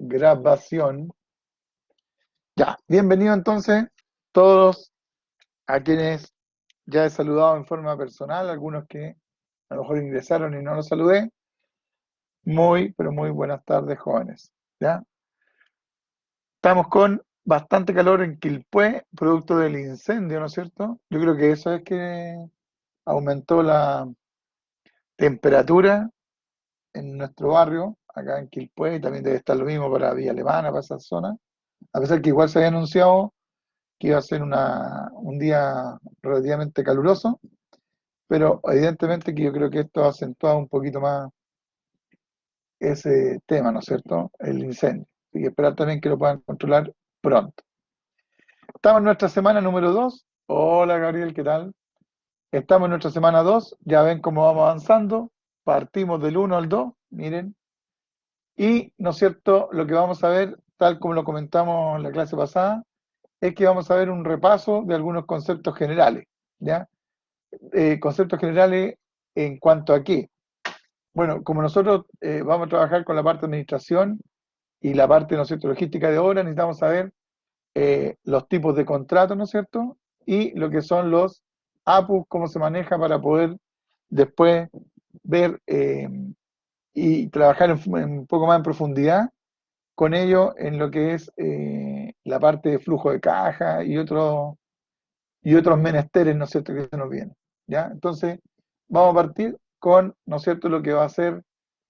grabación. Ya, bienvenido entonces todos a quienes ya he saludado en forma personal, algunos que a lo mejor ingresaron y no los saludé. Muy, pero muy buenas tardes, jóvenes. ¿Ya? Estamos con bastante calor en Quilpué, producto del incendio, ¿no es cierto? Yo creo que eso es que aumentó la temperatura en nuestro barrio, acá en Quilpué, y también debe estar lo mismo para Villa Alemana, para esa zona. A pesar que igual se había anunciado que iba a ser un día relativamente caluroso, pero evidentemente que yo creo que esto ha acentuado un poquito más ese tema, ¿no es cierto? El incendio. Y esperar también que lo puedan controlar pronto. Estamos en nuestra semana número 2. Hola Gabriel, ¿qué tal? Estamos en nuestra semana 2. Ya ven cómo vamos avanzando. Partimos del 1 al 2, miren. Y, ¿no es cierto? Lo que vamos a ver, tal como lo comentamos en la clase pasada, es que vamos a ver un repaso de algunos conceptos generales, ¿ya? Conceptos generales en cuanto a qué. Bueno, como nosotros vamos a trabajar con la parte de administración y la parte, ¿no es cierto?, logística de obra, necesitamos saber los tipos de contratos, ¿no es cierto? Y lo que son los APUs, cómo se maneja para poder después ver y trabajar un poco más en profundidad con ello en lo que es la parte de flujo de caja y otros menesteres, ¿no es cierto?, que se nos vienen, ¿ya? Entonces, vamos a partir con, ¿no es cierto?, lo que va a ser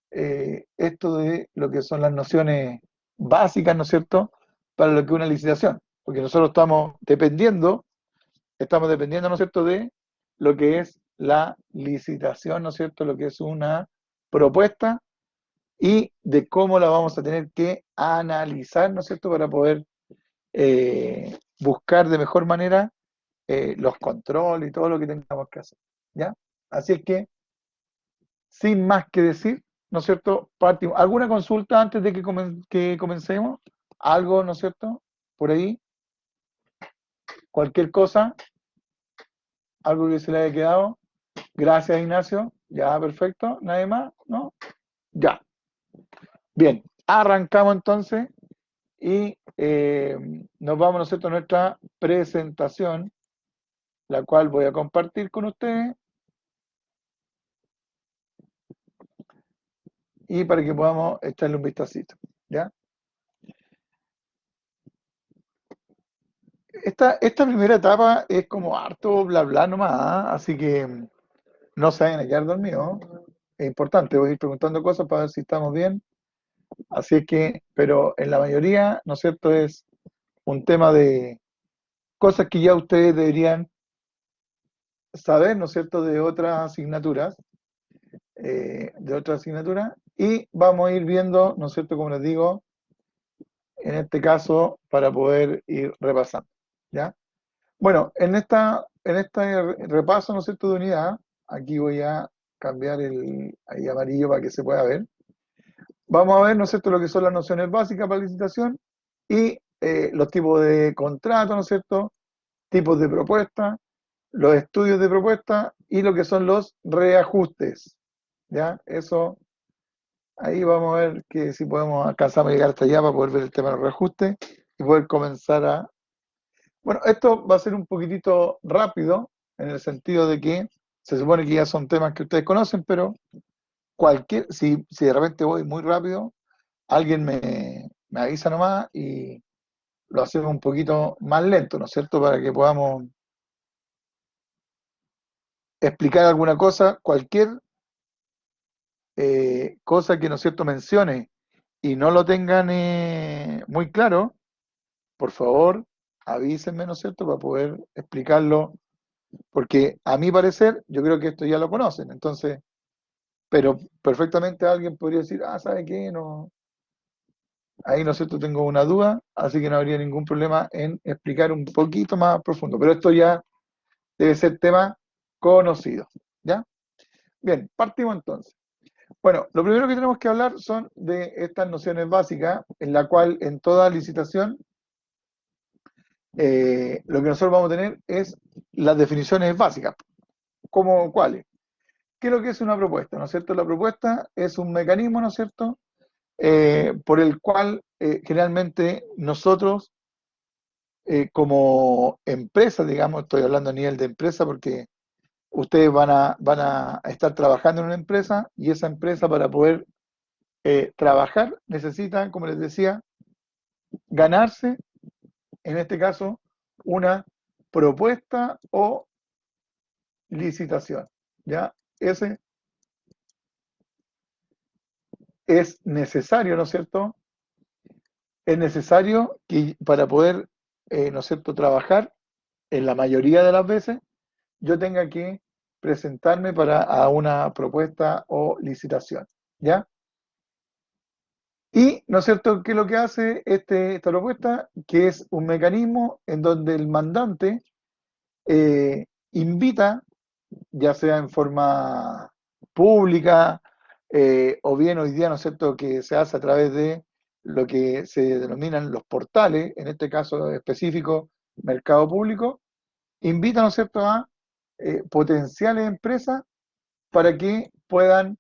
esto de lo que son las nociones básicas, ¿no es cierto?, para lo que es una licitación, porque nosotros estamos dependiendo, ¿no es cierto?, de lo que es la licitación, ¿no es cierto?, lo que es una propuesta y de cómo la vamos a tener que analizar, ¿no es cierto?, para poder buscar de mejor manera los controles y todo lo que tengamos que hacer, ¿ya? Así es que, sin más que decir, ¿no es cierto? Partimos. ¿Alguna consulta antes de que comencemos? ¿Algo, ¿no es cierto? Por ahí, cualquier cosa, algo que se le haya quedado. Gracias, Ignacio. Ya, perfecto. ¿Nadie más? ¿No? Ya. Bien. Arrancamos entonces y nos vamos, ¿no es cierto?, a nuestra presentación, la cual voy a compartir con ustedes y para que podamos echarle un vistacito. ¿Ya? Esta primera etapa es como harto bla bla nomás, ¿ah? Así que no se vayan a quedar dormidos. Es importante, voy a ir preguntando cosas para ver si estamos bien. Así es que, pero en la mayoría, ¿no es cierto?, es un tema de cosas que ya ustedes deberían saber, ¿no es cierto?, de otras asignaturas, y vamos a ir viendo, ¿no es cierto?, como les digo, en este caso, para poder ir repasando, ¿ya? Bueno, en este repaso, ¿no es cierto?, de unidad, aquí voy a cambiar el ahí amarillo para que se pueda ver. Vamos a ver, ¿no es cierto?, lo que son las nociones básicas para licitación y los tipos de contrato, ¿no es cierto?, tipos de propuesta, los estudios de propuesta y lo que son los reajustes, ¿ya? Eso, ahí vamos a ver que si podemos alcanzar a llegar hasta allá para poder ver el tema de los reajustes y poder comenzar a... Bueno, esto va a ser un poquitito rápido en el sentido de que se supone que ya son temas que ustedes conocen, pero si de repente voy muy rápido, alguien me avisa nomás y lo hacemos un poquito más lento, ¿no es cierto? Para que podamos explicar alguna cosa, cualquier cosa que, ¿no es cierto?, mencione y no lo tengan muy claro, por favor, avísenme, ¿no es cierto?, para poder explicarlo, porque a mi parecer, yo creo que esto ya lo conocen, entonces, pero perfectamente alguien podría decir, ah, ¿sabe qué? No, ahí, ¿no es cierto?, tengo una duda, así que no habría ningún problema en explicar un poquito más profundo, pero esto ya debe ser tema conocido, ¿ya? Bien, partimos entonces. Bueno, lo primero que tenemos que hablar son de estas nociones básicas, en la cual en toda licitación lo que nosotros vamos a tener es las definiciones básicas. ¿Cómo cuáles? ¿Qué es lo que es una propuesta? ¿No es cierto? La propuesta es un mecanismo, ¿no es cierto?, por el cual generalmente nosotros como empresa, digamos, estoy hablando a nivel de empresa porque ustedes van a estar trabajando en una empresa y esa empresa para poder trabajar necesita, como les decía, ganarse, en este caso, una propuesta o licitación. ¿Ya? Ese es necesario, ¿no es cierto? Es necesario que para poder, ¿no es cierto?, trabajar en la mayoría de las veces, yo tenga que presentarme para a una propuesta o licitación. ¿Ya? Y, ¿no es cierto?, ¿qué es lo que hace esta propuesta? Que es un mecanismo en donde el mandante invita, ya sea en forma pública o bien hoy día, ¿no es cierto?, que se hace a través de lo que se denominan los portales, en este caso específico, mercado público, invita, ¿no es cierto?, a potenciales empresas para que puedan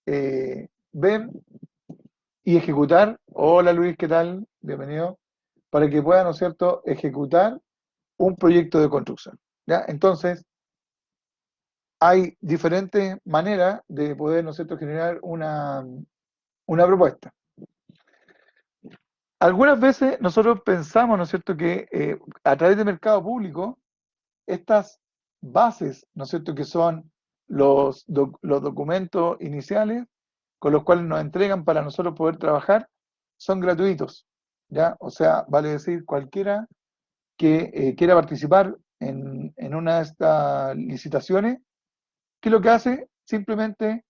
ver y ejecutar. Hola Luis, ¿qué tal? Bienvenido. Para que puedan, ¿no es cierto?, ejecutar un proyecto de construcción. ¿Ya? Entonces, hay diferentes maneras de poder, ¿no es cierto?, generar una propuesta. Algunas veces nosotros pensamos, ¿no es cierto?, que a través del mercado público, estas bases, ¿no es cierto?, que son los documentos iniciales con los cuales nos entregan para nosotros poder trabajar, son gratuitos. ¿Ya? O sea, vale decir, cualquiera que quiera participar en una de estas licitaciones, ¿qué es lo que hace? Simplemente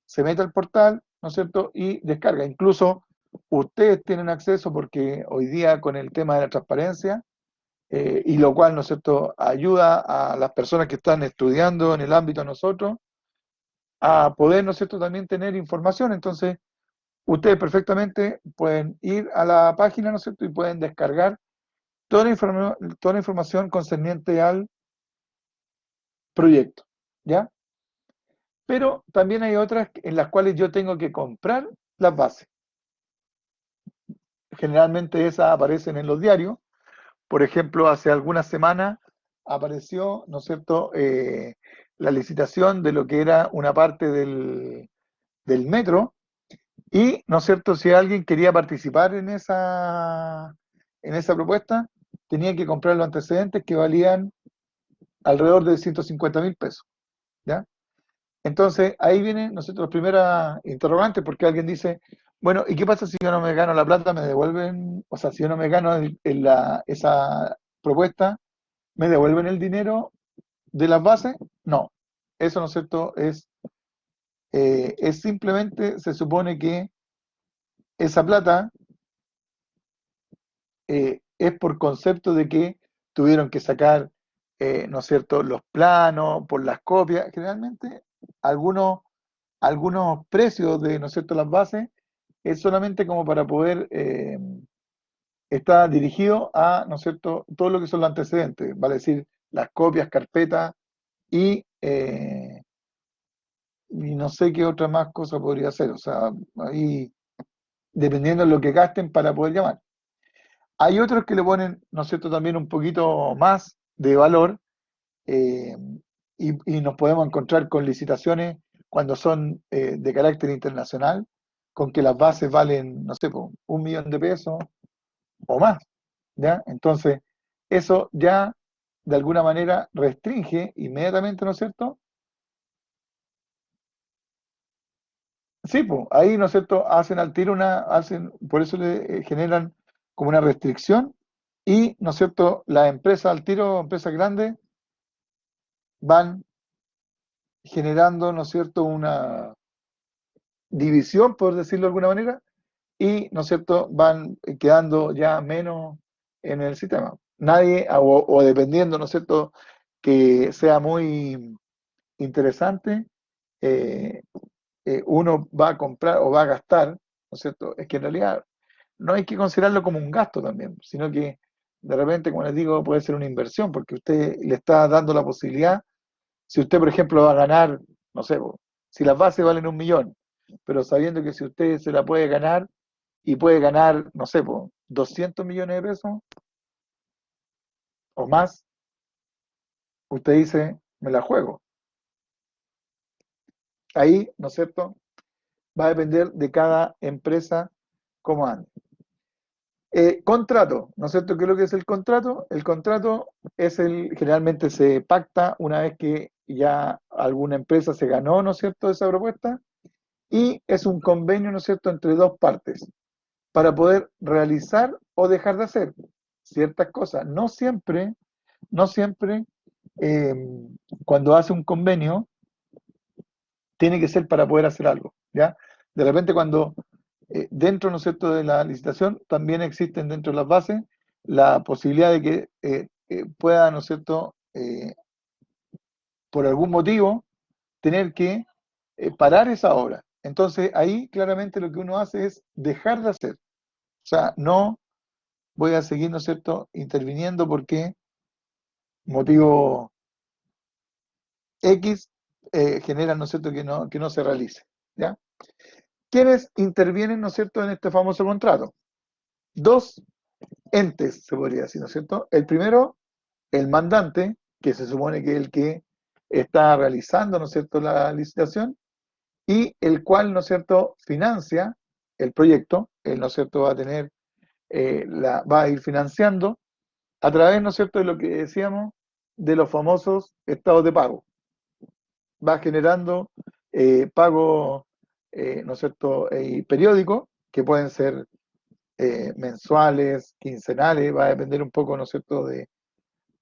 se mete al portal, ¿no es cierto?, y descarga. Incluso ustedes tienen acceso porque hoy día con el tema de la transparencia, y lo cual, ¿no es cierto?, ayuda a las personas que están estudiando en el ámbito de nosotros a poder, ¿no es cierto?, también tener información. Entonces, ustedes perfectamente pueden ir a la página, ¿no es cierto?, y pueden descargar toda la información concerniente al proyecto, ¿ya? Pero también hay otras en las cuales yo tengo que comprar las bases. Generalmente esas aparecen en los diarios. Por ejemplo, hace algunas semanas apareció, ¿no es cierto?, la licitación de lo que era una parte del metro y, ¿no es cierto?, si alguien quería participar en esa propuesta, tenía que comprar los antecedentes que valían alrededor de 150.000 pesos, ¿ya? Entonces, ahí vienen, ¿no es cierto?, las primeras interrogantes, porque alguien dice, bueno, ¿y qué pasa si yo no me gano la plata? ¿Me devuelven? O sea, si yo no me gano esa propuesta, ¿me devuelven el dinero de las bases? No. Eso, ¿no es cierto?, es simplemente, se supone que esa plata es por concepto de que tuvieron que sacar, ¿no es cierto?, los planos, por las copias. Generalmente, algunos, algunos precios de, ¿no es cierto?, las bases es solamente como para poder, está dirigido a, ¿no es cierto?, todo lo que son los antecedentes, vale decir, las copias, carpetas y, y no sé qué otra más cosa podría ser. O sea, ahí dependiendo de lo que gasten para poder llamar. Hay otros que le ponen, ¿no es cierto?, también un poquito más de valor, eh, y nos podemos encontrar con licitaciones cuando son de carácter internacional, con que las bases valen, no sé, po, 1 millón de pesos o más, ¿ya? Entonces, eso ya de alguna manera restringe inmediatamente, ¿no es cierto? Sí, pues, ahí, ¿no es cierto? Hacen al tiro por eso le generan como una restricción y, ¿no es cierto? Las empresas al tiro, empresas grandes, van generando, ¿no es cierto? Una división, por decirlo de alguna manera, y, ¿no es cierto?, van quedando ya menos en el sistema. Nadie, o dependiendo, ¿no es cierto?, que sea muy interesante, eh, uno va a comprar o va a gastar, ¿no es cierto? Es que en realidad no hay que considerarlo como un gasto también, sino que de repente, como les digo, puede ser una inversión, porque usted le está dando la posibilidad, si usted, por ejemplo, va a ganar, no sé, si las bases valen 1 millón, pero sabiendo que si usted se la puede ganar y puede ganar, no sé, po, 200 millones de pesos o más, usted dice, me la juego. Ahí, ¿no es cierto? Va a depender de cada empresa cómo ande. Contrato, ¿no es cierto? ¿Qué es lo que es el contrato? El contrato generalmente se pacta una vez que ya alguna empresa se ganó, ¿no es cierto?, esa propuesta, y es un convenio, ¿no es cierto?, entre dos partes para poder realizar o dejar de hacer ciertas cosas. No siempre eh, cuando hace un convenio tiene que ser para poder hacer algo, ¿ya? De repente cuando dentro, ¿no es cierto?, de la licitación también existen dentro de las bases la posibilidad de que pueda, ¿no es cierto?, por algún motivo tener que parar esa obra. Entonces ahí claramente lo que uno hace es dejar de hacer. O sea, no voy a seguir, ¿no es cierto?, interviniendo porque motivo X genera, ¿no es cierto?, que no se realice, ¿ya? ¿Quiénes intervienen, ¿no es cierto?, en este famoso contrato? Dos entes, se podría decir, ¿no es cierto? El primero, el mandante, que se supone que es el que está realizando, ¿no es cierto?, la licitación, y el cual, ¿no es cierto?, financia el proyecto, él, ¿no es cierto?, va a ir financiando a través, ¿no es cierto?, de lo que decíamos, de los famosos estados de pago. Va generando pagos, ¿no es cierto?, periódicos, que pueden ser mensuales, quincenales, va a depender un poco, ¿no es cierto?,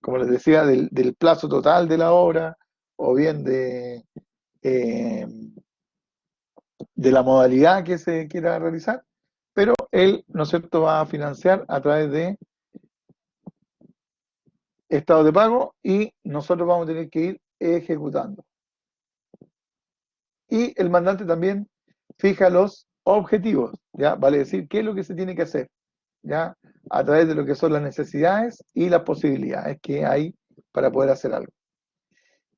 como les decía, del plazo total de la obra, o bien eh, de la modalidad que se quiera realizar, pero él, ¿no es cierto?, va a financiar a través de estados de pago y nosotros vamos a tener que ir ejecutando. Y el mandante también fija los objetivos, ¿ya? Vale decir, qué es lo que se tiene que hacer, ¿ya? A través de lo que son las necesidades y las posibilidades que hay para poder hacer algo.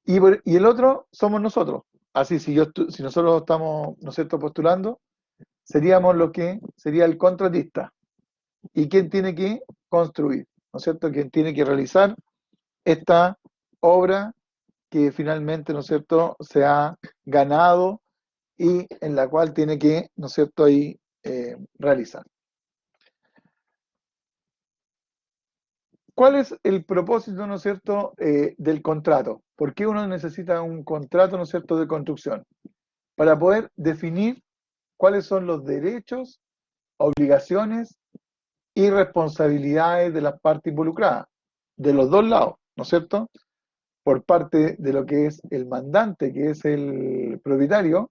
Y el otro somos nosotros. Así, si nosotros estamos, ¿no es cierto?, postulando, seríamos lo que sería el contratista. ¿Y quién tiene que construir? ¿No es cierto? ¿Quién tiene que realizar esta obra que finalmente, ¿no es cierto?, se ha ganado y en la cual tiene que, ¿no es cierto?, ahí realizar. ¿Cuál es el propósito, ¿no es cierto?, del contrato? ¿Por qué uno necesita un contrato, ¿no es cierto?, de construcción? Para poder definir cuáles son los derechos, obligaciones y responsabilidades de las partes involucradas, de los dos lados, ¿no es cierto? Por parte de lo que es el mandante, que es el propietario,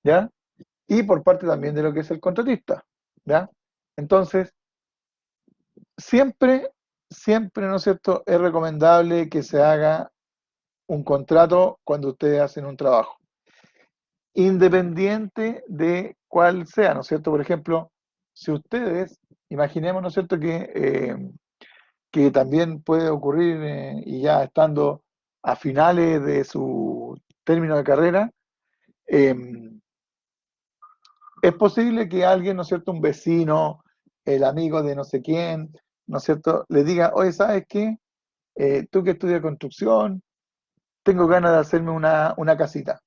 ¿ya? Y por parte también de lo que es el contratista, ¿ya? Entonces, siempre, siempre, ¿no es cierto?, es recomendable que se haga un contrato cuando ustedes hacen un trabajo, independiente de cuál sea, ¿no es cierto? Por ejemplo, si ustedes, imaginemos, ¿no es cierto?, que también puede ocurrir y ya estando a finales de su término de carrera, eh, es posible que alguien, ¿no es cierto?, un vecino, el amigo de no sé quién, ¿no es cierto?, le diga, oye, ¿sabes qué? Tú que estudias construcción, tengo ganas de hacerme una casita.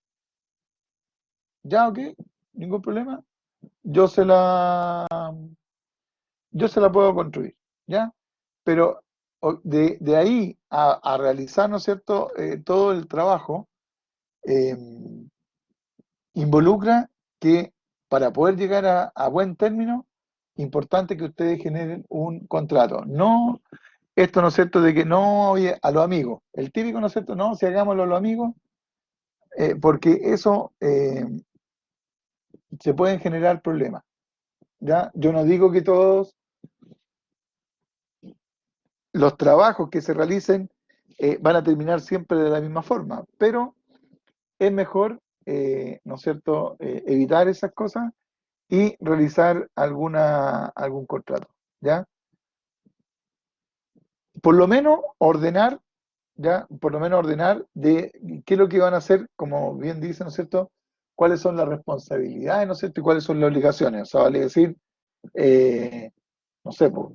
Ya, ok, ningún problema. Yo se la, yo se la puedo construir, ¿ya? Pero de ahí a realizar, ¿no es cierto?, todo el trabajo, eh, involucra que para poder llegar a buen término, importante que ustedes generen un contrato. No, esto, ¿no es cierto?, de que no, oye, a los amigos. El típico, ¿no es cierto?, no, si hagámoslo a los amigos, porque eso se pueden generar problemas, ¿ya? Yo no digo que todos los trabajos que se realicen van a terminar siempre de la misma forma, pero es mejor, ¿no es cierto?, evitar esas cosas y realizar algún contrato, ¿ya? Por lo menos ordenar, ¿ya? Por lo menos ordenar de qué es lo que van a hacer, como bien dice, ¿no es cierto?, cuáles son las responsabilidades, ¿no es cierto?, y cuáles son las obligaciones. O sea, vale decir, no sé, po,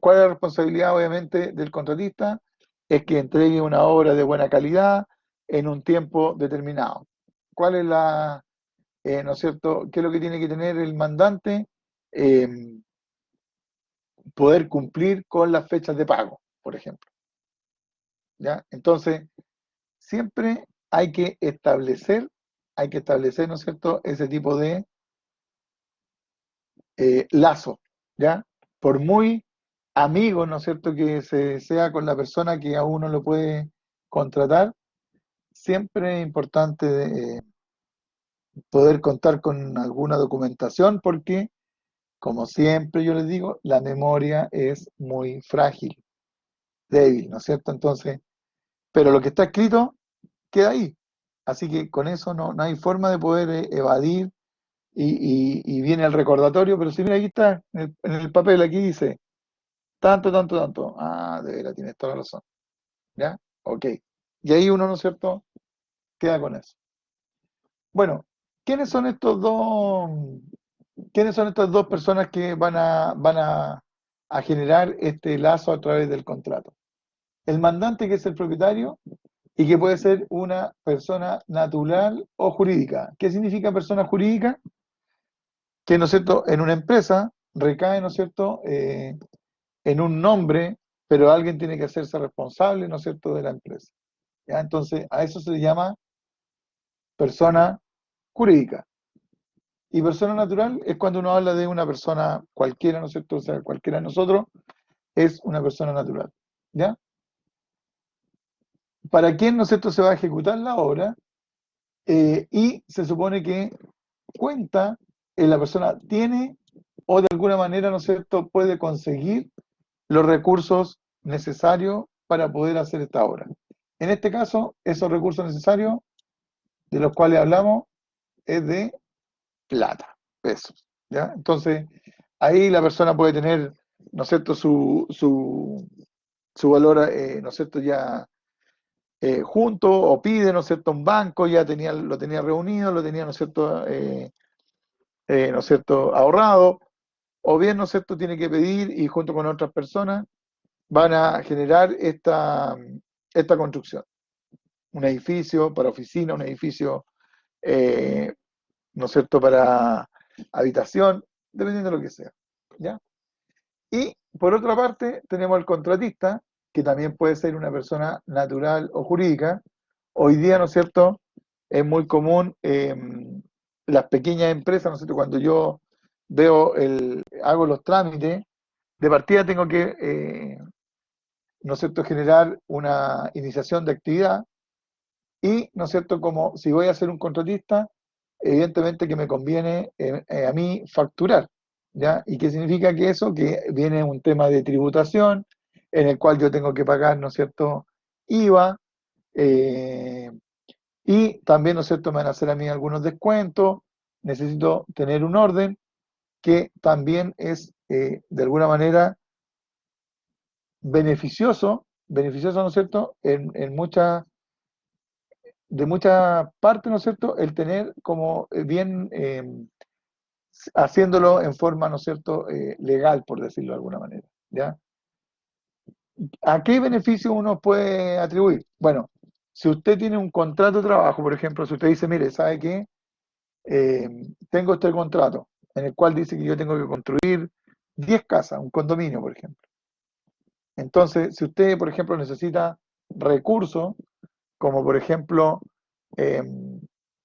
¿cuál es la responsabilidad obviamente del contratista? Es que entregue una obra de buena calidad en un tiempo determinado. ¿Cuál es no es cierto, qué es lo que tiene que tener el mandante? Eh, Poder cumplir con las fechas de pago, por ejemplo, ¿ya? Entonces, siempre hay que establecer, ¿no es cierto?, ese tipo de lazo, ¿ya? Por muy amigo, ¿no es cierto?, que se sea con la persona que a uno lo puede contratar, siempre es importante poder contar con alguna documentación porque, como siempre yo les digo, la memoria es muy frágil, débil, ¿no es cierto? Entonces, pero lo que está escrito queda ahí. Así que con eso no hay forma de poder evadir y viene el recordatorio, pero si mira, aquí está, en el papel, aquí dice, tanto, tanto, tanto. Ah, de veras, tienes toda la razón. ¿Ya? Ok. Y ahí uno, ¿no es cierto?, queda con eso. Bueno, ¿quiénes son estos dos, quiénes son estas dos personas que a generar este lazo a través del contrato? El mandante, que es el propietario, y que puede ser una persona natural o jurídica. ¿Qué significa persona jurídica? Que, ¿no es cierto?, en una empresa recae, ¿no es cierto?, en un nombre, pero alguien tiene que hacerse responsable, ¿no es cierto?, de la empresa. ¿Ya? Entonces, a eso se le llama persona jurídica. Y persona natural es cuando uno habla de una persona cualquiera, ¿no es cierto? O sea, cualquiera de nosotros es una persona natural. ¿Ya? ¿Para quién, no es cierto?, se va a ejecutar la obra? Y se supone que cuenta, la persona tiene o de alguna manera, ¿no es cierto?, puede conseguir los recursos necesarios para poder hacer esta obra. En este caso, esos recursos necesarios de los cuales hablamos es de plata, pesos, ¿ya? Entonces, ahí la persona puede tener, ¿no es cierto?, su valor, ¿no es cierto?, ya junto o pide, ¿no es cierto?, un banco, ya lo tenía reunido, lo tenía, ¿no es cierto?, ¿no es cierto?, ahorrado, o bien, ¿no es cierto?, tiene que pedir y junto con otras personas van a generar esta construcción. Un edificio para oficina, un edificio, eh, ¿no es cierto?, para habitación, dependiendo de lo que sea. ¿Ya? Y por otra parte, tenemos el contratista, que también puede ser una persona natural o jurídica. Hoy día, ¿no es cierto?, es muy común las pequeñas empresas, ¿no es cierto?, cuando yo hago los trámites, de partida tengo que, ¿no es cierto?, generar una iniciación de actividad y, ¿no es cierto?, como si voy a ser un contratista, evidentemente que me conviene a mí facturar, ¿ya? ¿Y qué significa que eso? Que viene un tema de tributación en el cual yo tengo que pagar, ¿no es cierto?, IVA, eh, y también, ¿no es cierto?, me van a hacer a mí algunos descuentos, necesito tener un orden que también es, de alguna manera, beneficioso, ¿no es cierto?, de muchas partes, ¿no es cierto?, el tener como bien, haciéndolo en forma, ¿no es cierto?, legal, por decirlo de alguna manera, ¿ya? ¿A qué beneficio uno puede atribuir? Bueno, si usted tiene un contrato de trabajo, por ejemplo, si usted dice, mire, ¿sabe qué? Eh, Tengo este contrato en el cual dice que yo tengo que construir 10 casas, un condominio, por ejemplo. Entonces, si usted, por ejemplo, necesita recursos, como por ejemplo eh,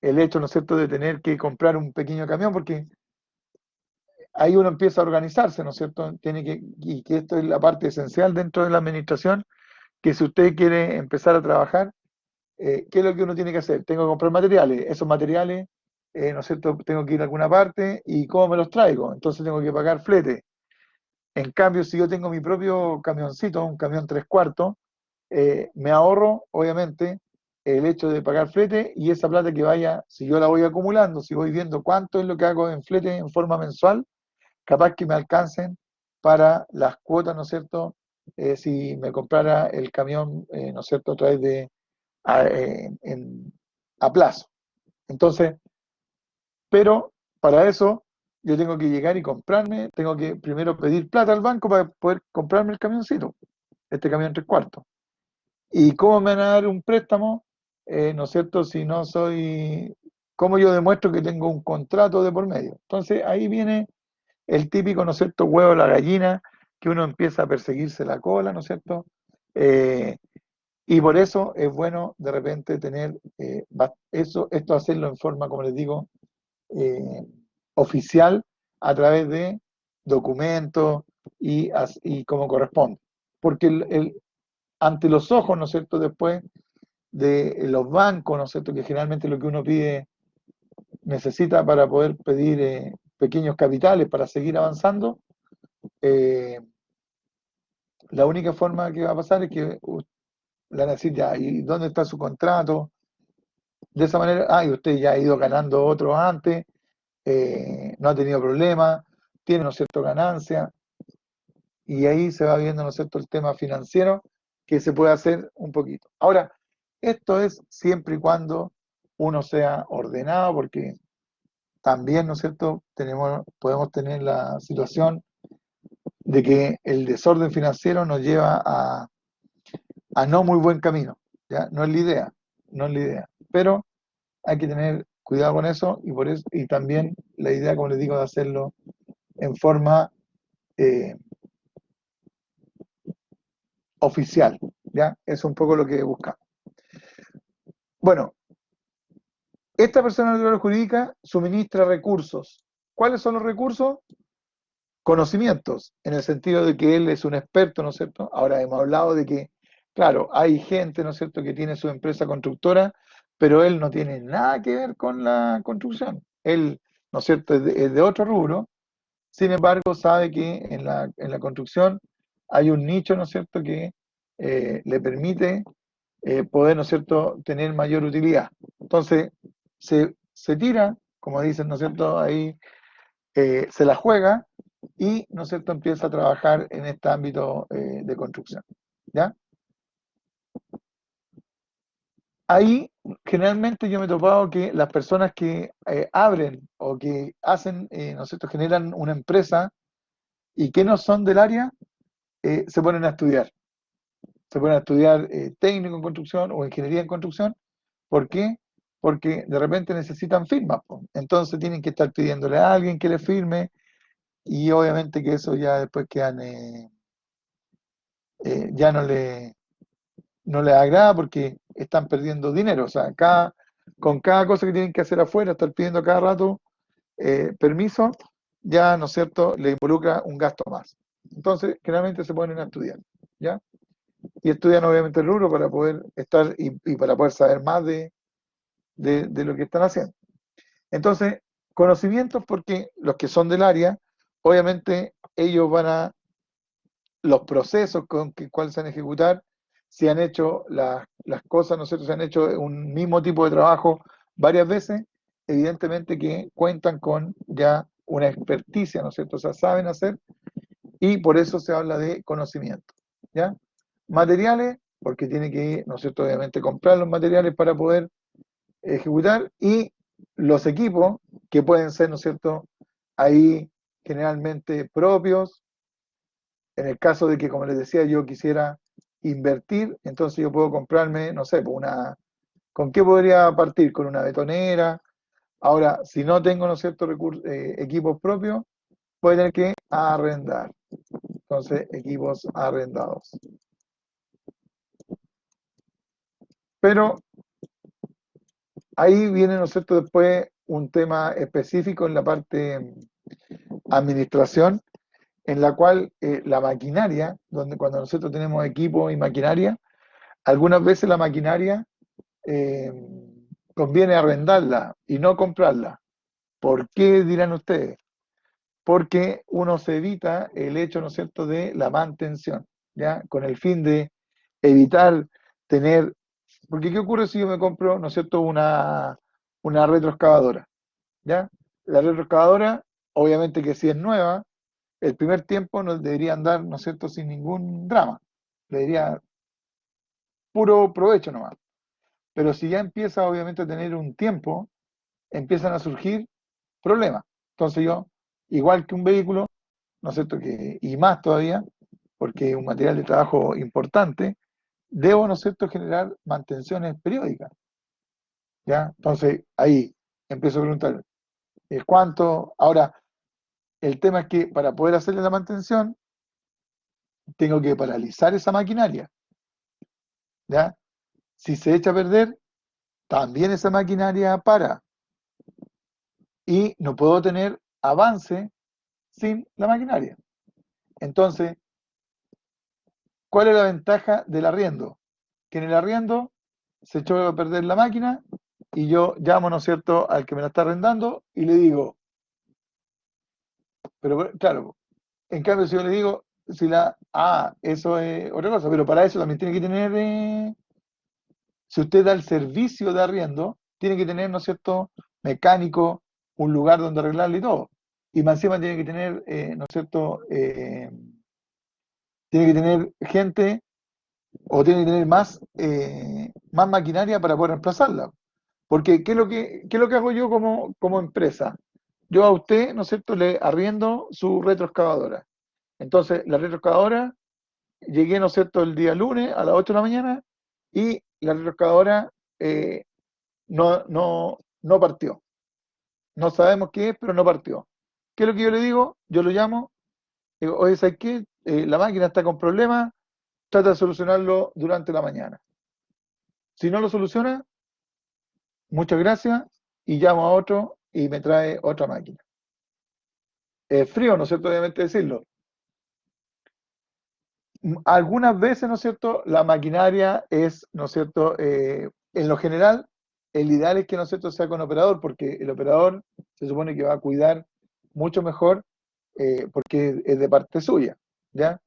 el hecho, ¿no es cierto?, de tener que comprar un pequeño camión, porque ahí uno empieza a organizarse, ¿no es cierto? Y que esto es la parte esencial dentro de la administración, que si usted quiere empezar a trabajar, ¿qué es lo que uno tiene que hacer? Tengo que comprar materiales, esos materiales, ¿no es cierto?, tengo que ir a alguna parte y ¿cómo me los traigo? Entonces tengo que pagar flete. En cambio, si yo tengo mi propio camioncito, un camión tres cuartos, me ahorro, obviamente, el hecho de pagar flete y esa plata que vaya, si yo la voy acumulando, si voy viendo cuánto es lo que hago en flete en forma mensual, capaz que me alcancen para las cuotas, ¿no es cierto? Si me comprara el camión, ¿no es cierto?, a través de, a plazo. Entonces, pero para eso yo tengo que llegar y comprarme, tengo que primero pedir plata al banco para poder comprarme el camioncito, este camión 3/4. ¿Y cómo me van a dar un préstamo? ¿No es cierto? Si no soy, ¿cómo yo demuestro que tengo un contrato de por medio? Entonces ahí viene el típico, ¿no es cierto?, huevo de la gallina, que uno empieza a perseguirse la cola, ¿no es cierto? Eh, y por eso es bueno de repente tener esto hacerlo en forma, como les digo, eh, oficial a través de documentos y como corresponde. Porque ante los ojos, ¿no es cierto?, después de los bancos, ¿no es cierto?, que generalmente lo que uno pide necesita para poder pedir pequeños capitales para seguir avanzando, eh, la única forma que va a pasar es que le van a decir ya, ¿y dónde está su contrato? De esa manera, y usted ya ha ido ganando otros antes, no ha tenido problemas, tiene, ¿no es cierto?, ganancia, y ahí se va viendo, ¿no es cierto?, el tema financiero que se puede hacer un poquito. Ahora, esto es siempre y cuando uno sea ordenado, porque también, ¿no es cierto?, podemos tener la situación de que el desorden financiero nos lleva a no muy buen camino, ¿ya? No es la idea, no es la idea. Pero hay que tener cuidado con eso y por eso, y también la idea, como les digo, de hacerlo en forma eh, oficial, ¿ya? Es un poco lo que buscamos. Bueno, esta persona natural jurídica suministra recursos. ¿Cuáles son los recursos? Conocimientos, en el sentido de que él es un experto, ¿no es cierto? Ahora hemos hablado de que, claro, hay gente, ¿no es cierto?, que tiene su empresa constructora, pero él no tiene nada que ver con la construcción. Él, ¿no es cierto?, es de otro rubro. Sin embargo, sabe que en la construcción hay un nicho, ¿no es cierto?, que le permite poder, ¿no es cierto?, tener mayor utilidad. Entonces, se tira, como dicen, ¿no es cierto?, ahí se la juega y, ¿no es cierto?, empieza a trabajar en este ámbito de construcción. ¿Ya? Ahí, generalmente yo me he topado que las personas que abren o que hacen, ¿no es cierto?, generan una empresa y que no son del área, se ponen a estudiar. Se ponen a estudiar técnico en construcción o ingeniería en construcción. ¿Por qué? Porque de repente necesitan firmas, po. Entonces tienen que estar pidiéndole a alguien que les firme y obviamente que eso ya después quedan, ya no les agrada porque están perdiendo dinero. O sea, con cada cosa que tienen que hacer afuera, estar pidiendo cada rato permiso, ya, ¿no es cierto?, le involucra un gasto más. Entonces, generalmente se ponen a estudiar, ¿ya? Y estudian obviamente el rubro para poder estar y para poder saber más de lo que están haciendo. Entonces, conocimientos porque los que son del área, obviamente ellos van a, los procesos con que cuáles se van a ejecutar, si han hecho las cosas, ¿no es cierto?, si han hecho un mismo tipo de trabajo varias veces, evidentemente que cuentan con ya una experticia, ¿no es cierto?, o sea, saben hacer y por eso se habla de conocimiento, ¿ya? Materiales, porque tiene que, ¿no es cierto?, obviamente comprar los materiales para poder ejecutar y los equipos que pueden ser, ¿no es cierto?, ahí generalmente propios. En el caso de que, como les decía, yo quisiera invertir, entonces yo puedo comprarme, no sé, pues ¿con qué podría partir? Con una betonera. Ahora, si no tengo, ¿no es cierto?, equipos propios, voy a tener que arrendar. Entonces, equipos arrendados. Pero ahí viene, ¿no es cierto?, después un tema específico en la parte administración, en la cual la maquinaria, donde cuando nosotros tenemos equipo y maquinaria, algunas veces la maquinaria eh, conviene arrendarla y no comprarla. ¿Por qué dirán ustedes? Porque uno se evita el hecho, ¿no es cierto?, de la mantención, ¿ya? Con el fin de evitar tener. Porque ¿qué ocurre si yo me compro, ¿no es cierto?, una retroexcavadora, ¿ya? La retroexcavadora, obviamente que si es nueva, el primer tiempo nos debería andar, ¿no es cierto?, sin ningún drama. Debería puro provecho nomás. Pero si ya empieza, obviamente, a tener un tiempo, empiezan a surgir problemas. Entonces yo igual que un vehículo, ¿no es cierto? Y más todavía, porque es un material de trabajo importante, debo, ¿no es cierto?, generar mantenciones periódicas, ¿ya? Entonces, ahí empiezo a preguntar, ¿cuánto? Ahora, el tema es que para poder hacerle la mantención, tengo que paralizar esa maquinaria, ¿ya? Si se echa a perder, también esa maquinaria para y no puedo tener avance sin la maquinaria. Entonces, ¿cuál es la ventaja del arriendo? Que en el arriendo se echó a perder la máquina y yo llamo, ¿no es cierto?, al que me la está arrendando y le digo, pero claro, en cambio si yo le digo, eso es otra cosa, pero para eso también tiene que tener, si usted da el servicio de arriendo, tiene que tener, ¿no es cierto?, mecánico, un lugar donde arreglarle y todo. Y más encima tiene que tener, ¿no es cierto?, tiene que tener gente o tiene que tener más maquinaria para poder reemplazarla. Porque, ¿qué es lo que hago yo como empresa? Yo a usted, ¿no es cierto?, le arriendo su retroexcavadora. Entonces, la retroexcavadora, llegué, ¿no es cierto?, el día lunes a las 8 de la mañana y la retroexcavadora no partió. No sabemos qué es, pero no partió. ¿Qué es lo que yo le digo? Yo lo llamo, digo, oye, ¿sabes qué? La máquina está con problemas, trata de solucionarlo durante la mañana. Si no lo soluciona, muchas gracias y llamo a otro y me trae otra máquina. Es frío, ¿no es cierto? Obviamente decirlo. Algunas veces, ¿no es cierto? La maquinaria es, ¿no es cierto? En lo general, el ideal es que, ¿no es cierto?, sea con operador, porque el operador se supone que va a cuidar mucho mejor porque es de parte suya, ¿ya?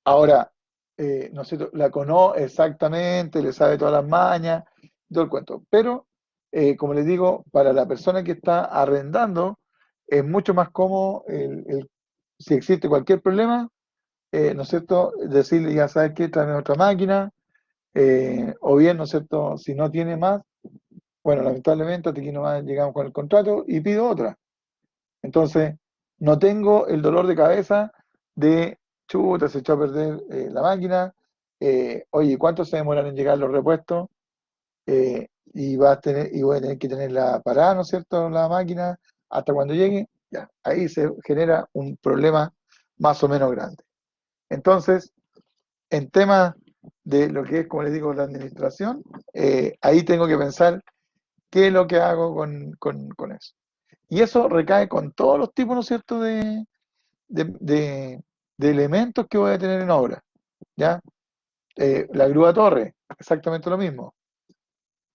Ahora, ¿no es cierto? La conoce exactamente, le sabe todas las mañas, todo el cuento. Pero, como les digo, para la persona que está arrendando, es mucho más cómodo si existe cualquier problema, ¿no es cierto? Decirle, ya sabes qué, tráeme otra máquina, o bien, ¿no es cierto? Si no tiene más, bueno, lamentablemente hasta aquí nomás llegamos con el contrato y pido otra. Entonces, no tengo el dolor de cabeza de, chuta, se echó a perder la máquina, oye, ¿cuánto se demoran en llegar los repuestos? Y voy a tener que tenerla parada, ¿no es cierto?, la máquina, hasta cuando llegue, ya, ahí se genera un problema más o menos grande. Entonces, en temas de lo que es, como les digo, la administración, ahí tengo que pensar qué es lo que hago con eso. Y eso recae con todos los tipos, ¿no es cierto?, de, de- de elementos que voy a tener en obra, ¿ya? La grúa torre, exactamente lo mismo.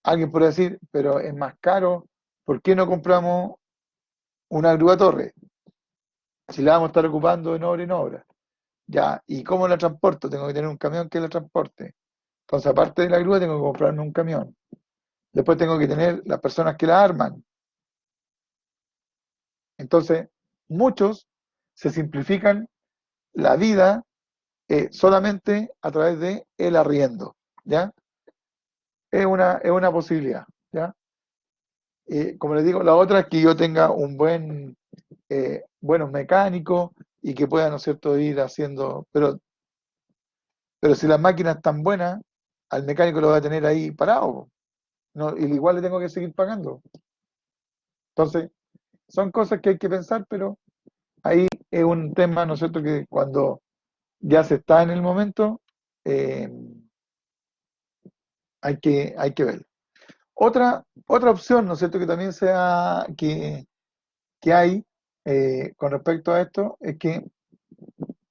Alguien puede decir, pero es más caro, ¿por qué no compramos una grúa torre? Si la vamos a estar ocupando en obra. Ya, ¿y cómo la transporto? Tengo que tener un camión que la transporte. Entonces, aparte de la grúa, tengo que comprarme un camión. Después tengo que tener las personas que la arman. Entonces, muchos se simplifican la vida solamente a través de el arriendo, ¿ya? Es una posibilidad, ¿ya? Como les digo, la otra es que yo tenga buenos mecánicos y que puedan, ¿no es cierto?, ir haciendo, pero si las máquinas están buenas, al mecánico lo va a tener ahí parado, ¿no? Y igual le tengo que seguir pagando. Entonces, son cosas que hay que pensar, pero ahí es un tema, ¿no es cierto?, que cuando ya se está en el momento, eh, hay que verlo. Otra opción, ¿no es cierto?, que también que hay con respecto a esto, es que,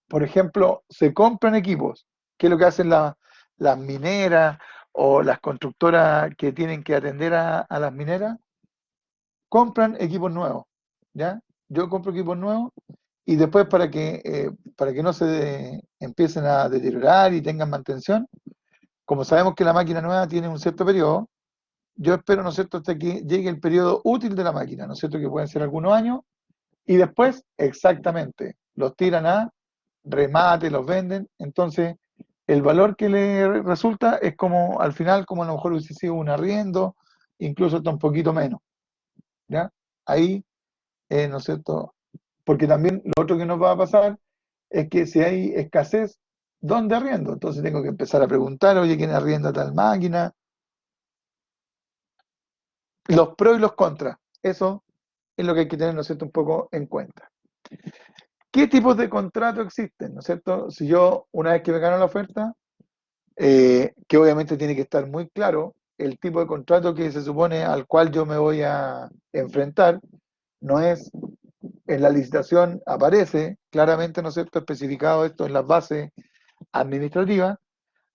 por ejemplo, se compran equipos, que es lo que hacen las mineras o las constructoras que tienen que atender a las mineras, compran equipos nuevos, ¿ya? Yo compro equipos nuevos y después para que no se empiecen a deteriorar y tengan mantención, como sabemos que la máquina nueva tiene un cierto periodo, yo espero, ¿no es cierto?, hasta que llegue el periodo útil de la máquina, ¿no es cierto?, que pueden ser algunos años, y después, exactamente, los tiran a remate, los venden, entonces el valor que le resulta es como, al final, como a lo mejor hubiese sido un arriendo, incluso hasta un poquito menos, ¿ya? Ahí, ¿no es cierto?, Porque también lo otro que nos va a pasar es que si hay escasez, ¿dónde arriendo? Entonces tengo que empezar a preguntar, oye, ¿quién arrienda tal máquina? Los pros y los contras. Eso es lo que hay que tener, ¿no es cierto?, un poco en cuenta. ¿Qué tipos de contrato existen? ¿No es cierto? Si yo, una vez que me gano la oferta, que obviamente tiene que estar muy claro el tipo de contrato que se supone al cual yo me voy a enfrentar, no es en la licitación, aparece claramente, ¿no es cierto?, especificado esto en las bases administrativas,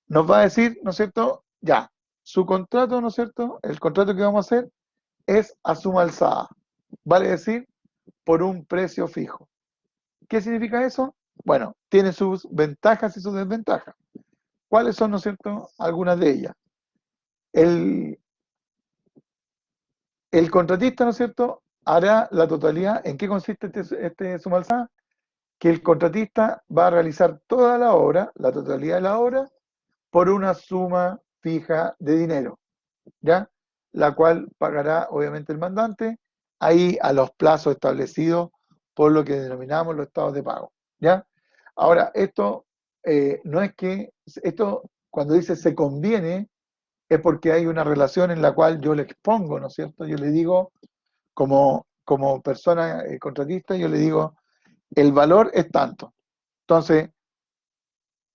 nos va a decir, ¿no es cierto?, ya, su contrato, ¿no es cierto?, el contrato que vamos a hacer es a suma alzada, vale decir, por un precio fijo. ¿Qué significa eso? Bueno, tiene sus ventajas y sus desventajas. ¿Cuáles son, no es cierto?, algunas de ellas? El, el contratista, ¿no es cierto?, hará la totalidad. ¿En qué consiste este suma alzada? Que el contratista va a realizar toda la obra, la totalidad de la obra, por una suma fija de dinero, ¿ya? La cual pagará obviamente el mandante, ahí a los plazos establecidos por lo que denominamos los estados de pago, ¿ya? Ahora, esto no es que, esto cuando dice se conviene, es porque hay una relación en la cual yo le expongo, ¿no es cierto? Yo le digo, como persona contratista, yo le digo, el valor es tanto. Entonces,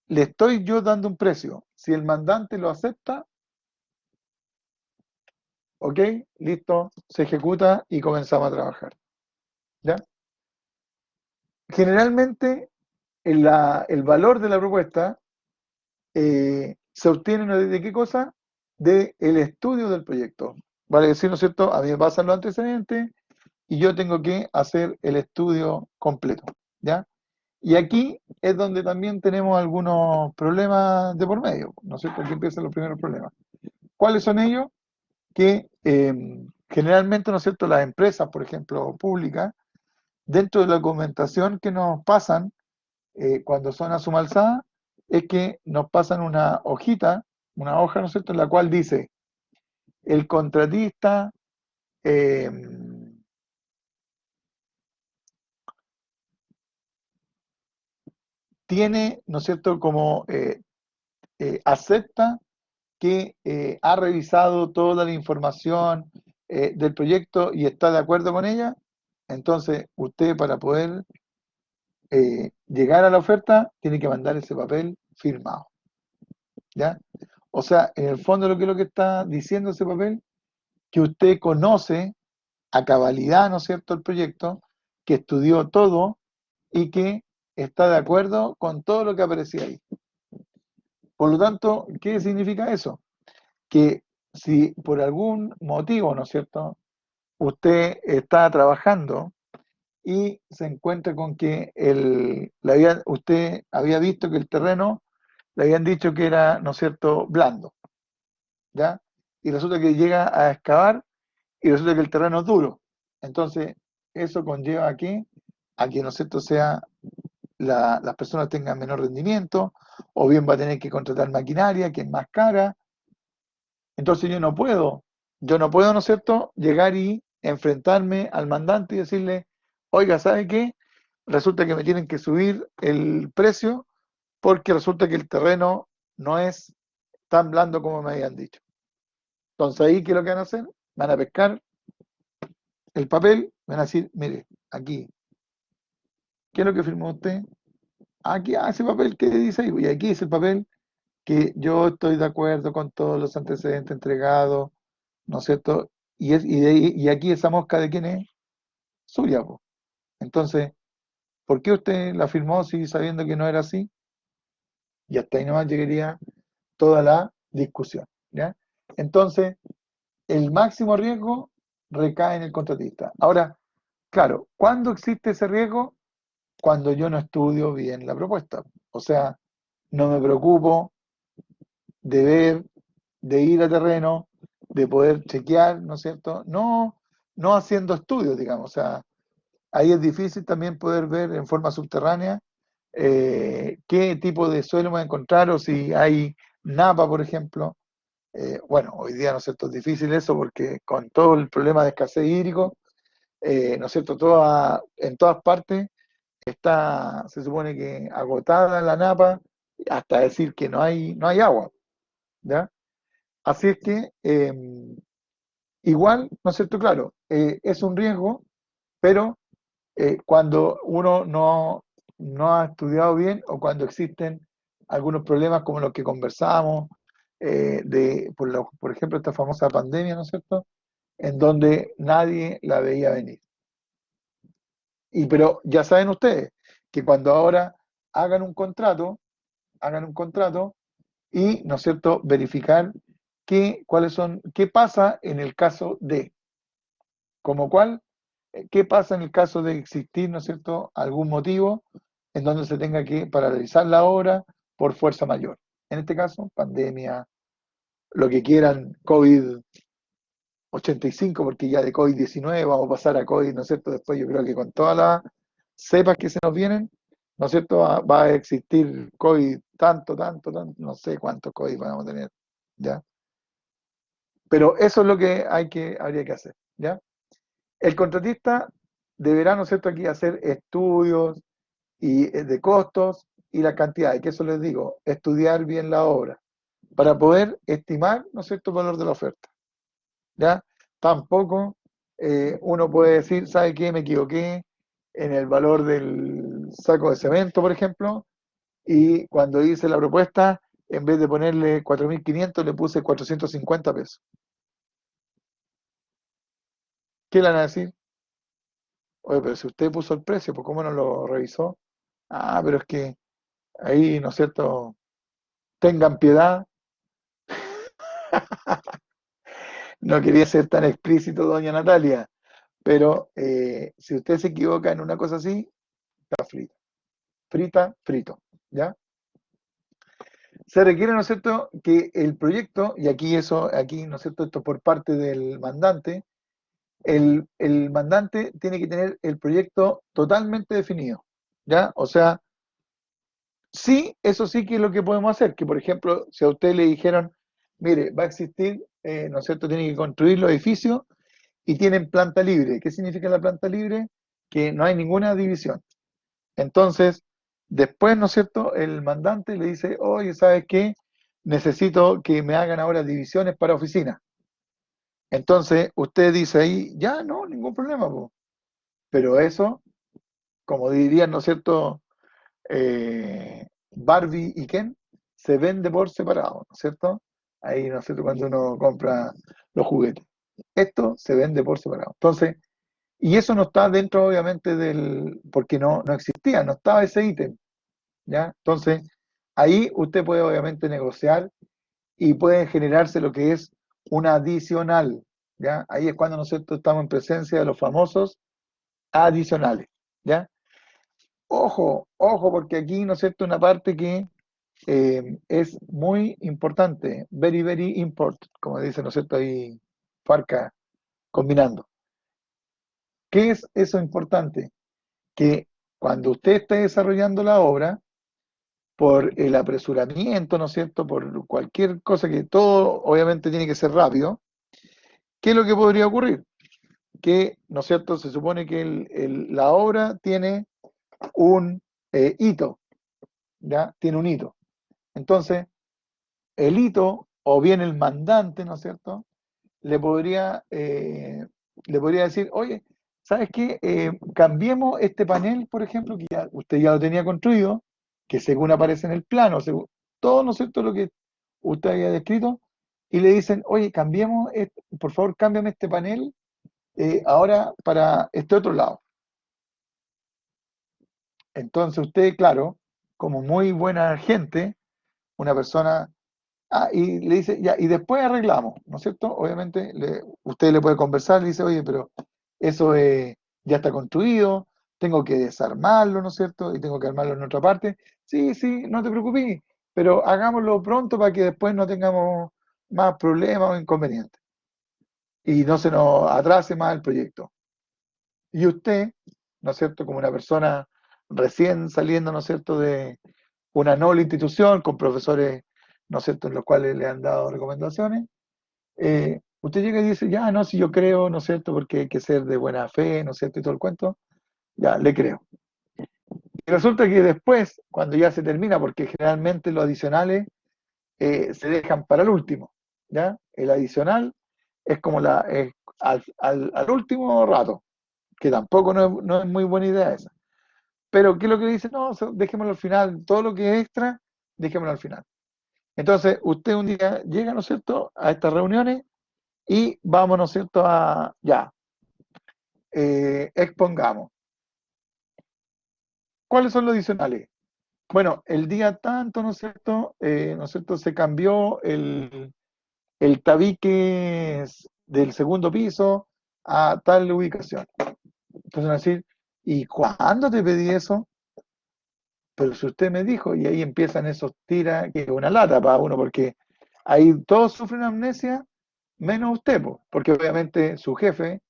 le estoy yo dando un precio. Si el mandante lo acepta, ok, listo, se ejecuta y comenzamos a trabajar. ¿Ya? Generalmente, el valor de la propuesta se obtiene de qué cosa? De el estudio del proyecto. Vale decir, ¿no es cierto? A mí me pasan los antecedentes y yo tengo que hacer el estudio completo. ¿Ya? Y aquí es donde también tenemos algunos problemas de por medio, ¿no es cierto? Aquí empiezan los primeros problemas. ¿Cuáles son ellos? Que generalmente, ¿no es cierto?, las empresas, por ejemplo, públicas, dentro de la documentación que nos pasan cuando son a suma alzada, es que nos pasan una hojita, una hoja, ¿no es cierto?, en la cual dice, el contratista eh, tiene, ¿no es cierto?, como acepta que ha revisado toda la información del proyecto y está de acuerdo con ella. Entonces, usted para poder llegar a la oferta tiene que mandar ese papel firmado, ¿ya? O sea, en el fondo lo que está diciendo ese papel, que usted conoce a cabalidad, ¿no es cierto?, el proyecto, que estudió todo y que está de acuerdo con todo lo que aparecía ahí. Por lo tanto, ¿qué significa eso? Que si por algún motivo, ¿no es cierto?, usted está trabajando y se encuentra con que usted había visto que el terreno le habían dicho que era, ¿no es cierto?, blando, ¿ya? Y resulta que llega a excavar y resulta que el terreno es duro. Entonces, eso conlleva a que, ¿no es cierto?, las personas tengan menor rendimiento, o bien va a tener que contratar maquinaria que es más cara. Entonces yo no puedo, ¿no es cierto?, llegar y enfrentarme al mandante y decirle, oiga, ¿sabe qué? Resulta que me tienen que subir el precio porque resulta que el terreno no es tan blando como me habían dicho. Entonces ahí, ¿qué es lo que van a hacer? Van a pescar el papel, van a decir, mire, aquí, ¿qué es lo que firmó usted? Aquí, ese papel que dice ahí, y aquí dice el papel que yo estoy de acuerdo con todos los antecedentes entregados, ¿no es cierto? Y aquí esa mosca de quién es, suya, po. Entonces, ¿por qué usted la firmó si sabiendo que no era así? Y hasta ahí nomás llegaría toda la discusión, ¿ya? Entonces, el máximo riesgo recae en el contratista. Ahora, claro, ¿cuándo existe ese riesgo? Cuando yo no estudio bien la propuesta. O sea, no me preocupo de ver, de ir a terreno, de poder chequear, ¿no es cierto? No haciendo estudios, digamos. O sea, ahí es difícil también poder ver en forma subterránea qué tipo de suelo va a encontrar o si hay napa, por ejemplo. Bueno, hoy día, ¿no es cierto?, es difícil eso porque con todo el problema de escasez hídrico, ¿no es cierto? En todas partes está, se supone que agotada la napa, hasta decir que no hay agua, ¿ya? Así es que, igual, ¿no es cierto? Claro, es un riesgo, pero cuando uno no ha estudiado bien o cuando existen algunos problemas como los que conversábamos, por ejemplo, esta famosa pandemia, ¿no es cierto? En donde nadie la veía venir. Pero ya saben ustedes que cuando ahora hagan un contrato, hagan un contrato y, ¿no es cierto?, verificar qué pasa en el caso de, como cuál, qué pasa en el caso de existir, ¿no es cierto?, algún motivo en donde se tenga que paralizar la obra por fuerza mayor. En este caso, pandemia, lo que quieran, COVID-85, porque ya de COVID-19 vamos a pasar a COVID, ¿no es cierto? Después yo creo que con todas las cepas que se nos vienen, ¿no es cierto? Va a existir COVID tanto, tanto, tanto, no sé cuántos COVID vamos a tener, ¿ya? Pero eso es lo que habría que hacer, ¿ya? El contratista deberá, ¿no es cierto?, aquí hacer estudios de costos y la cantidad, y que eso les digo, estudiar bien la obra, para poder estimar, ¿no es cierto?, el valor de la oferta, ¿ya? Tampoco uno puede decir, ¿sabe qué? Me equivoqué en el valor del saco de cemento, por ejemplo, y cuando hice la propuesta, en vez de ponerle 4.500 le puse 450 pesos. ¿Qué le van a decir? Oye, pero si usted puso el precio, pues ¿cómo no lo revisó? Ah, pero es que ahí, ¿no es cierto? Tengan piedad. No quería ser tan explícito, doña Natalia, pero si usted se equivoca en una cosa así, está frita. Frita, frito, ¿ya? Se requiere, ¿no es cierto?, que el proyecto, y aquí, ¿no es cierto?, esto por parte del mandante, el mandante tiene que tener el proyecto totalmente definido, ¿ya? O sea, sí, eso sí que es lo que podemos hacer, que por ejemplo, si a usted le dijeron, mire, va a existir, ¿no es cierto?, tiene que construir los edificios y tienen planta libre. ¿Qué significa la planta libre? Que no hay ninguna división. Entonces, después, ¿no es cierto?, el mandante le dice, oye, ¿sabes qué? Necesito que me hagan ahora divisiones para oficina. Entonces, usted dice ahí, ya, no, ningún problema, po. Pero eso, como dirían, ¿no es cierto?, Barbie y Ken, se vende por separado, ¿no es cierto? Ahí, ¿no es cierto?, cuando uno compra los juguetes. Esto se vende por separado. Entonces, y eso no está dentro, obviamente, porque no existía, no estaba ese ítem, ¿ya? Entonces, ahí usted puede, obviamente, negociar y puede generarse lo que es una adicional, ¿ya? Ahí es cuando nosotros estamos en presencia de los famosos adicionales, ¿ya? Ojo, ojo, porque aquí, ¿no es cierto?, una parte que es muy importante, very, very important, como dice, ¿no es cierto?, ahí Farca combinando. ¿Qué es eso importante? Que cuando usted esté desarrollando la obra, por el apresuramiento, ¿no es cierto? Por cualquier cosa que todo obviamente tiene que ser rápido, ¿qué es lo que podría ocurrir? Que, ¿no es cierto? Se supone que la obra tiene un hito, ¿ya? Tiene un hito. Entonces, el hito, o bien el mandante, ¿no es cierto? Le podría, eh, le podría decir, oye, ¿sabes qué? Cambiemos este panel, por ejemplo, que usted ya lo tenía construido, que según aparece en el plano, según todo, ¿no es cierto?, lo que usted había descrito, y le dicen, oye, cambiemos, por favor, cámbiame este panel ahora para este otro lado. Entonces usted, claro, como muy buena gente, una persona. Y le dice, ya, y después arreglamos, ¿no es cierto? Obviamente, usted le puede conversar, le dice, oye, pero eso ya está construido, tengo que desarmarlo, ¿no es cierto? Y tengo que armarlo en otra parte. Sí, sí, no te preocupes, pero hagámoslo pronto para que después no tengamos más problemas o inconvenientes y no se nos atrase más el proyecto. Y usted, ¿no es cierto? Como una persona recién saliendo, ¿no es cierto?, de una noble institución con profesores, ¿no es cierto?, en los cuales le han dado recomendaciones, Usted llega y dice, ya, no, si yo creo, ¿no es cierto? Porque hay que ser de buena fe, ¿no es cierto? Y todo el cuento, ya, le creo. Y resulta que después, cuando ya se termina, porque generalmente los adicionales se dejan para el último, ¿ya? El adicional es como al último rato, que tampoco no es muy buena idea esa. Pero ¿qué es lo que dice? No, dejémoslo al final, todo lo que es extra, dejémoslo al final. Entonces, usted un día llega, ¿no es cierto?, a estas reuniones y vamos, ¿no es cierto?, ya, expongamos. ¿Cuáles son los adicionales? Bueno, el día tanto, ¿no es cierto?, se cambió el tabique del segundo piso a tal ubicación. Entonces van a decir, ¿y cuándo te pedí eso? Pero si usted me dijo, y ahí empiezan esos tiras, que es una lata para uno, porque ahí todos sufren amnesia, menos usted, porque obviamente su jefe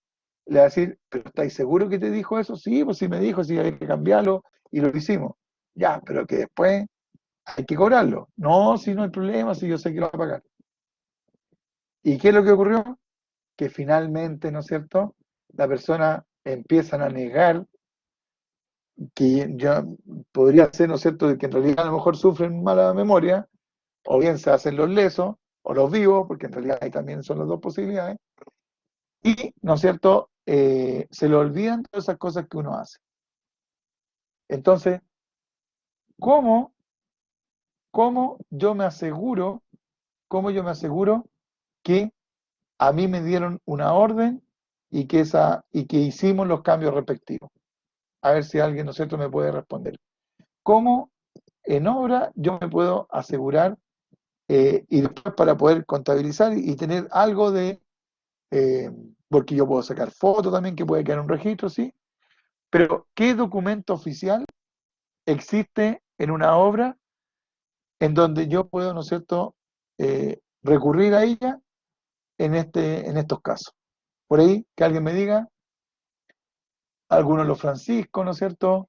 le va a decir, ¿pero estáis seguro que te dijo eso? Sí, pues sí me dijo, sí hay que cambiarlo, y lo hicimos. Ya, pero que después hay que cobrarlo. No, si no hay problema, si yo sé que lo va a pagar. ¿Y qué es lo que ocurrió? Que finalmente, ¿no es cierto?, la persona empiezan a negar que ya podría ser, ¿no es cierto?, de que en realidad a lo mejor sufren mala memoria, o bien se hacen los lesos, o los vivos, porque en realidad ahí también son las dos posibilidades, y, ¿no es cierto?, se le olvidan todas esas cosas que uno hace. Entonces, ¿cómo, cómo yo me aseguro, cómo yo me aseguro que a mí me dieron una orden y que hicimos los cambios respectivos? A ver si alguien, ¿no es cierto?, me puede responder. ¿Cómo en obra yo me puedo asegurar y después para poder contabilizar y tener algo de, eh, porque yo puedo sacar fotos también, que puede quedar un registro, sí, pero ¿qué documento oficial existe en una obra en donde yo puedo, ¿no es cierto?, recurrir a ella en estos casos? Por ahí, que alguien me diga, algunos de los Franciscos, ¿no es cierto?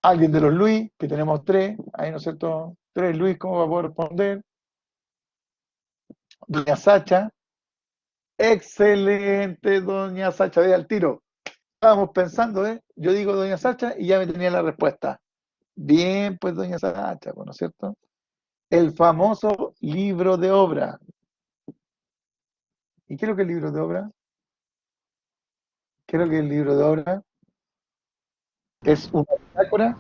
Alguien de los Luis, que tenemos tres, ahí, ¿no es cierto? Tres Luis, ¿cómo va a poder responder? Doña Sacha, excelente, doña Sacha, ve al tiro. Estábamos pensando, ¿eh? Yo digo doña Sacha y ya me tenía la respuesta. Bien, pues doña Sacha, ¿no es cierto? El famoso libro de obra. ¿Y qué es lo que es el libro de obra? ¿Qué es lo que es el libro de obra? ¿Es una bitácora?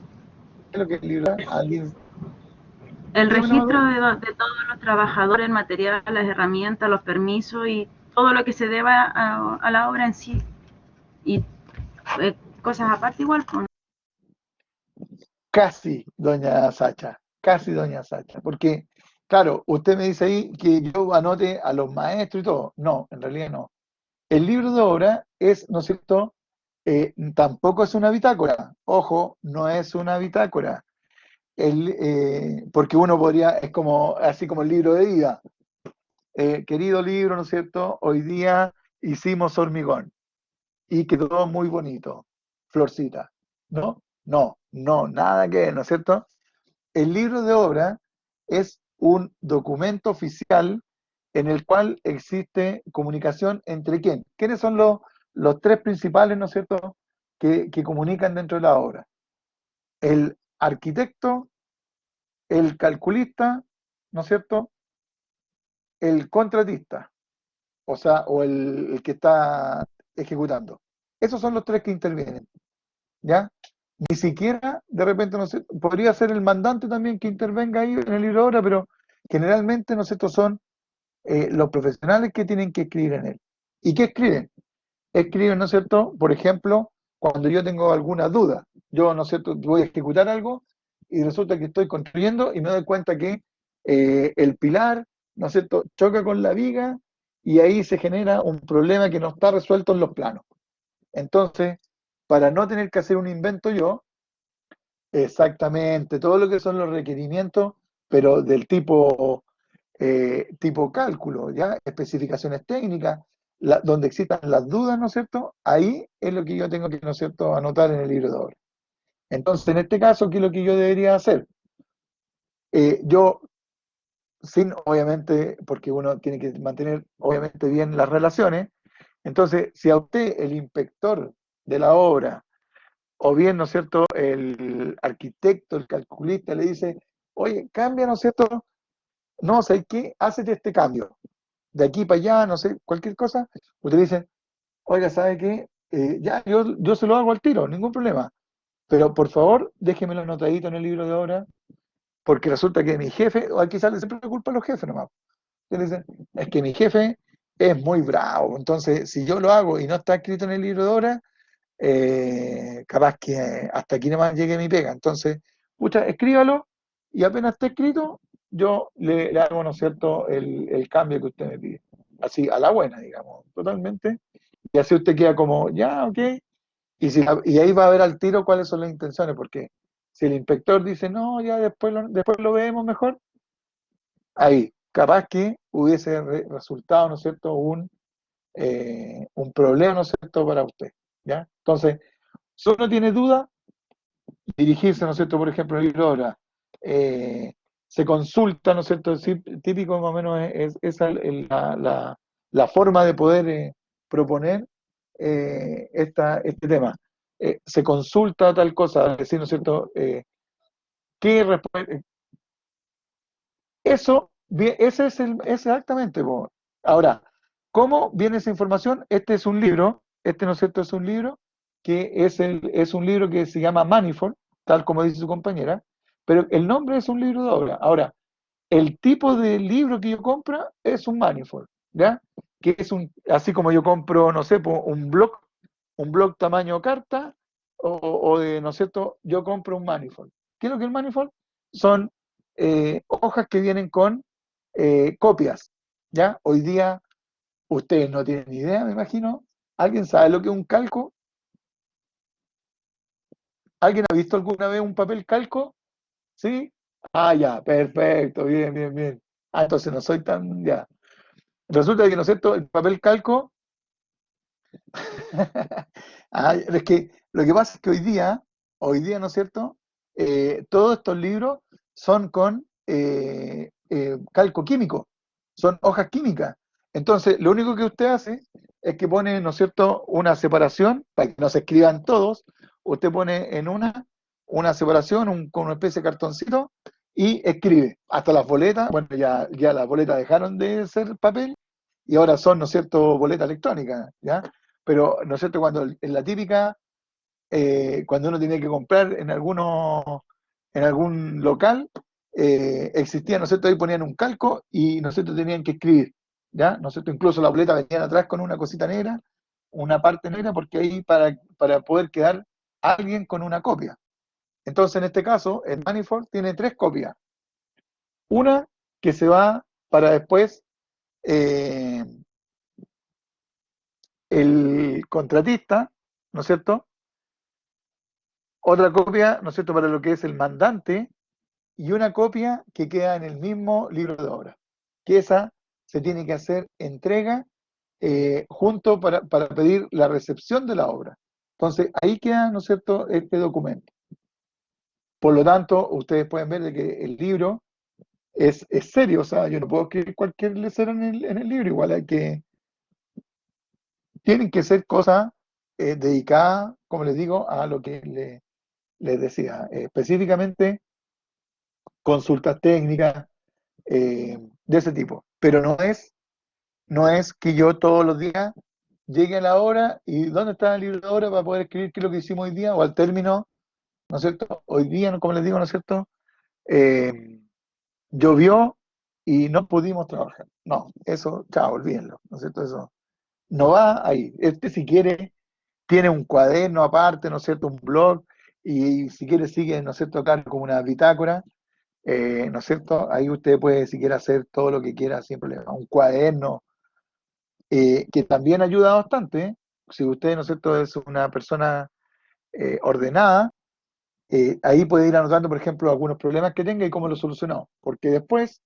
¿Qué es lo que es el libro de obra? ¿Alguien? El Dígame nomás, registro de todos los trabajadores, el material, las herramientas, los permisos y todo lo que se deba a la obra en sí. Y cosas aparte igual. Pues. casi, doña Sacha, casi, doña Sacha. Porque, claro, usted me dice ahí que yo anote a los maestros y todo. No, en realidad no. El libro de obra es, ¿no es cierto? Tampoco es una bitácora. Ojo, no es una bitácora. Porque uno podría, es como, así como el libro de vida. Querido libro, ¿no es cierto? Hoy día hicimos hormigón y quedó muy bonito. Florcita. ¿No? No, no, nada que ver, ¿no es cierto? El libro de obra es un documento oficial en el cual existe comunicación entre quién. ¿Quiénes son los tres principales, ¿no es cierto?, que comunican dentro de la obra? El arquitecto, el calculista, ¿no es cierto?, el contratista, o sea, o el que está ejecutando. Esos son los tres que intervienen, ¿ya? Ni siquiera, de repente, no sé, podría ser el mandante también que intervenga ahí en el libro de obra, pero generalmente, ¿no es cierto?, son los profesionales que tienen que escribir en él. ¿Y qué escriben? Escriben, ¿no es cierto? Por ejemplo, cuando yo tengo alguna duda, yo, ¿no es cierto?, voy a ejecutar algo y resulta que estoy construyendo y me doy cuenta que el pilar, ¿no es cierto?, choca con la viga y ahí se genera un problema que no está resuelto en los planos. Entonces, para no tener que hacer un invento yo, exactamente, todo lo que son los requerimientos, pero del tipo cálculo, ¿ya? Especificaciones técnicas, donde existan las dudas, ¿no es cierto? Ahí es lo que yo tengo que, ¿no es cierto?, anotar en el libro de obra. Entonces, en este caso, ¿qué es lo que yo debería hacer? Yo sin, obviamente, porque uno tiene que mantener, obviamente, bien las relaciones. Entonces, si a usted, el inspector de la obra, o bien, ¿no es cierto?, el arquitecto, el calculista, le dice, oye, cambia, ¿no es cierto? No, ¿sabes qué? Hácete este cambio. De aquí para allá, no sé, cualquier cosa. Usted dice, oiga, ¿sabe qué? Ya, yo se lo hago al tiro, ningún problema. Pero por favor, déjemelo anotadito en el libro de obra, porque resulta que mi jefe, o aquí sale siempre culpa a los jefes nomás. Le dicen, es que mi jefe es muy bravo, entonces si yo lo hago y no está escrito en el libro de obra, capaz que hasta aquí nomás llegue mi pega. Entonces, pucha, escríbalo y apenas esté escrito, yo le hago, ¿no es cierto?, el cambio que usted me pide. Así, a la buena, digamos, totalmente. Y así usted queda como, ya, ok. Y ahí va a ver al tiro cuáles son las intenciones, porque si el inspector dice, no, ya después lo vemos mejor, ahí, capaz que hubiese resultado, ¿no es cierto?, un problema, ¿no es cierto?, para usted, ¿ya? Entonces, si uno tiene duda, dirigirse, ¿no es cierto?, por ejemplo, el libro ahora, eh, se consulta, ¿no es cierto?, sí, típico más o menos es esa la forma de poder proponer este tema. Se consulta tal cosa, decir, ¿no es cierto?, ¿qué eso, ese es exactamente. Po. Ahora, ¿cómo viene esa información? Este es un libro, ¿no es cierto? Es un libro que es un libro que se llama Manifold, tal como dice su compañera, pero el nombre es un libro de obra. Ahora, el tipo de libro que yo compro es un Manifold, ¿ya? Que es así como yo compro, no sé, un blog tamaño carta, o de, ¿no es cierto? Yo compro un Manifold. ¿Qué es lo que es el Manifold? Son hojas que vienen con copias, ¿ya? Hoy día ustedes no tienen ni idea, me imagino. ¿Alguien sabe lo que es un calco? ¿Alguien ha visto alguna vez un papel calco? ¿Sí? Ah, ya, perfecto, bien, bien, bien. Ah, entonces no soy tan, ya. Resulta que, ¿no es cierto? El papel calco, ah, es que lo que pasa es que hoy día, ¿no es cierto? Todos estos libros son con calco químico, son hojas químicas. Entonces, lo único que usted hace es que pone, ¿no es cierto?, una separación, para que no se escriban todos, usted pone en una separación, con una especie de cartoncito, y escribe. Hasta las boletas, bueno, ya las boletas dejaron de ser papel, y ahora son, ¿no es cierto?, boletas electrónicas, ¿ya? Pero, ¿no es cierto?, en la típica, cuando uno tenía que comprar en algún local, existía, ¿no es cierto?, ahí ponían un calco y, ¿no es cierto?, tenían que escribir, ¿ya? ¿No es cierto?, incluso la boleta venían atrás con una cosita negra, una parte negra, porque ahí para poder quedar alguien con una copia. Entonces, en este caso, el Manifold tiene tres copias. Una que se va para después eh, el contratista, ¿no es cierto? Otra copia, ¿no es cierto?, para lo que es el mandante, y una copia que queda en el mismo libro de obra, que esa se tiene que hacer entrega junto para pedir la recepción de la obra. Entonces, ahí queda, ¿no es cierto?, este documento. Por lo tanto, ustedes pueden ver de que el libro es serio, o sea, yo no puedo escribir cualquier lecera en el libro, igual tienen que ser cosas dedicadas, como les digo, a lo que les decía, específicamente consultas técnicas de ese tipo. Pero no es que yo todos los días llegue a la hora y ¿dónde está el libro de hora para poder escribir qué es lo que hicimos hoy día o al término, ¿no es cierto? Hoy día, como les digo, ¿no es cierto? Eh, Llovió y no pudimos trabajar. No, eso, chao, olvídenlo, ¿no es cierto? Eso no va ahí. Este, si quiere, tiene un cuaderno aparte, ¿no es cierto? Un blog, y si quiere sigue, ¿no es cierto?, acá como una bitácora, ¿no es cierto? Ahí usted puede, si quiere, hacer todo lo que quiera sin problema. Un cuaderno, que también ayuda bastante, ¿eh? Si usted, ¿no es cierto?, es una persona ordenada, ahí puede ir anotando, por ejemplo, algunos problemas que tenga y cómo los solucionó. Porque después,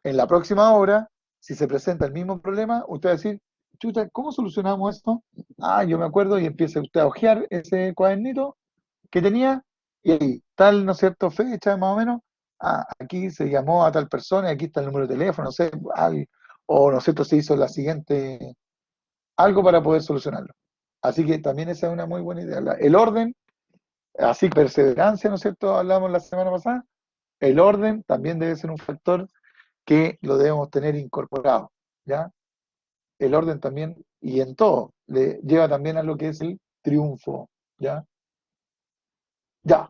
en la próxima obra, si se presenta el mismo problema, usted va a decir, chuta, ¿cómo solucionamos esto? Ah, yo me acuerdo, y empieza usted a hojear ese cuadernito que tenía, y ahí, tal, ¿no es cierto?, fecha más o menos, aquí se llamó a tal persona y aquí está el número de teléfono, no sé, o no es cierto, se hizo la siguiente, algo para poder solucionarlo. Así que también esa es una muy buena idea. El orden, así perseverancia, ¿no es cierto? Hablamos la semana pasada, el orden también debe ser un factor que lo debemos tener incorporado, ¿ya? El orden también, y en todo, le lleva también a lo que es el triunfo, ¿ya? Ya.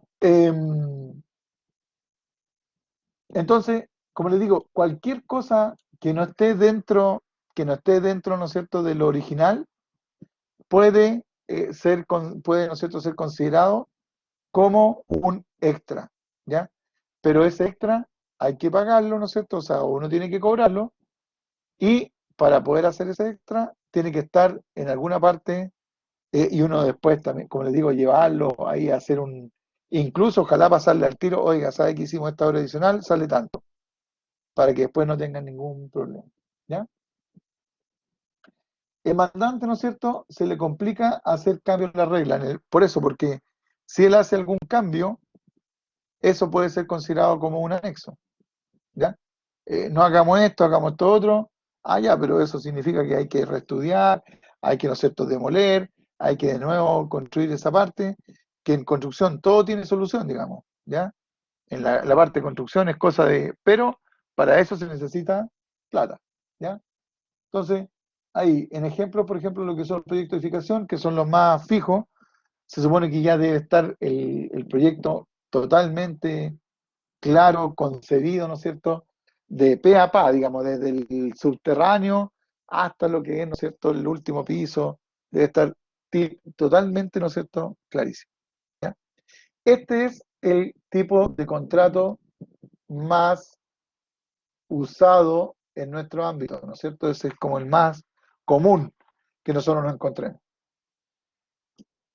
Entonces, como les digo, cualquier cosa que no esté dentro, ¿no es cierto?, de lo original, puede puede, ¿no es cierto?, ser considerado como un extra, ¿ya? Pero ese extra hay que pagarlo, ¿no es cierto? O sea, uno tiene que cobrarlo y para poder hacer ese extra tiene que estar en alguna parte y uno después también, como les digo, llevarlo ahí a hacer incluso ojalá pasarle al tiro, oiga, ¿sabe que hicimos esta hora adicional? Sale tanto, para que después no tengan ningún problema, ¿ya? El mandante, ¿no es cierto?, se le complica hacer cambios en la regla, por eso, porque si él hace algún cambio, eso puede ser considerado como un anexo, ¿ya? No hagamos esto, hagamos esto otro, ya, pero eso significa que hay que reestudiar, hay que, ¿no es cierto?, demoler, hay que de nuevo construir esa parte, que en construcción todo tiene solución, digamos, ¿ya? En la parte de construcción es cosa de, pero para eso se necesita plata, ¿ya? Entonces, ahí, en ejemplos, por ejemplo, lo que son los proyectos de edificación, que son los más fijos, se supone que ya debe estar el proyecto totalmente claro, concebido, ¿no es cierto?, de pe a pa, digamos, desde el subterráneo hasta lo que es, ¿no es cierto?, el último piso, debe estar totalmente, ¿no es cierto?, clarísimo, ¿ya? Este es el tipo de contrato más usado en nuestro ámbito, ¿no es cierto? Ese es como el más común que nosotros nos encontremos.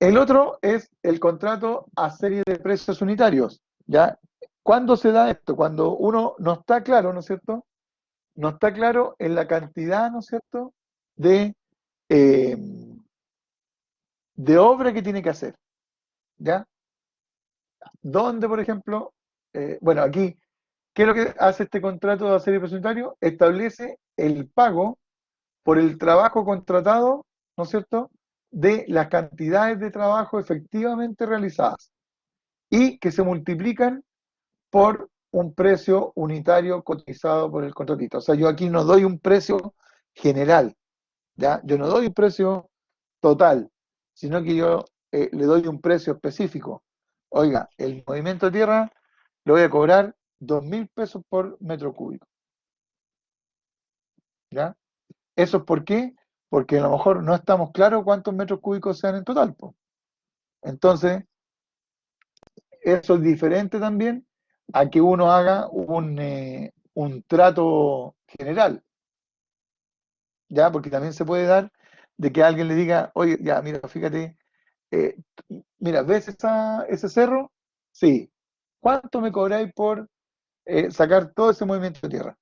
El otro es el contrato a serie de precios unitarios, ¿ya? ¿Cuándo se da esto? Cuando uno no está claro, ¿no es cierto? No está claro en la cantidad, ¿no es cierto?, de, eh, de obra que tiene que hacer, ¿ya? Donde, por ejemplo, bueno, aquí, ¿qué es lo que hace este contrato de serie de precios unitarios? Establece el pago por el trabajo contratado, ¿no es cierto?, de las cantidades de trabajo efectivamente realizadas y que se multiplican por un precio unitario cotizado por el contratista. O sea, yo aquí no doy un precio general, ¿ya? Yo no doy un precio total, sino que yo le doy un precio específico. Oiga, el movimiento de tierra lo voy a cobrar 2.000 pesos por metro cúbico, ¿ya? ¿Eso es por qué? Porque a lo mejor no estamos claros cuántos metros cúbicos sean en total, po. Entonces, eso es diferente también a que uno haga un trato general, ¿ya? Porque también se puede dar de que alguien le diga, oye, ya, mira, fíjate, eh, mira, ¿ves ese cerro? Sí. ¿Cuánto me cobráis por sacar todo ese movimiento de tierra?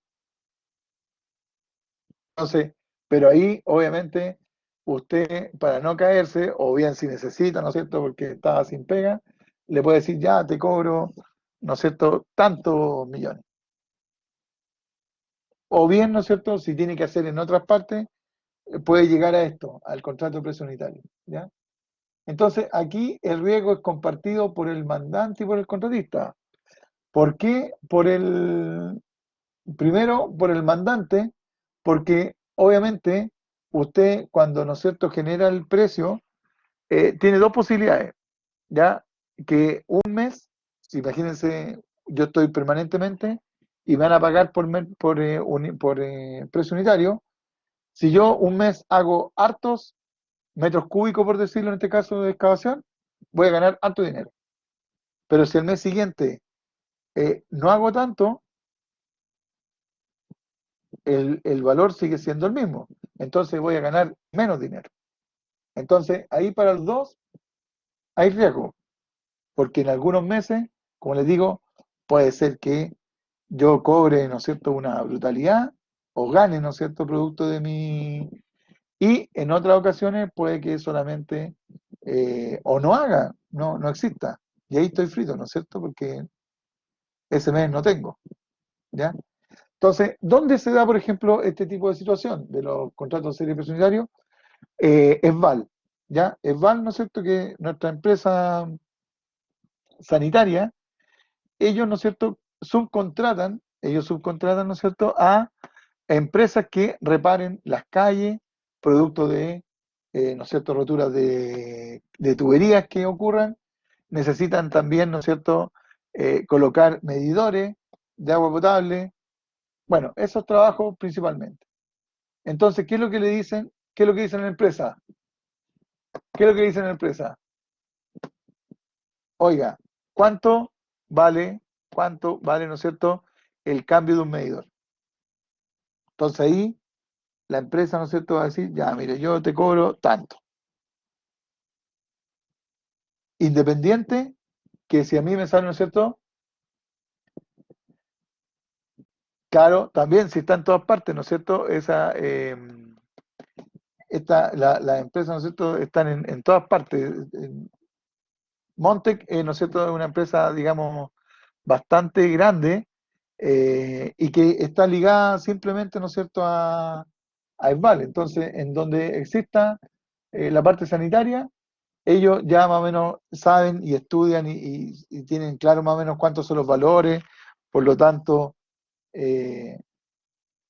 Entonces, pero ahí, obviamente, usted, para no caerse, o bien si necesita, ¿no es cierto?, porque estaba sin pega, le puede decir, ya, te cobro, ¿no es cierto?, tantos millones. O bien, ¿no es cierto?, si tiene que hacer en otras partes, puede llegar a esto, al contrato de precio unitario, ¿ya? Entonces, aquí el riesgo es compartido por el mandante y por el contratista. ¿Por qué? Primero, por el mandante, porque obviamente usted, cuando, ¿no es cierto?, genera el precio, tiene dos posibilidades, ¿ya? Que un mes, si imagínense, yo estoy permanentemente y me van a pagar por precio unitario. Si yo un mes hago hartos metros cúbicos, por decirlo en este caso de excavación, voy a ganar harto dinero. Pero si el mes siguiente no hago tanto, el valor sigue siendo el mismo. Entonces voy a ganar menos dinero. Entonces ahí para los dos hay riesgo, porque en algunos meses, como les digo, puede ser que yo cobre, ¿no es cierto?, una brutalidad o gane, ¿no es cierto?, producto de mi... Y en otras ocasiones puede que solamente o no haga, no exista. Y ahí estoy frito, ¿no es cierto? Porque ese mes no tengo, ¿ya? Entonces, ¿dónde se da, por ejemplo, este tipo de situación de los contratos de serie presunitarios? ESVAL, ¿ya? ESVAL, ¿no es cierto?, que nuestra empresa sanitaria, ellos, ¿no es cierto?, subcontratan, ¿no es cierto?, a empresas que reparen las calles, producto de, ¿no es cierto?, roturas de tuberías que ocurran. Necesitan también, ¿no es cierto?, colocar medidores de agua potable. Bueno, esos trabajos principalmente. Entonces, ¿qué es lo que le dicen? ¿Qué es lo que dicen en la empresa? ¿Qué es lo que dicen en la empresa? Oiga, ¿cuánto vale, cuánto vale, ¿no es cierto?, el cambio de un medidor? Entonces ahí la empresa, ¿no es cierto?, va a decir, ya, mire, yo te cobro tanto. Independiente que si a mí me sale, ¿no es cierto? Claro, también si está en todas partes, ¿no es cierto? La empresa, ¿no es cierto?, están en todas partes. Montec, ¿no es cierto?, es una empresa, digamos, bastante grande, y que está ligada simplemente, ¿no es cierto?, a ESVAL. Entonces, en donde exista la parte sanitaria, ellos ya más o menos saben y estudian y tienen claro más o menos cuántos son los valores, por lo tanto, eh,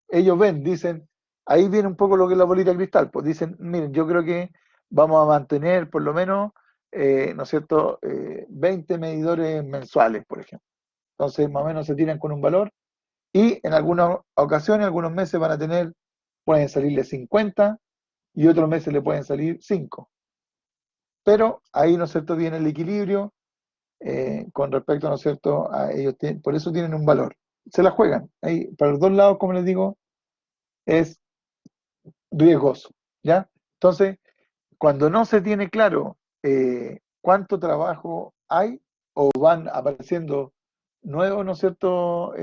ellos ven, dicen, ahí viene un poco lo que es la bolita de cristal, pues dicen, miren, yo creo que vamos a mantener por lo menos, ¿no es cierto?, 20 medidores mensuales, por ejemplo. Entonces, más o menos se tiran con un valor y en algunas ocasiones, algunos meses van a tener, pueden salirle 50 y otros meses le pueden salir 5. Pero ahí, ¿no es cierto?, viene el equilibrio con respecto, ¿no es cierto?, a ellos, por eso tienen un valor. Se la juegan. Ahí, para los dos lados, como les digo, es riesgoso, ¿ya? Entonces, cuando no se tiene claro cuánto trabajo hay o van apareciendo nuevos, ¿no es cierto?,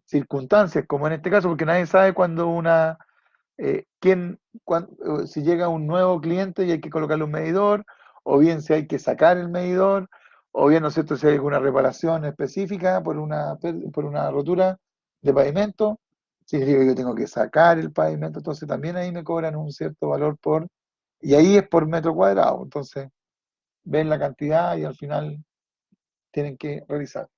circunstancias, como en este caso, porque nadie sabe cuándo si llega un nuevo cliente y hay que colocarle un medidor, o bien si hay que sacar el medidor, o bien, ¿no es cierto?, si hay alguna reparación específica por una rotura de pavimento, significa que yo tengo que sacar el pavimento, entonces también ahí me cobran un cierto valor y ahí es por metro cuadrado, entonces ven la cantidad y al final tienen que realizar.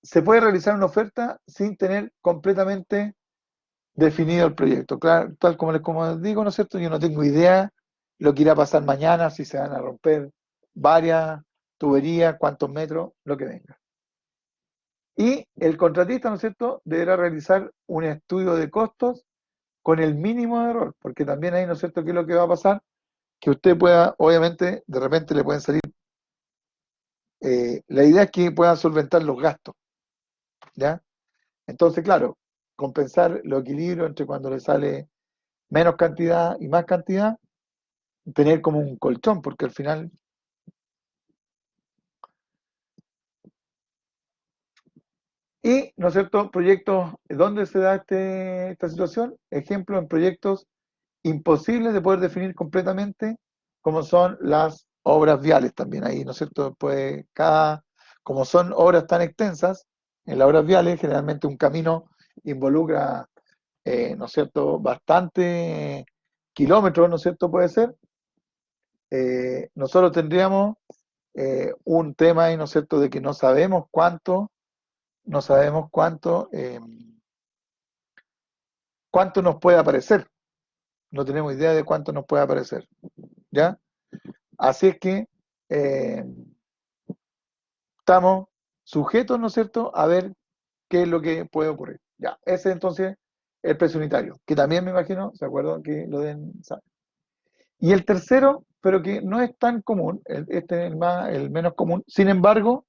Se puede realizar una oferta sin tener completamente definido el proyecto. Claro, tal como les digo, ¿no es cierto? Yo no tengo idea lo que irá a pasar mañana, si se van a romper varias tuberías, cuántos metros, lo que venga. Y el contratista, ¿no es cierto?, deberá realizar un estudio de costos con el mínimo de error, porque también ahí, ¿no es cierto?, qué es lo que va a pasar, que usted pueda, obviamente, de repente le pueden salir, la idea es que pueda solventar los gastos, ¿ya? Entonces, claro, compensar los equilibrios entre cuando le sale menos cantidad y más cantidad, tener como un colchón, porque al final. Y, ¿no es cierto?, proyectos, ¿dónde se da esta situación? Ejemplo, en proyectos imposibles de poder definir completamente, como son las obras viales también ahí, ¿no es cierto? Pues como son obras tan extensas, en las obras viales generalmente un camino involucra, ¿no es cierto?, bastante kilómetros, ¿no es cierto?, puede ser. Nosotros tendríamos un tema ahí, ¿no es cierto?, de que no sabemos cuánto nos puede aparecer. No tenemos idea de cuánto nos puede aparecer, ¿ya? Así es que eh, estamos sujetos, ¿no es cierto?, a ver qué es lo que puede ocurrir. Ya, ese es entonces el precio unitario, que también me imagino, ¿se acuerdan que lo den? Y el tercero, pero que no es tan común, este es el menos común, sin embargo,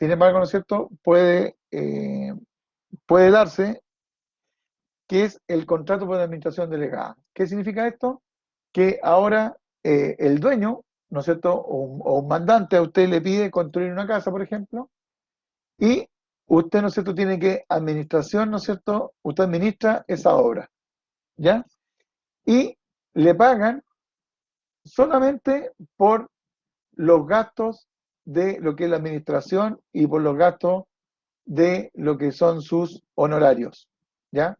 ¿no es cierto?, puede darse, que es el contrato por administración delegada. ¿Qué significa esto? Que ahora el dueño, ¿no es cierto?, o un mandante a usted le pide construir una casa, por ejemplo, y usted, ¿no es cierto?, tiene que administración, ¿no es cierto?, usted administra esa obra, ¿ya? Y le pagan solamente por los gastos de lo que es la administración y por los gastos de lo que son sus honorarios. ¿Ya?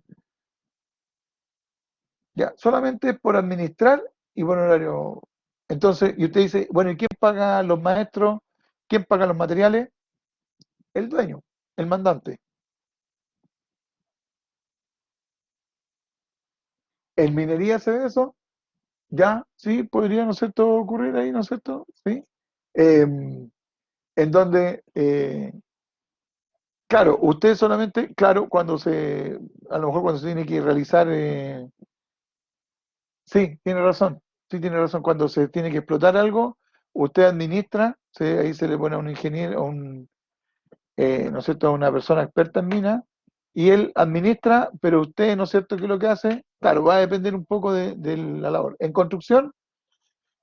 Ya, solamente por administrar y por honorario. Entonces, y usted dice, bueno, ¿y quién paga los maestros? ¿Quién paga los materiales? El dueño, el mandante. ¿En minería se ve eso? Ya, sí, podría, ¿no es cierto?, ocurrir ahí, ¿no es cierto? Sí. Eh, en donde, claro, usted solamente, claro, a lo mejor cuando se tiene que realizar, sí, sí, tiene razón, cuando se tiene que explotar algo, usted administra, ahí se le pone a un ingeniero, ¿no es cierto?, a una persona experta en minas, y él administra, pero usted, ¿no es cierto?, ¿qué es lo que hace? Claro, va a depender un poco de la labor. En construcción,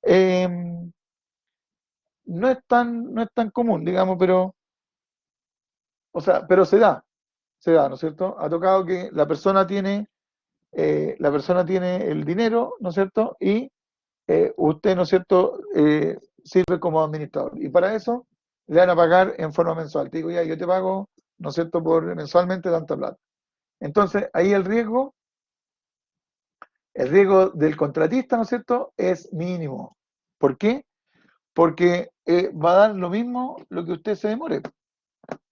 eh, no es tan común, digamos, pero, o sea, pero se da, ¿no es cierto? Ha tocado que la persona tiene el dinero, ¿no es cierto? Y usted, ¿no es cierto?, sirve como administrador. Y para eso le van a pagar en forma mensual. Te digo, ya, yo te pago, ¿no es cierto?, por mensualmente tanta plata. Entonces, ahí el riesgo del contratista, ¿no es cierto?, es mínimo. ¿Por qué? Porque va a dar lo mismo lo que usted se demore.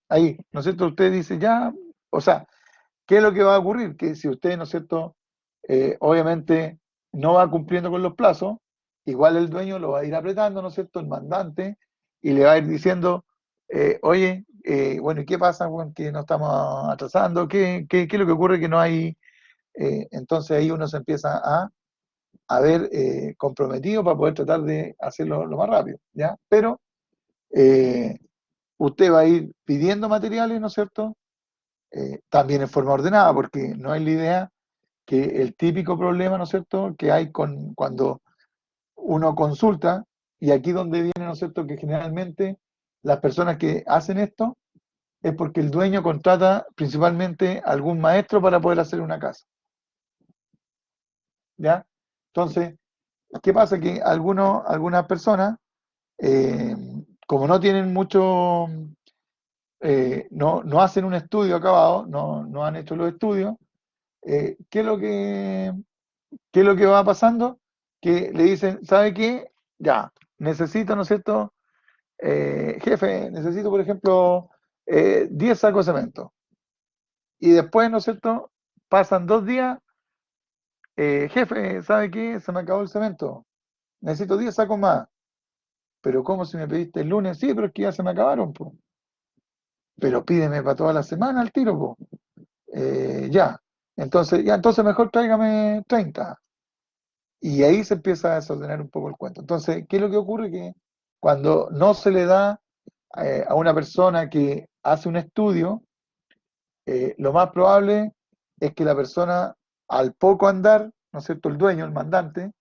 Ahí, ¿no es cierto? Usted dice, ya, o sea, ¿qué es lo que va a ocurrir? Que si usted, ¿no es cierto?, obviamente no va cumpliendo con los plazos, igual el dueño lo va a ir apretando, ¿no es cierto?, el mandante, y le va a ir diciendo, oye, bueno, ¿y qué pasa, Juan, que no estamos atrasando? ¿Qué es lo que ocurre que no hay? Entonces ahí uno se empieza a ver comprometido para poder tratar de hacerlo lo más rápido, ¿ya? Pero eh, usted va a ir pidiendo materiales, ¿no es cierto? También en forma ordenada, porque no es la idea que el típico problema, ¿no es cierto?, que hay cuando uno consulta, y aquí donde viene, ¿no es cierto?, que generalmente las personas que hacen esto es porque el dueño contrata principalmente a algún maestro para poder hacer una casa, ¿ya? Entonces, ¿qué pasa? Que algunas personas, eh, como no tienen mucho, no hacen un estudio acabado, no han hecho los estudios, ¿qué es lo que va pasando? Que le dicen, ¿sabe qué? Ya, necesito, ¿no es cierto? Jefe, necesito, por ejemplo, 10 sacos de cemento. Y después, ¿no es cierto? Pasan 2 días, jefe, ¿sabe qué? Se me acabó el cemento. Necesito 10 sacos más. Pero ¿cómo si me pediste el lunes? Sí, pero es que ya se me acabaron, po. Pero pídeme para toda la semana al tiro, po. Ya. Entonces mejor tráigame 30. Y ahí se empieza a desordenar un poco el cuento. Entonces, ¿qué es lo que ocurre? Que cuando no se le da a una persona que hace un estudio, lo más probable es que la persona, al poco andar, ¿no es cierto?, el dueño, el mandante,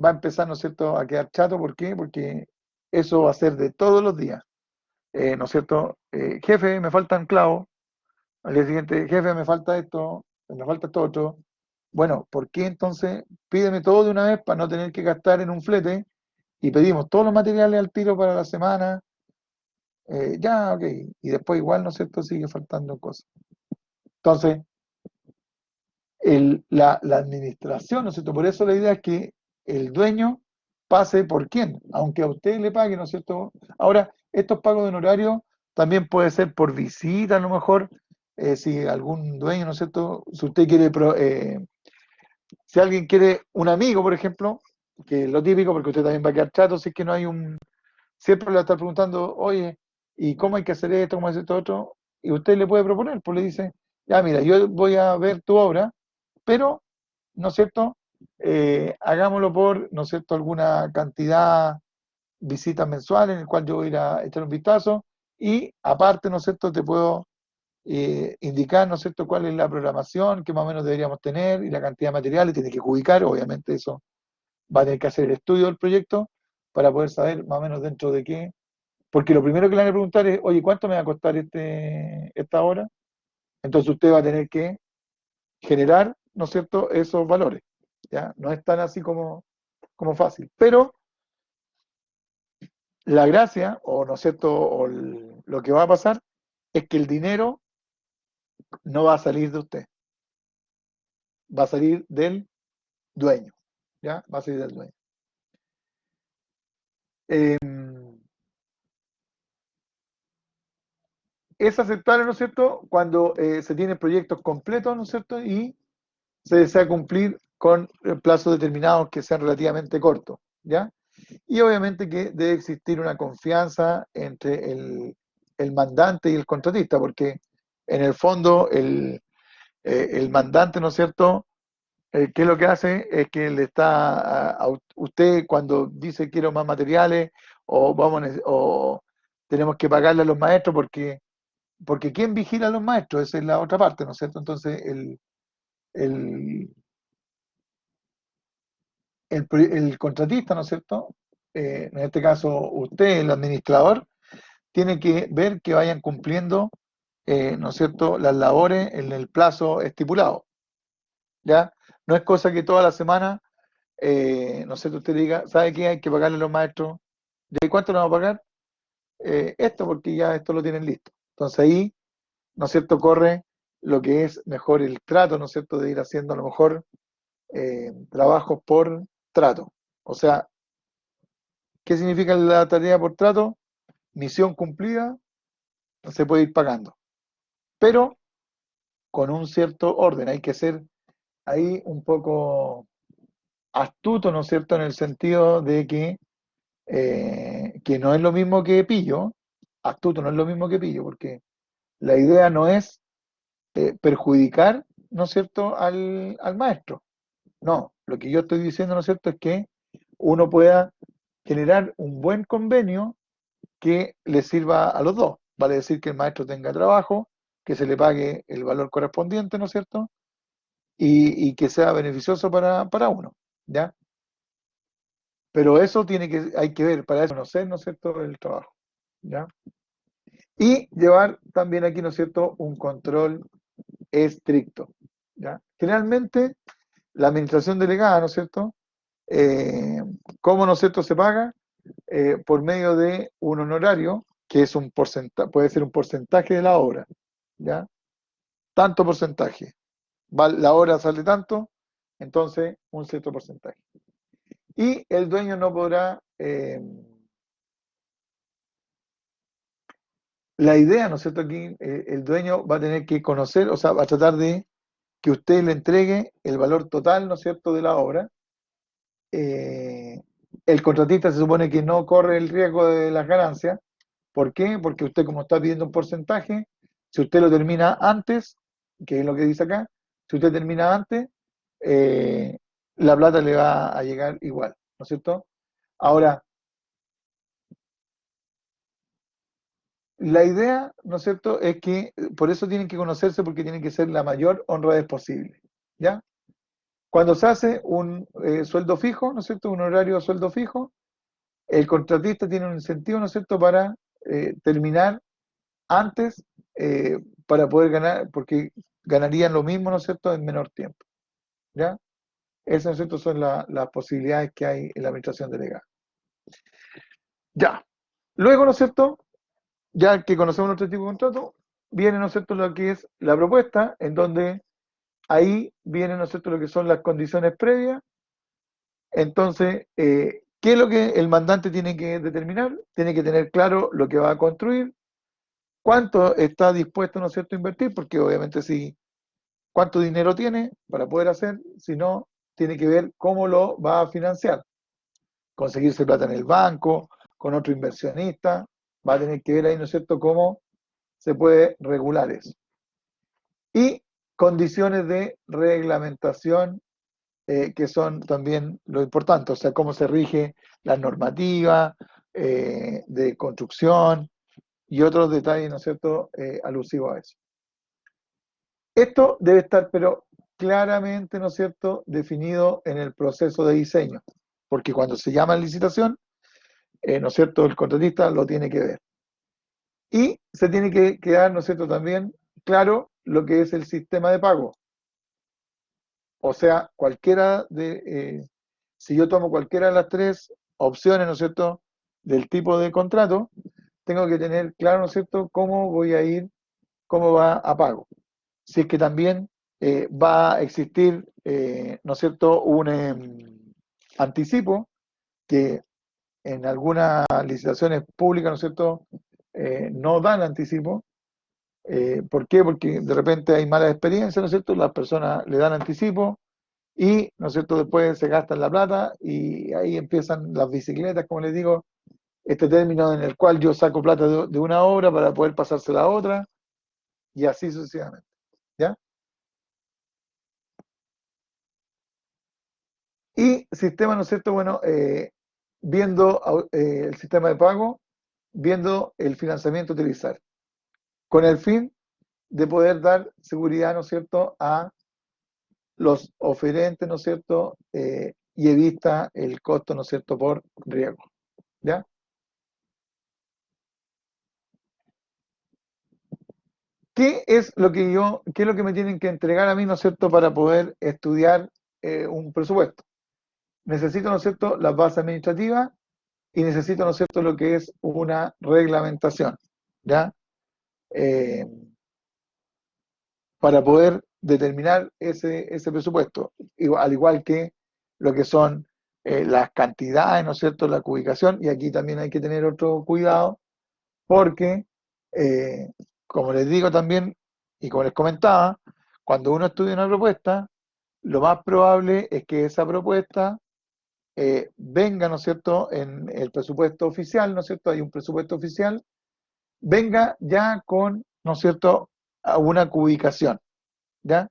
va a empezar, ¿no es cierto?, a quedar chato. ¿Por qué? Porque eso va a ser de todos los días. ¿No es cierto? Jefe, me faltan clavos. Al día siguiente, jefe, me falta esto, me falta esto otro. Bueno, ¿por qué entonces pídeme todo de una vez para no tener que gastar en un flete y pedimos todos los materiales al tiro para la semana? Ya, ok. Y después igual, ¿no es cierto?, sigue faltando cosas. Entonces, la administración, ¿no es cierto? Por eso la idea es que el dueño pase por quién, aunque a usted le pague, ¿no es cierto? Ahora, estos pagos de honorario también puede ser por visita, a lo mejor, si algún dueño, ¿no es cierto? Si usted quiere, si alguien quiere un amigo, por ejemplo, que es lo típico, porque usted también va a quedar chato, si es que no hay siempre le va a estar preguntando, oye, ¿y cómo hay que hacer esto, cómo hacer esto otro? Y usted le puede proponer, pues le dice, ya mira, yo voy a ver tu obra, pero, ¿no es cierto? Hagámoslo por, ¿no es cierto?, alguna cantidad visitas mensuales en el cual yo voy a ir a echar un vistazo, y aparte, ¿no es cierto?, te puedo indicar, ¿no es cierto?, cuál es la programación que más o menos deberíamos tener y la cantidad de materiales, tiene que ubicar, obviamente eso va a tener que hacer el estudio del proyecto para poder saber más o menos dentro de qué, porque lo primero que le van a preguntar es, oye, ¿cuánto me va a costar esta hora? Entonces usted va a tener que generar, ¿no es cierto?, esos valores. ¿Ya? No es tan así como fácil. Pero La gracia, o no es cierto, lo que va a pasar es que el dinero no va a salir de usted, va a salir del dueño, ¿ya? Va a salir del dueño. Eh, es aceptable, ¿no es cierto?, cuando se tienen proyectos completos, ¿no es cierto?, y se desea cumplir con plazos determinados que sean relativamente cortos, ¿ya? Y obviamente que debe existir una confianza entre el mandante y el contratista, porque en el fondo el mandante, ¿no es cierto?, ¿qué es lo que hace? Es que le está a usted cuando dice quiero más materiales o o tenemos que pagarle a los maestros porque ¿quién vigila a los maestros? Esa es la otra parte, ¿no es cierto? Entonces el, el contratista, ¿no es cierto? En este caso usted, el administrador, tiene que ver que vayan cumpliendo, ¿no es cierto?, las labores en el plazo estipulado, ¿ya? No es cosa que toda la semana, no sé, usted diga, ¿sabe qué? Hay que pagarle a los maestros. ¿De cuánto le vamos a pagar? Esto, porque ya esto lo tienen listo. Entonces ahí, ¿no es cierto?, corre lo que es mejor el trato, ¿no es cierto?, de ir haciendo a lo mejor trabajos por trato. O sea, ¿qué significa la tarea por trato? Misión cumplida, se puede ir pagando. Pero con un cierto orden, hay que ser ahí un poco astuto, ¿no es cierto?, en el sentido de que no es lo mismo que pillo, astuto no es lo mismo que pillo, porque la idea no es perjudicar, ¿no es cierto?, al maestro. No, lo que yo estoy diciendo, ¿no es cierto?, es que uno pueda generar un buen convenio que le sirva a los dos. Vale decir que el maestro tenga trabajo, que se le pague el valor correspondiente, ¿no es cierto?, y que sea beneficioso para uno, ¿ya? Pero eso hay que ver, para eso conocer, ¿no es cierto?, el trabajo, ¿ya? Y llevar también aquí, ¿no es cierto?, un control estricto, ¿ya? Generalmente, la administración delegada, ¿no es cierto?, eh, ¿cómo, no es cierto?, se paga? Por medio de un honorario, que es un porcentaje, puede ser un porcentaje de la obra, ¿ya? Tanto porcentaje. La hora sale tanto, entonces un cierto porcentaje. Y el dueño no podrá, la idea, ¿no es cierto? Aquí el dueño va a tener que conocer, o sea, va a tratar de que usted le entregue el valor total, ¿no es cierto?, de la obra. Eh, el contratista se supone que no corre el riesgo de las ganancias. ¿Por qué? Porque usted, como está pidiendo un porcentaje, si usted lo termina antes, que es lo que dice acá, si usted termina antes, eh, la plata le va a llegar igual, ¿no es cierto? Ahora, la idea, ¿no es cierto?, es que por eso tienen que conocerse porque tienen que ser la mayor honradez posible, ¿ya? Cuando se hace un sueldo fijo, ¿no es cierto?, un horario de sueldo fijo, el contratista tiene un incentivo, ¿no es cierto?, para terminar antes para poder ganar, porque ganarían lo mismo, ¿no es cierto?, en menor tiempo, ¿ya? Esas, ¿no es cierto?, son las posibilidades que hay en la administración delegada. Ya. Luego, ¿no es cierto?, ya que conocemos nuestro tipo de contrato, viene, ¿no es cierto?, lo que es la propuesta, en donde ahí viene, ¿no es cierto?, lo que son las condiciones previas. Entonces, ¿qué es lo que el mandante tiene que determinar? Tiene que tener claro lo que va a construir, cuánto está dispuesto, ¿no es cierto?, a invertir, porque obviamente si cuánto dinero tiene para poder hacer, si no, tiene que ver cómo lo va a financiar. Conseguirse plata en el banco, con otro inversionista, va a tener que ver ahí, ¿no es cierto?, cómo se puede regular eso. Y condiciones de reglamentación, que son también lo importante, o sea, cómo se rige la normativa de construcción y otros detalles, ¿no es cierto?, alusivos a eso. Esto debe estar, pero claramente, ¿no es cierto?, definido en el proceso de diseño, porque cuando se llama licitación, ¿no es cierto?, el contratista lo tiene que ver. Y se tiene que quedar, ¿no es cierto?, también claro lo que es el sistema de pago. O sea, si yo tomo cualquiera de las tres opciones, ¿no es cierto?, del tipo de contrato, tengo que tener claro, ¿no es cierto?, cómo voy a ir, cómo va a pago. Si es que también va a existir, ¿no es cierto?, un anticipo que en algunas licitaciones públicas, ¿no es cierto?, no dan anticipo. ¿Por qué? Porque de repente hay malas experiencias, ¿no es cierto? Las personas le dan anticipo y, ¿no es cierto?, después se gastan la plata y ahí empiezan las bicicletas, como les digo, este término en el cual yo saco plata de una obra para poder pasársela a otra y así sucesivamente. ¿Ya? Y sistema, ¿no es cierto? Bueno, viendo el sistema de pago, viendo el financiamiento a utilizar, con el fin de poder dar seguridad, ¿no es cierto?, a los oferentes, ¿no es cierto?, y evita el costo, ¿no es cierto?, por riesgo. ¿Ya? ¿Qué es lo que me tienen que entregar a mí, ¿no es cierto?, para poder estudiar un presupuesto? Necesito, ¿no es cierto?, las bases administrativas y necesito, ¿no es cierto?, lo que es una reglamentación, ¿ya? Eh, para poder determinar ese presupuesto, al igual que lo que son las cantidades, ¿no es cierto?, la ubicación, y aquí también hay que tener otro cuidado, porque, eh, como les digo también, y como les comentaba, cuando uno estudia una propuesta, lo más probable es que esa propuesta venga, ¿no es cierto?, en el presupuesto oficial, ¿no es cierto?, hay un presupuesto oficial, venga ya con, ¿no es cierto?, a una ubicación, ¿ya?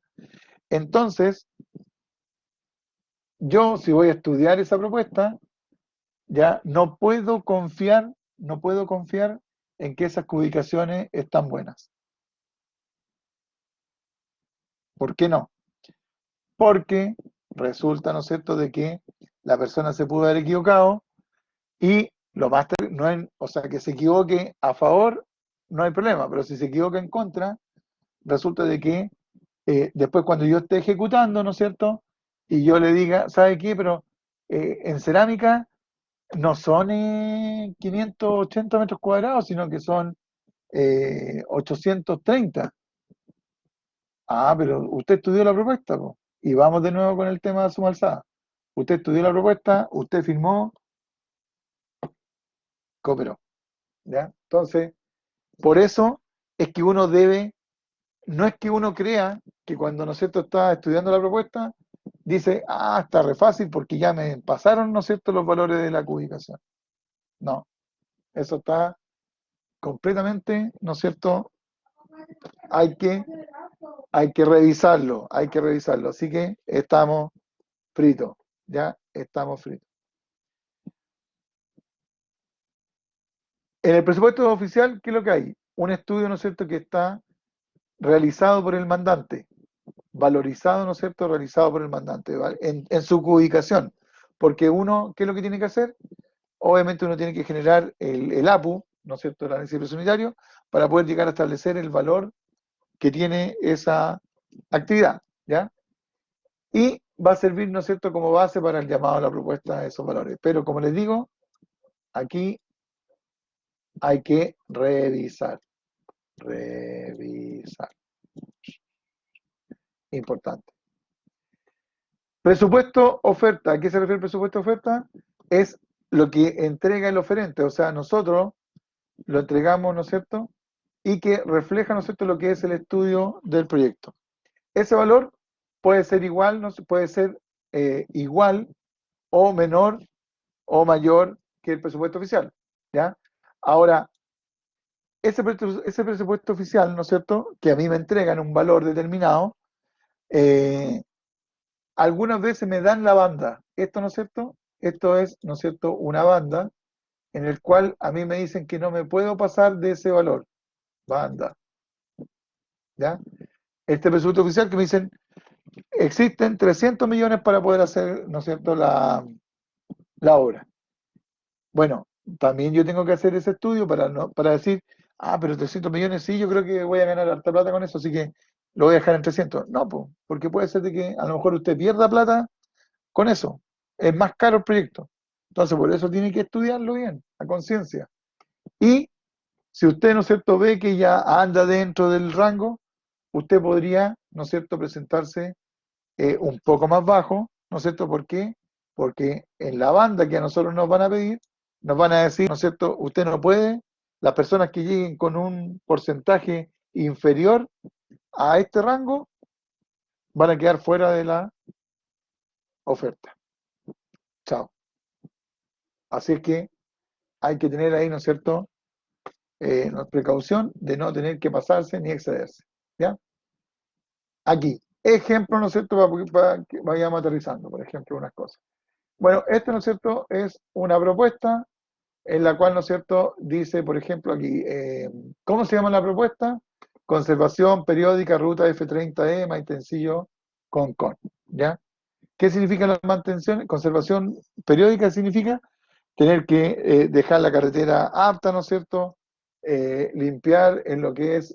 Entonces, yo si voy a estudiar esa propuesta, ya no puedo confiar en que esas ubicaciones están buenas. ¿Por qué no? Porque resulta, ¿no es cierto?, de que la persona se pudo haber equivocado y lo más no es, o sea, que se equivoque a favor, no hay problema, pero si se equivoca en contra, resulta de que después cuando yo esté ejecutando, ¿no es cierto?, y yo le diga, ¿sabe qué? Pero en cerámica no son 580 metros cuadrados, sino que son 830. Ah, pero usted estudió la propuesta, po. Y vamos de nuevo con el tema de suma alzada. Usted estudió la propuesta, usted firmó, cooperó. ¿Ya? Entonces, por eso es que uno debe, no es que uno crea que cuando, ¿no es cierto?, está estudiando la propuesta, dice, ah, está re fácil porque ya me pasaron, ¿no es cierto?, los valores de la cubicación. No, eso está completamente, ¿no es cierto? Hay que, hay que revisarlo, hay que revisarlo. Así que estamos fritos, ya estamos fritos. En el presupuesto oficial, ¿qué es lo que hay? Un estudio, ¿no es cierto?, que está realizado por el mandante, valorizado, ¿no es cierto?, realizado por el mandante, ¿vale? En su ubicación. Porque uno, ¿qué es lo que tiene que hacer? Obviamente uno tiene que generar el APU, ¿no es cierto?, el análisis presunitario, para poder llegar a establecer el valor que tiene esa actividad, ¿ya? Y va a servir, ¿no es cierto?, como base para el llamado a la propuesta de esos valores. Pero como les digo, aquí hay que revisar, revisar. Importante. Presupuesto oferta. ¿A qué se refiere el presupuesto oferta? Es lo que entrega el oferente. O sea, nosotros lo entregamos, ¿no es cierto? Y que refleja, ¿no es cierto?, lo que es el estudio del proyecto. Ese valor puede ser igual, ¿no? Puede ser igual o menor o mayor que el presupuesto oficial, ¿ya? Ahora, ese presupuesto oficial, ¿no es cierto?, que a mí me entregan un valor determinado, eh, algunas veces me dan la banda. Esto, ¿no es cierto? Esto es, ¿no es cierto?, una banda en el cual a mí me dicen que no me puedo pasar de ese valor. Banda, ¿ya? Este presupuesto oficial que me dicen, existen 300 millones para poder hacer, ¿no es cierto?, la obra. Bueno, también yo tengo que hacer ese estudio para decir, ah, pero 300 millones sí, yo creo que voy a ganar harta plata con eso, así que lo voy a dejar en 300. No, po, porque puede ser de que a lo mejor usted pierda plata con eso. Es más caro el proyecto. Entonces, por eso tiene que estudiarlo bien. a conciencia. Y si usted, ¿no es cierto?, ve que ya anda dentro del rango, usted podría, ¿no es cierto?, presentarse un poco más bajo, ¿no es cierto? ¿Por qué? Porque en la banda que a nosotros nos van a pedir, nos van a decir, ¿no es cierto?, usted no puede, las personas que lleguen con un porcentaje inferior a este rango van a quedar fuera de la oferta. Chao. Así es que hay que tener ahí, ¿no es cierto?, precaución de no tener que pasarse ni excederse. ¿Ya? Aquí, ejemplo, ¿no es cierto?, para que vayamos aterrizando, por ejemplo, unas cosas. Bueno, ¿no es cierto?, es una propuesta en la cual, ¿no es cierto?, dice, por ejemplo, aquí, ¿cómo se llama la propuesta? Conservación periódica, ruta F30E, Maitencillo, Concón, ¿ya? ¿Qué significa la mantención? Conservación periódica significa tener que dejar la carretera apta, ¿no es cierto?, limpiar en lo que es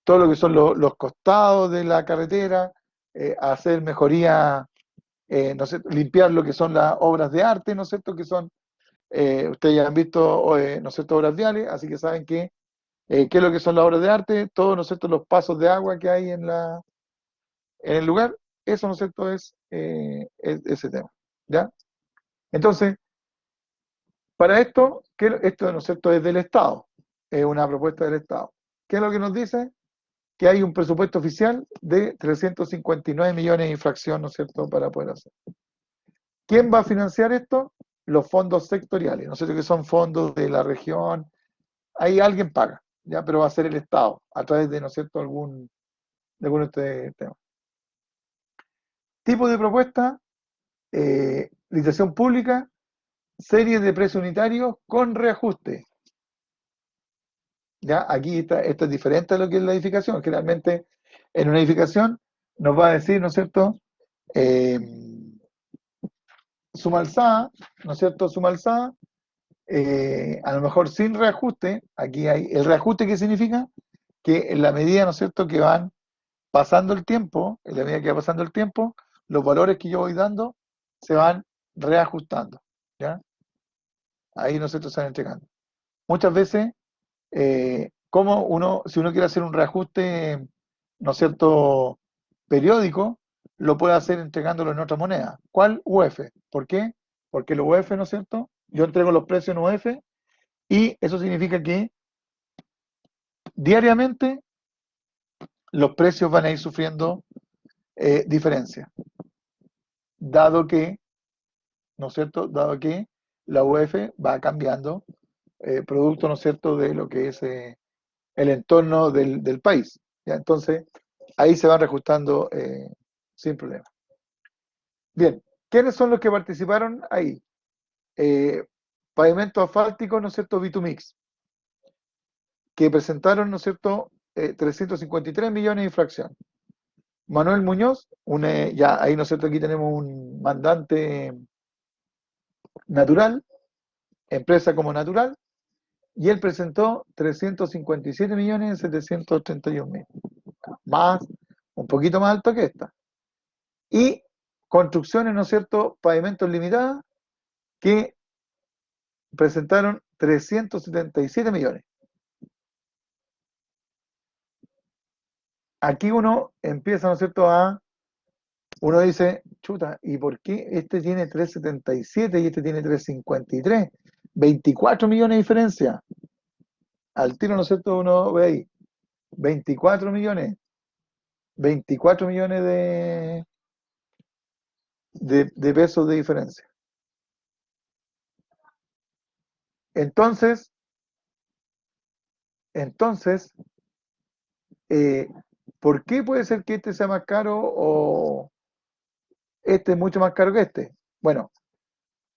todo lo que son los costados de la carretera, hacer mejoría, ¿no es cierto?, limpiar lo que son las obras de arte, ¿no es cierto?, que son, ustedes ya han visto, ¿no es cierto?, obras viales, así que saben qué es lo que son las obras de arte, todos, ¿no es cierto?, los pasos de agua que hay en el lugar, eso, ¿no es cierto?, es ese tema, ¿ya? Entonces, para esto, esto, ¿no es cierto?, es del Estado, es una propuesta del Estado. ¿Qué es lo que nos dice? Que hay un presupuesto oficial de 359 millones de infracción, ¿no es cierto?, para poder hacer. ¿Quién va a financiar esto? Los fondos sectoriales, ¿no es cierto?, que son fondos de la región. Ahí alguien paga, ¿ya? Pero va a ser el Estado, a través de, ¿no es cierto?, de alguno de estos temas. Tipo de propuesta, licitación pública, series de precios unitarios con reajuste. ¿Ya? Aquí esto es diferente a lo que es la edificación. Generalmente en una edificación nos va a decir, ¿no es cierto?, suma alzada, ¿no es cierto?, suma alzada, a lo mejor sin reajuste. Aquí hay el reajuste. ¿Qué significa? Que en la medida, ¿no es cierto?, que van pasando el tiempo, en la medida que va pasando el tiempo, los valores que yo voy dando se van reajustando, ¿ya? Ahí, ¿no es cierto?, se van entregando. Muchas veces, si uno quiere hacer un reajuste, ¿no es cierto?, periódico, lo puede hacer entregándolo en otra moneda. ¿Cuál? UF. ¿Por qué? Porque los UF, ¿no es cierto?, yo entrego los precios en UF y eso significa que diariamente los precios van a ir sufriendo diferencias, dado que, ¿no es cierto?, dado que la UF va cambiando producto, ¿no es cierto?, de lo que es el entorno del país. ¿Ya? Entonces, ahí se van reajustando sin problema. Bien, ¿quiénes son los que participaron ahí? Pavimento asfáltico, ¿no es cierto?, Vitumix, que presentaron, ¿no es cierto?, 353 millones de infracción. Manuel Muñoz, ya ahí, ¿no es cierto?, aquí tenemos un mandante natural, empresa como natural, y él presentó 357 millones 731 mil, más, un poquito más alto que esta. Y construcciones, ¿no es cierto?, pavimentos limitadas, que presentaron 377 millones. Aquí uno empieza, ¿no es cierto?, uno dice, chuta, ¿y por qué este tiene 377 y este tiene 353? 24 millones de diferencia. Al tiro, ¿no es cierto?, uno ve ahí, 24 millones, 24 millones de pesos de diferencia. Entonces, ¿por qué puede ser que este sea más caro o este es mucho más caro que este? Bueno,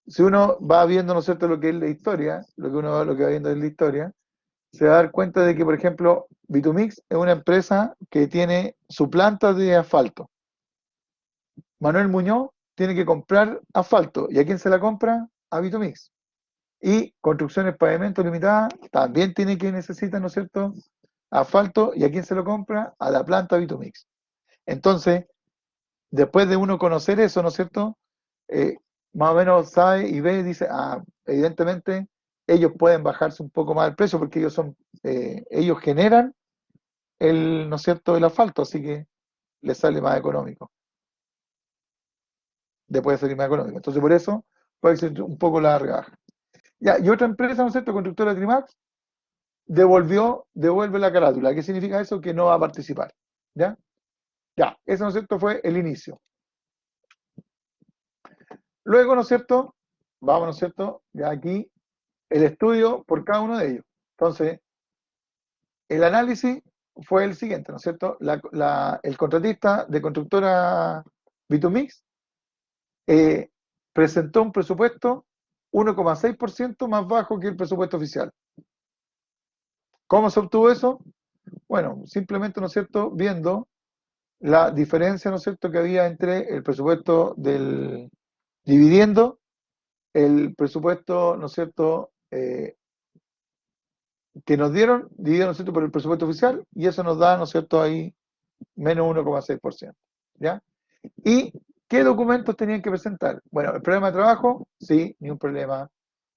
si uno va viendo, ¿no es cierto?, lo que es la historia, lo que va viendo es la historia, se va a dar cuenta de que, por ejemplo, Vitumix es una empresa que tiene su planta de asfalto. Manuel Muñoz tiene que comprar asfalto. ¿Y a quién se la compra? A Vitumix. Y Construcciones Pavimento Limitada también necesita, ¿no es cierto?, asfalto. ¿Y a quién se lo compra? A la planta Vitumix. Entonces, después de uno conocer eso, ¿no es cierto?, más o menos sabe y ve y dice, evidentemente ellos pueden bajarse un poco más el precio porque ellos generan ¿no es cierto?, el asfalto, así que les sale más económico, le puede salir más económico. Entonces por eso puede ser un poco la rebaja. Ya, y otra empresa, ¿no es cierto?, constructora Trimax, devuelve la carátula. ¿Qué significa eso? Que no va a participar. ¿Ya? Ya, eso, ¿no es cierto?, fue el inicio. Luego, ¿no es cierto?, vamos, ¿no es cierto?, ya aquí el estudio por cada uno de ellos. Entonces, el análisis fue el siguiente, ¿no es cierto? El contratista de constructora Vitumix eh, presentó un presupuesto 1,6% más bajo que el presupuesto oficial. ¿Cómo se obtuvo eso? Bueno, simplemente, ¿no es cierto?, viendo la diferencia, ¿no es cierto?, que había entre el presupuesto dividiendo el presupuesto, ¿no es cierto?, que nos dieron, dividido, ¿no es cierto?, por el presupuesto oficial, y eso nos da, ¿no es cierto?, ahí menos 1,6%. ¿Ya? ¿Y qué documentos tenían que presentar? Bueno, el programa de trabajo, sí, ni un problema.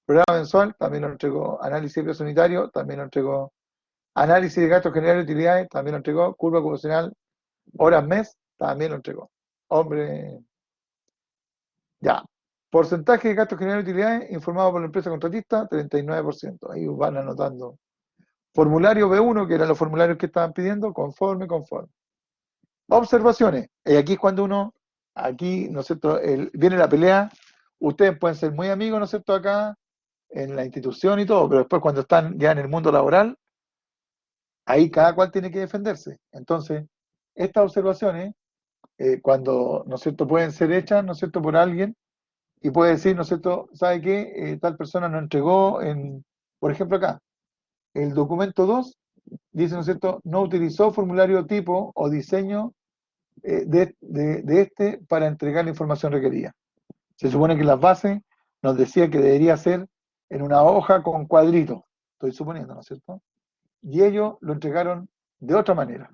Programa mensual, también lo entregó. Análisis de precio unitario, también lo entregó. Análisis de gastos generales y utilidades, también lo entregó. Curva ocupacional, horas mes, también lo entregó. Hombre, ya. Porcentaje de gastos generales y utilidades informado por la empresa contratista, 39%. Ahí van anotando. Formulario B1, que eran los formularios que estaban pidiendo, conforme, conforme. Observaciones. Y aquí es cuando aquí, ¿no es cierto?, viene la pelea. Ustedes pueden ser muy amigos, ¿no es cierto?, acá en la institución y todo, pero después cuando están ya en el mundo laboral, ahí cada cual tiene que defenderse. Entonces, estas observaciones, cuando, ¿no es cierto?, pueden ser hechas, ¿no es cierto?, por alguien y puede decir, ¿no es cierto?, ¿sabe qué? Tal persona no entregó por ejemplo acá, el documento 2 dice, ¿no es cierto?, no utilizó formulario tipo o diseño de este para entregar la información requerida. Se supone que las bases nos decía que debería ser en una hoja con cuadritos, estoy suponiendo, ¿no es cierto? Y ellos lo entregaron de otra manera.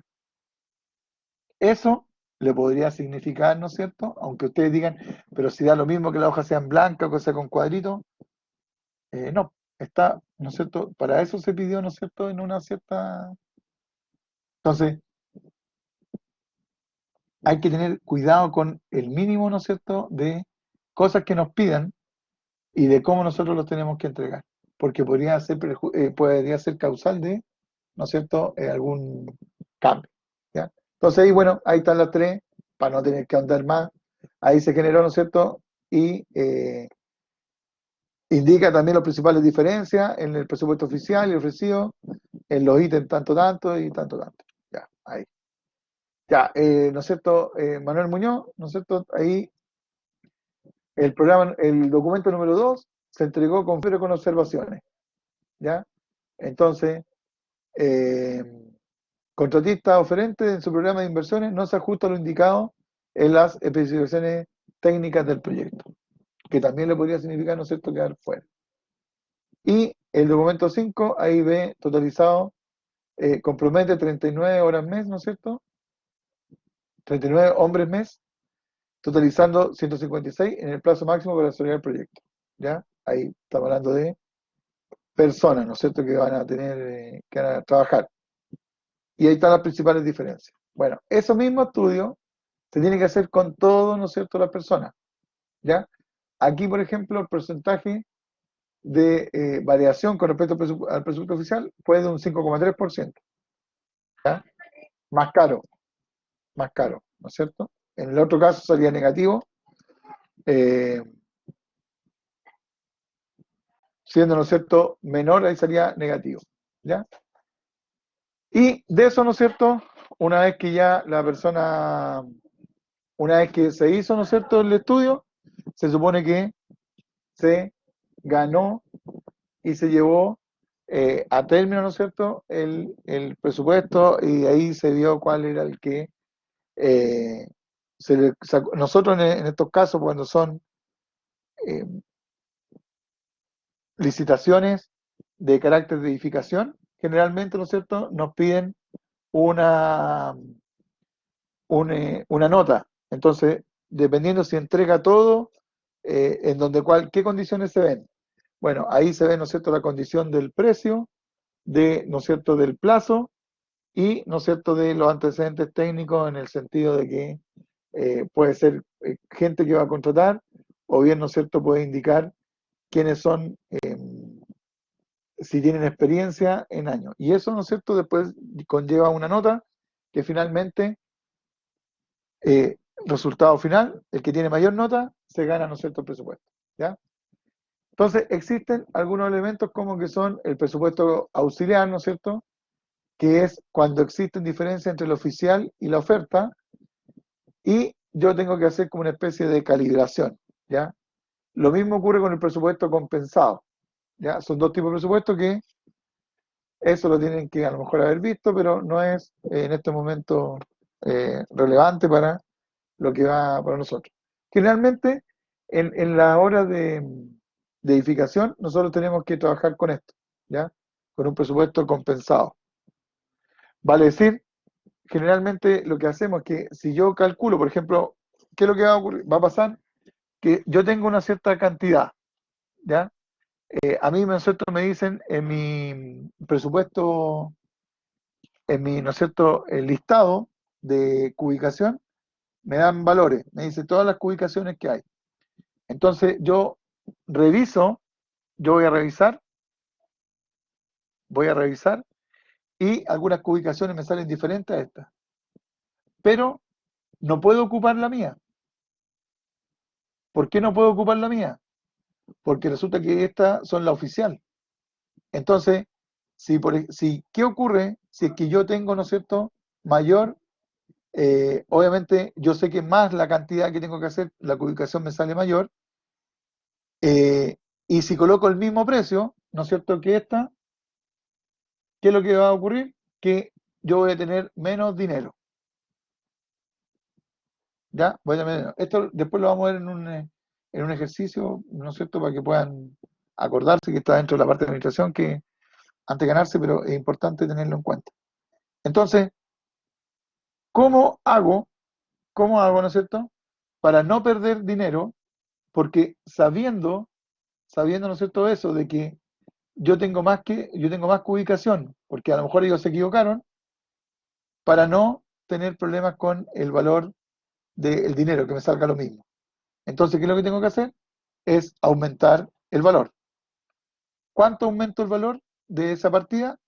Eso le podría significar, ¿no es cierto? Aunque ustedes digan, pero si da lo mismo que la hoja sea en blanca o que sea con cuadritos, no, está, ¿no es cierto? Para eso se pidió, ¿no es cierto?, en una cierta... Entonces, hay que tener cuidado con el mínimo, ¿no es cierto?, de cosas que nos pidan y de cómo nosotros los tenemos que entregar, porque podría ser causal de, ¿no es cierto?, algún cambio. ¿Ya? Entonces ahí, bueno, ahí están las tres, para no tener que andar más. Ahí se generó, ¿no es cierto?, y indica también las principales diferencias en el presupuesto oficial y ofrecido, en los ítems tanto, tanto y tanto, tanto. Ya, ahí. Ya, ¿no es cierto?, Manuel Muñoz, ¿no es cierto?, ahí el documento número 2 se entregó con observaciones. ¿Ya? Entonces, eh, contratista oferente en su programa de inversiones no se ajusta a lo indicado en las especificaciones técnicas del proyecto, que también le podría significar, ¿no es cierto?, quedar fuera. Y el documento 5, ahí ve totalizado, compromete 39 horas mes, ¿no es cierto? 39 hombres mes, totalizando 156 en el plazo máximo para desarrollar el proyecto. ¿Ya? Ahí estamos hablando de personas, ¿no es cierto?, que van a tener, que van a trabajar. Y ahí están las principales diferencias. Bueno, eso mismo estudio se tiene que hacer con todo, ¿no es cierto?, las personas. ¿Ya? Aquí, por ejemplo, el porcentaje de variación con respecto al presupuesto oficial fue de un 5,3%. ¿Ya? Más caro, más caro, ¿no es cierto? En el otro caso sería negativo, eh, siendo, ¿no es cierto?, menor, ahí sería negativo. ¿Ya? Y de eso, ¿no es cierto?, una vez que ya la persona, una vez que se hizo, ¿no es cierto?, el estudio, se supone que se ganó y se llevó a término, ¿no es cierto?, el presupuesto y ahí se vio cuál era el que nosotros en estos casos, cuando son eh, licitaciones de carácter de edificación, generalmente, ¿no es cierto?, nos piden una, una nota. Entonces, dependiendo si entrega todo en donde ¿qué condiciones se ven? Bueno, ahí se ve, ¿no es cierto?, la condición del precio, ¿no es cierto?, del plazo y, ¿no es cierto?, de los antecedentes técnicos en el sentido de que puede ser gente que va a contratar o bien, ¿no es cierto?, puede indicar quiénes son, si tienen experiencia en años. Y eso, ¿no es cierto?, después conlleva una nota que finalmente, resultado final, el que tiene mayor nota se gana, ¿no es cierto?, el presupuesto. ¿Ya? Entonces, existen algunos elementos como que son el presupuesto auxiliar, ¿no es cierto?, que es cuando existen diferencias entre el oficial y la oferta, y yo tengo que hacer como una especie de calibración, ¿ya? Lo mismo ocurre con el presupuesto compensado, ¿ya? Son dos tipos de presupuestos que eso lo tienen que a lo mejor haber visto, pero no es en este momento relevante para lo que va para nosotros. Generalmente, en la hora de edificación, nosotros tenemos que trabajar con esto, ¿ya? Con un presupuesto compensado. Vale decir, generalmente lo que hacemos es que si yo calculo, por ejemplo, ¿qué es lo que va a ocurrir? Va a pasar que yo tengo una cierta cantidad, ¿ya? A mí, ¿no es cierto?, me dicen en mi presupuesto, en mi, ¿no es cierto?, el listado de cubicación, me dan valores, me dice todas las cubicaciones que hay. Entonces yo reviso, yo voy a revisar y algunas cubicaciones me salen diferentes a estas, pero no puedo ocupar la mía. ¿Por qué no puedo ocupar la mía? Porque resulta que estas son la oficial. Entonces, ¿qué ocurre si es que yo tengo, ¿no es cierto?, mayor, obviamente yo sé que más la cantidad que tengo que hacer, la ubicación me sale mayor, y si coloco el mismo precio, ¿no es cierto?, que esta, ¿qué es lo que va a ocurrir? Que yo voy a tener menos dinero. ¿Ya? Voy a tener menos. Esto después lo vamos a ver en un ejercicio, ¿no es cierto?, para que puedan acordarse que está dentro de la parte de administración, que antes de ganarse, pero es importante tenerlo en cuenta. Entonces, ¿cómo hago, ¿no es cierto?, para no perder dinero? Porque sabiendo, ¿no es cierto?, eso de que yo tengo más que ubicación, porque a lo mejor ellos se equivocaron, para no tener problemas con el valor del dinero, que me salga lo mismo. Entonces, ¿qué es lo que tengo que hacer? Es aumentar el valor. ¿Cuánto aumento el valor de esa partida?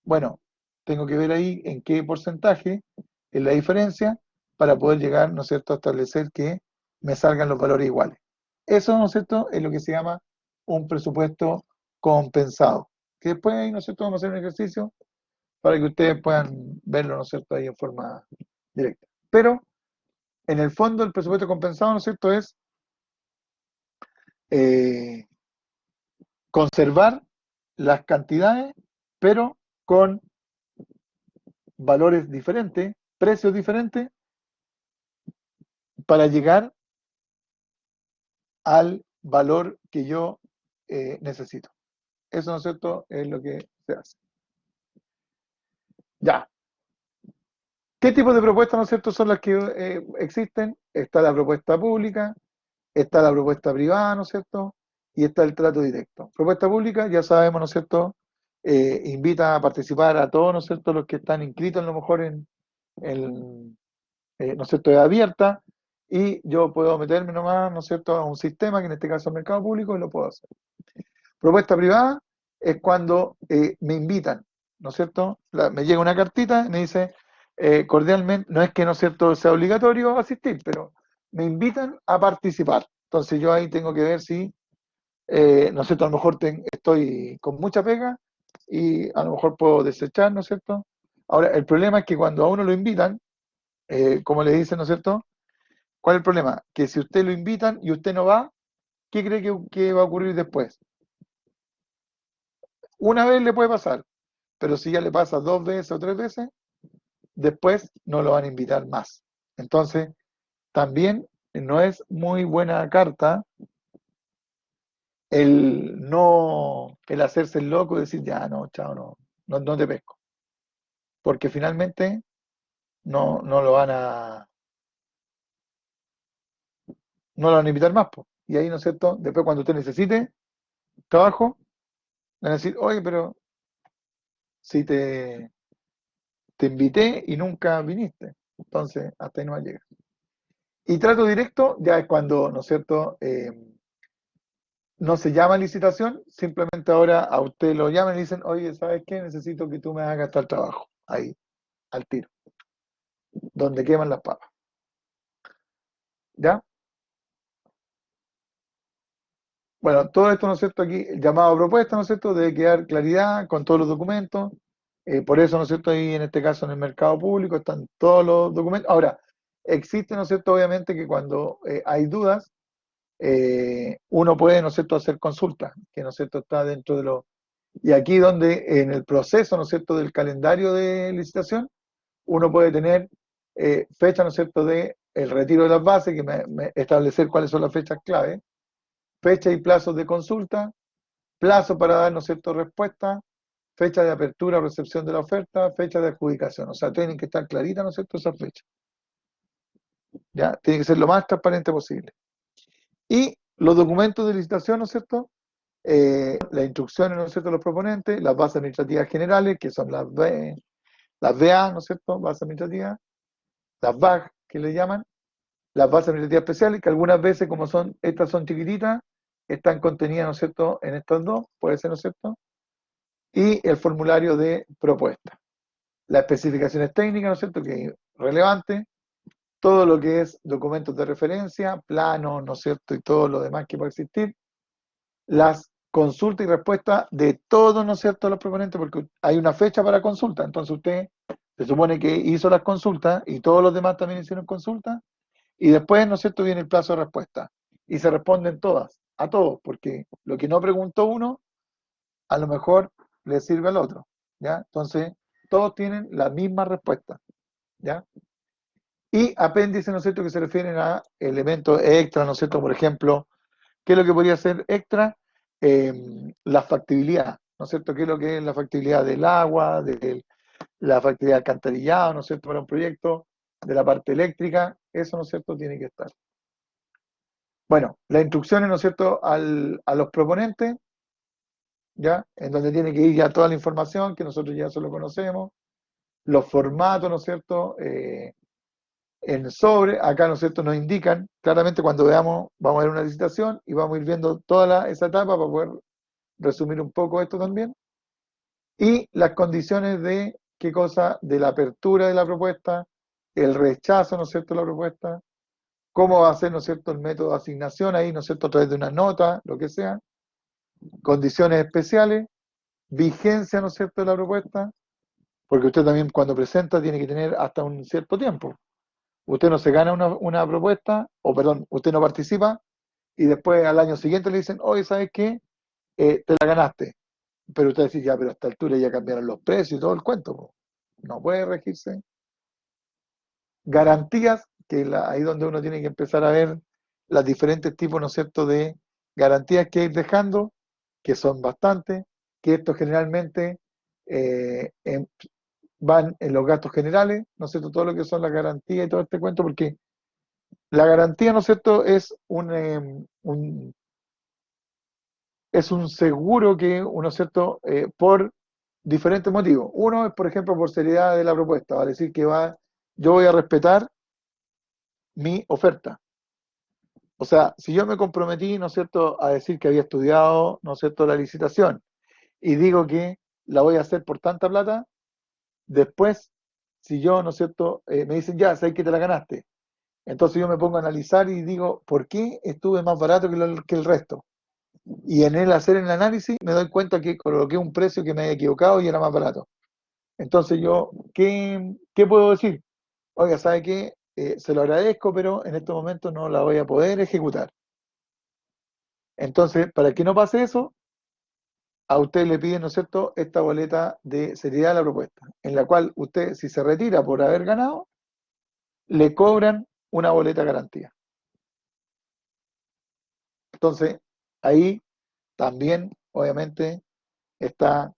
Bueno, tengo que ver ahí en qué porcentaje es la diferencia para poder llegar, ¿no es cierto?, a establecer que me salgan los valores iguales. Eso, ¿no es cierto?, es lo que se llama un presupuesto compensado. Que después, ¿no es cierto?, vamos a hacer un ejercicio para que ustedes puedan verlo, ¿no es cierto?, ahí en forma directa. Pero, en el fondo, el presupuesto compensado, ¿no es cierto?, es eh, conservar las cantidades, pero con valores diferentes, precios diferentes, para llegar al valor que yo necesito. Eso, ¿no es cierto?, es lo que se hace. Ya. ¿Qué tipo de propuestas, ¿no es cierto?, son las que existen? Está la propuesta pública, está la propuesta privada, ¿no es cierto?, y está el trato directo. Propuesta pública, ya sabemos, ¿no es cierto?, invita a participar a todos, ¿no es cierto?, los que están inscritos a lo mejor ¿no es cierto?, es abierta, y yo puedo meterme nomás, ¿no es cierto?, a un sistema, que en este caso es el mercado público, y lo puedo hacer. Propuesta privada es cuando me invitan, ¿no es cierto? Me llega una cartita y me dice cordialmente, no es que, ¿no es cierto?, sea obligatorio asistir, pero me invitan a participar. Entonces yo ahí tengo que ver si, ¿no es cierto?, a lo mejor estoy con mucha pega y a lo mejor puedo desechar, ¿no es cierto? Ahora, el problema es que cuando a uno lo invitan, como le dicen, ¿no es cierto? ¿Cuál es el problema? Que si usted lo invitan y usted no va, ¿qué cree que va a ocurrir después? Una vez le puede pasar, pero si ya le pasa 2 veces o 3 veces, después no lo van a invitar más. Entonces, también no es muy buena carta el hacerse el loco y decir, ya no, chao, no te pesco. Porque finalmente no lo van a invitar más, po. y ahí, ¿no es cierto? Después cuando usted necesite trabajo, van a decir, oye, pero si te invité y nunca viniste. Entonces, hasta ahí no va a llegar. Y trato directo ya es cuando, ¿no es cierto? No se llama licitación, simplemente ahora a usted lo llaman y le dicen, oye, ¿sabes qué? Necesito que tú me hagas tal trabajo. Ahí, al tiro, donde queman las papas. ¿Ya? Bueno, todo esto, ¿no es cierto? Aquí, el llamado a propuesta, ¿no es cierto? Debe quedar claridad con todos los documentos. Por eso, ¿no es cierto? Ahí en este caso en el mercado público están todos los documentos. Ahora, existe, ¿no es cierto? Obviamente que cuando hay dudas, uno puede, ¿no es cierto?, hacer consultas, que, ¿no es cierto?, está dentro de los... Y aquí donde en el proceso, ¿no es cierto?, del calendario de licitación, uno puede tener fecha, ¿no es cierto?, de el retiro de las bases, que establecer cuáles son las fechas clave, fecha y plazos de consulta, plazo para dar, ¿no es cierto?, respuesta, fecha de apertura o recepción de la oferta, fecha de adjudicación. O sea, tienen que estar claritas, ¿no es cierto?, esas fechas. ¿Ya? Tiene que ser lo más transparente posible. Y los documentos de licitación, ¿no es cierto?, las instrucciones, ¿no es cierto?, de los proponentes, las bases administrativas generales, que son las BA, ¿no es cierto?, bases administrativas, las BAG, que le llaman, las bases administrativas especiales, que algunas veces, como estas son chiquititas, están contenidas, ¿no es cierto?, en estas dos, puede ser, ¿no es cierto?, y el formulario de propuesta. Las especificaciones técnicas, ¿no es cierto?, que es relevante, todo lo que es documentos de referencia, planos, ¿no es cierto?, y todo lo demás que puede existir, las consultas y respuestas de todos, ¿no es cierto?, los proponentes, porque hay una fecha para consulta, entonces usted se supone que hizo las consultas y todos los demás también hicieron consultas, y después, ¿no es cierto?, viene el plazo de respuesta, y se responden todas, a todos, porque lo que no preguntó uno, a lo mejor le sirve al otro, ¿ya? Entonces, todos tienen la misma respuesta, ¿ya? Y apéndice, ¿no es cierto?, que se refieren a elementos extra, ¿no es cierto?, por ejemplo, ¿qué es lo que podría ser extra? La factibilidad, ¿no es cierto? ¿Qué es lo que es la factibilidad del agua, de la factibilidad del alcantarillado, ¿no es cierto? Para un proyecto, de la parte eléctrica, eso, ¿no es cierto?, tiene que estar. Bueno, las instrucciones, ¿no es cierto?, a los proponentes, ¿ya? En donde tiene que ir ya toda la información, que nosotros ya solo conocemos, los formatos, ¿no es cierto?, en sobre, acá, ¿no es cierto?, nos indican claramente cuando veamos, vamos a ver una licitación y vamos a ir viendo toda esa etapa para poder resumir un poco esto también. Y las condiciones de, ¿qué cosa? De la apertura de la propuesta, el rechazo, ¿no es cierto?, de la propuesta, cómo va a ser, ¿no es cierto?, el método de asignación ahí, ¿no es cierto?, a través de una nota, lo que sea, condiciones especiales, vigencia, ¿no es cierto?, de la propuesta, porque usted también cuando presenta tiene que tener hasta un cierto tiempo. Usted no se gana una propuesta, o perdón, usted no participa, y después al año siguiente le dicen, oye, ¿sabes qué? Te la ganaste. Pero usted dice, ya, pero a esta altura ya cambiaron los precios y todo el cuento, po. No puede regirse. Garantías, que ahí donde uno tiene que empezar a ver los diferentes tipos, ¿no es cierto?, de garantías que ir dejando, que son bastantes, que esto generalmente van en los gastos generales, ¿no es cierto?, todo lo que son las garantías y todo este cuento, porque la garantía, ¿no es cierto?, es un seguro que uno, ¿cierto?, por diferentes motivos. Uno es, por ejemplo, por seriedad de la propuesta, va a decir que yo voy a respetar mi oferta. O sea, si yo me comprometí, ¿no es cierto?, a decir que había estudiado, ¿no es cierto?, la licitación y digo que la voy a hacer por tanta plata, después, si yo, ¿no es cierto?, me dicen, ya, sabes que te la ganaste. Entonces yo me pongo a analizar y digo, ¿por qué estuve más barato que el resto? Y en el hacer el análisis me doy cuenta que coloqué un precio que me había equivocado y era más barato. Entonces yo, ¿qué puedo decir? Oiga, ¿sabe qué? Se lo agradezco, pero en estos momentos no la voy a poder ejecutar. Entonces, para que no pase eso, a usted le piden, ¿no es cierto?, esta boleta de seriedad de la propuesta, en la cual usted, si se retira por haber ganado, le cobran una boleta de garantía. Entonces, ahí también, obviamente, está,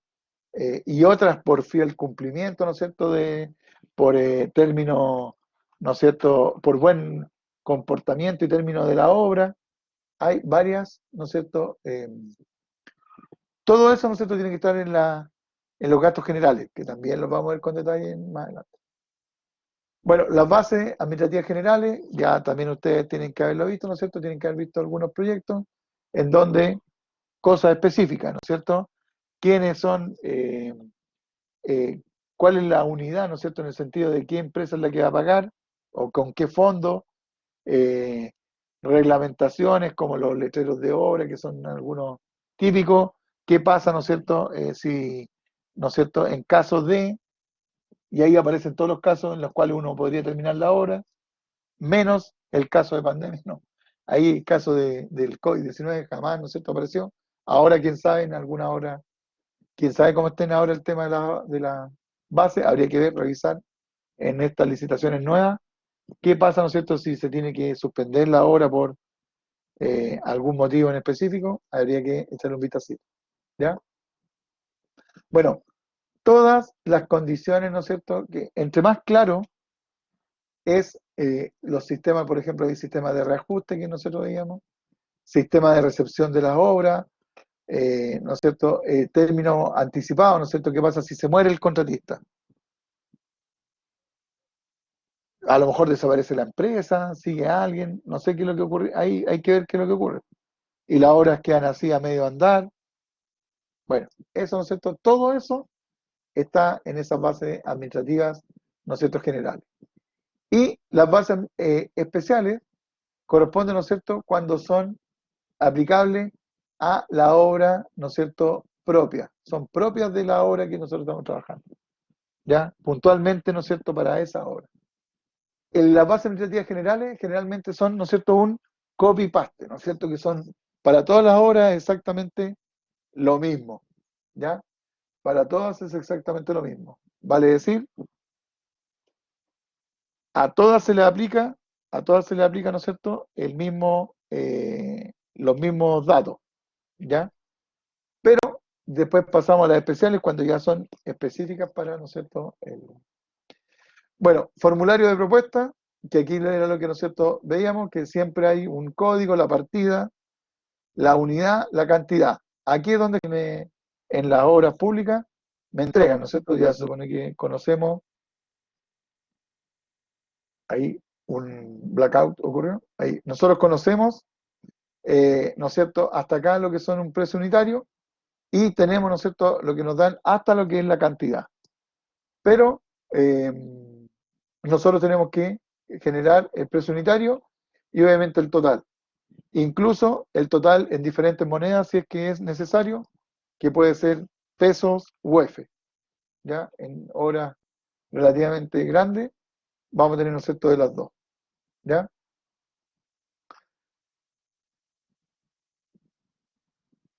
y otras por fiel cumplimiento, ¿no es cierto?, por término, ¿no es cierto?, por buen comportamiento y término de la obra, hay varias, ¿no es cierto? Todo eso, ¿no es cierto?, tiene que estar en los gastos generales, que también los vamos a ver con detalle más adelante. Bueno, las bases administrativas generales, ya también ustedes tienen que haberlo visto, ¿no es cierto? Tienen que haber visto algunos proyectos en donde cosas específicas, ¿no es cierto? ¿Quiénes son, eh, cuál es la unidad, ¿no es cierto?, en el sentido de qué empresa es la que va a pagar o con qué fondo, eh, reglamentaciones como los letreros de obra, que son algunos típicos, qué pasa, ¿no es cierto?, si, ¿no es cierto?, en caso de, y ahí aparecen todos los casos en los cuales uno podría terminar la obra, menos el caso de pandemia, no. Ahí el caso del COVID-19 jamás, ¿no es cierto?, apareció. Ahora, quién sabe, en alguna hora, quién sabe cómo estén ahora el tema de la base, habría que ver, revisar en estas licitaciones nuevas, qué pasa, ¿no es cierto?, si se tiene que suspender la obra por algún motivo en específico, habría que echarle un vistacito, ¿ya? Bueno, todas las condiciones, ¿no es cierto?, que entre más claro es los sistemas, por ejemplo, hay sistemas de reajuste que nosotros veíamos, sistema de recepción de las obras, ¿no es cierto?, término anticipado, ¿no es cierto?, ¿qué pasa si se muere el contratista? A lo mejor desaparece la empresa, sigue alguien, no sé qué es lo que ocurre, ahí hay que ver qué es lo que ocurre. Y las obras quedan así a medio andar. Bueno, eso, ¿no es cierto? Todo eso está en esas bases administrativas, ¿no es cierto?, generales. Y las bases especiales corresponden, ¿no es cierto?, cuando son aplicables a la obra, ¿no es cierto?, propia. Son propias de la obra que nosotros estamos trabajando. ¿Ya? Puntualmente, ¿no es cierto?, para esa obra. En las bases administrativas generales generalmente son, ¿no es cierto?, un copy-paste, ¿no es cierto?, que son para todas las obras exactamente lo mismo. ¿Ya? Para todas es exactamente lo mismo. Vale decir, a todas se le aplica, a todas se le aplica, ¿no es cierto?, el mismo, los mismos datos, ¿ya? Pero después pasamos a las especiales cuando ya son específicas para, ¿no es cierto? Bueno, formulario de propuesta, que aquí era lo que, ¿no es cierto?, veíamos, que siempre hay un código, la partida, la unidad, la cantidad. Aquí es donde en las obras públicas me entregan, ¿no es cierto? Ya se supone que conocemos. Ahí un blackout ocurrió. Ahí nosotros conocemos, ¿no es cierto?, hasta acá lo que son un precio unitario y tenemos, ¿no es cierto?, lo que nos dan hasta lo que es la cantidad. Pero eh, nosotros tenemos que generar el precio unitario y obviamente el total. Incluso el total en diferentes monedas si es que es necesario, que puede ser pesos UF, ¿ya? En horas relativamente grandes vamos a tener, ¿no es cierto?, de las dos, ¿ya?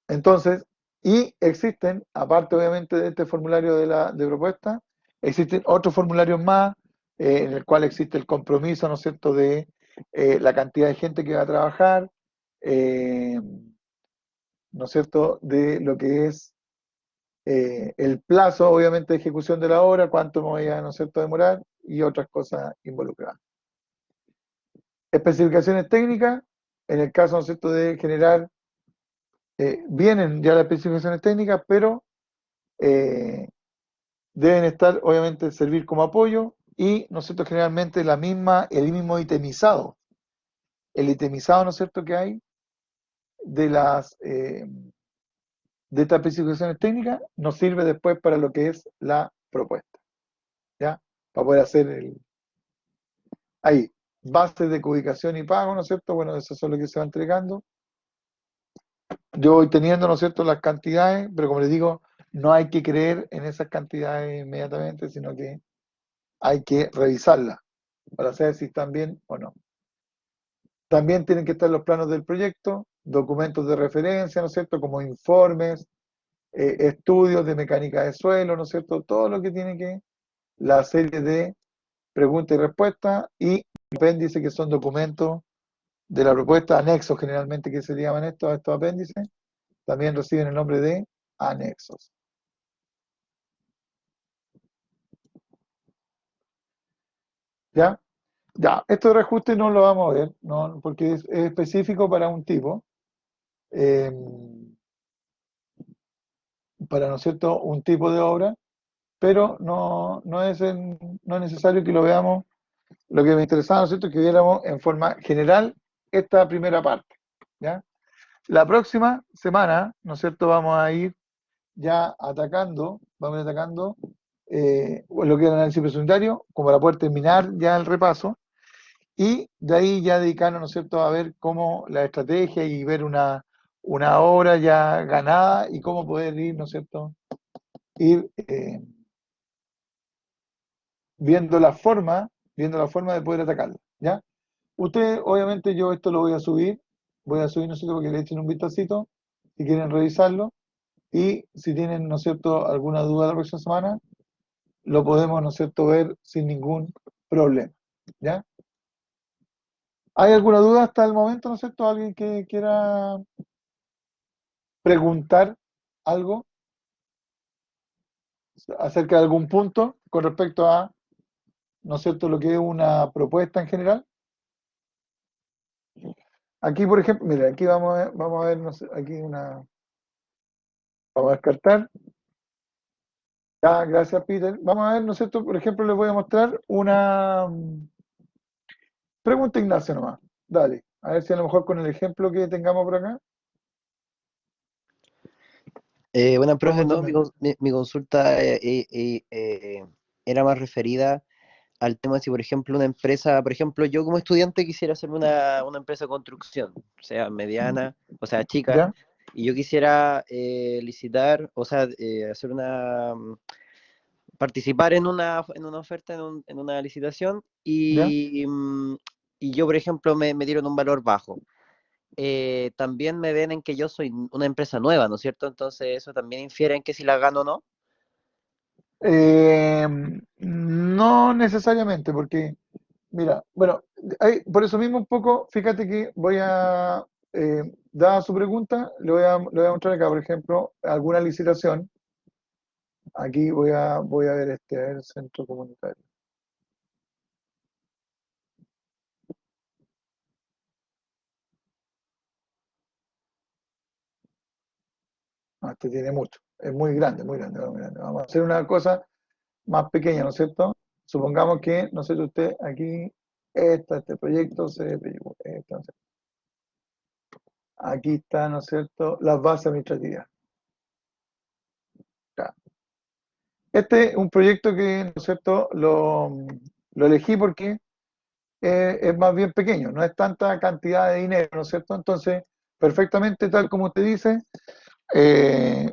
Entonces, y existen, aparte obviamente de este formulario de propuesta, existen otros formularios más, en el cual existe el compromiso, ¿no es cierto?, de la cantidad de gente que va a trabajar, eh, ¿no es cierto?, de lo que es el plazo, obviamente, de ejecución de la obra, cuánto me voy a, ¿no es cierto?, demorar, y otras cosas involucradas. Especificaciones técnicas, en el caso, ¿no es cierto?, de generar, vienen ya las especificaciones técnicas, pero eh, deben estar, obviamente, servir como apoyo y, ¿no es cierto?, generalmente el mismo itemizado. El itemizado, ¿no es cierto?, que hay de de estas especificaciones técnicas nos sirve después para lo que es la propuesta, ¿ya? Para poder hacer ahí, bases de ubicación y pago, ¿no es cierto? Bueno, eso es lo que se va entregando. Yo voy teniendo, ¿no es cierto?, las cantidades, pero como les digo, no hay que creer en esas cantidades inmediatamente, sino que hay que revisarlas para saber si están bien o no. También tienen que estar los planos del proyecto, documentos de referencia, ¿no es cierto?, como informes, estudios de mecánica de suelo, ¿no es cierto?, todo lo que tiene que, la serie de preguntas y respuestas y apéndices que son documentos de la propuesta, anexos generalmente que se llaman estos apéndices, también reciben el nombre de anexos. ¿Ya? Ya, esto de reajuste no lo vamos a ver, ¿no? Porque es específico para un tipo. eh, para, ¿no es cierto?, un tipo de obra, pero no es necesario que lo veamos. Lo que me interesaba, ¿no es cierto?, es que viéramos en forma general esta primera parte, ¿ya? La próxima semana, ¿no es cierto?, vamos a ir atacando lo que es el análisis presupuestario, como para poder terminar ya el repaso, y de ahí ya dedicarnos, ¿no es cierto?, a ver cómo la estrategia y ver una obra ya ganada y cómo poder ir, ¿no es cierto?, ir viendo la forma de poder atacarlo, ¿ya? Usted, obviamente, yo esto lo voy a subir, ¿no es cierto?, porque le echen un vistacito, si quieren revisarlo, y si tienen, ¿no es cierto?, alguna duda la próxima semana, lo podemos, ¿no es cierto?, ver sin ningún problema, ¿ya? ¿Hay alguna duda hasta el momento, ¿no es cierto? ¿Alguien que quiera preguntar algo acerca de algún punto con respecto a, ¿no es cierto?, lo que es una propuesta en general? Aquí, por ejemplo, mira, aquí vamos a ver, no sé, aquí vamos a descartar. Ya, gracias, Peter. Vamos a ver, ¿no es cierto? Por ejemplo, les voy a mostrar una pregunta, Ignacio, nomás. Dale, a ver si a lo mejor con el ejemplo que tengamos por acá Bueno, profe, podemos no, entender. mi consulta era más referida al tema de si, por ejemplo, una empresa, por ejemplo, yo como estudiante quisiera hacer una empresa de construcción, sea mediana, o sea, chica, ¿Ya? y yo quisiera licitar, o sea, participar en una oferta, en una licitación, ¿Ya? y yo, por ejemplo, me dieron un valor bajo. También me ven en que yo soy una empresa nueva, ¿no es cierto? Entonces eso también infiere en que si la gano o no. Eh, no necesariamente, porque, mira, bueno, por eso mismo un poco, fíjate que dada su pregunta, le voy a mostrar acá, por ejemplo, alguna licitación. Aquí voy a ver a ver, centro comunitario. Ah, este tiene mucho, es muy grande, muy grande, muy grande. Vamos a hacer una cosa más pequeña, ¿no es cierto? Supongamos que, no sé si usted aquí, este proyecto no sé. Aquí está, ¿no es cierto?, las bases administrativas. Ya. Este es un proyecto que, ¿no es cierto?, lo elegí porque es más bien pequeño, no es tanta cantidad de dinero, ¿no es cierto? Entonces, perfectamente, tal como usted dice,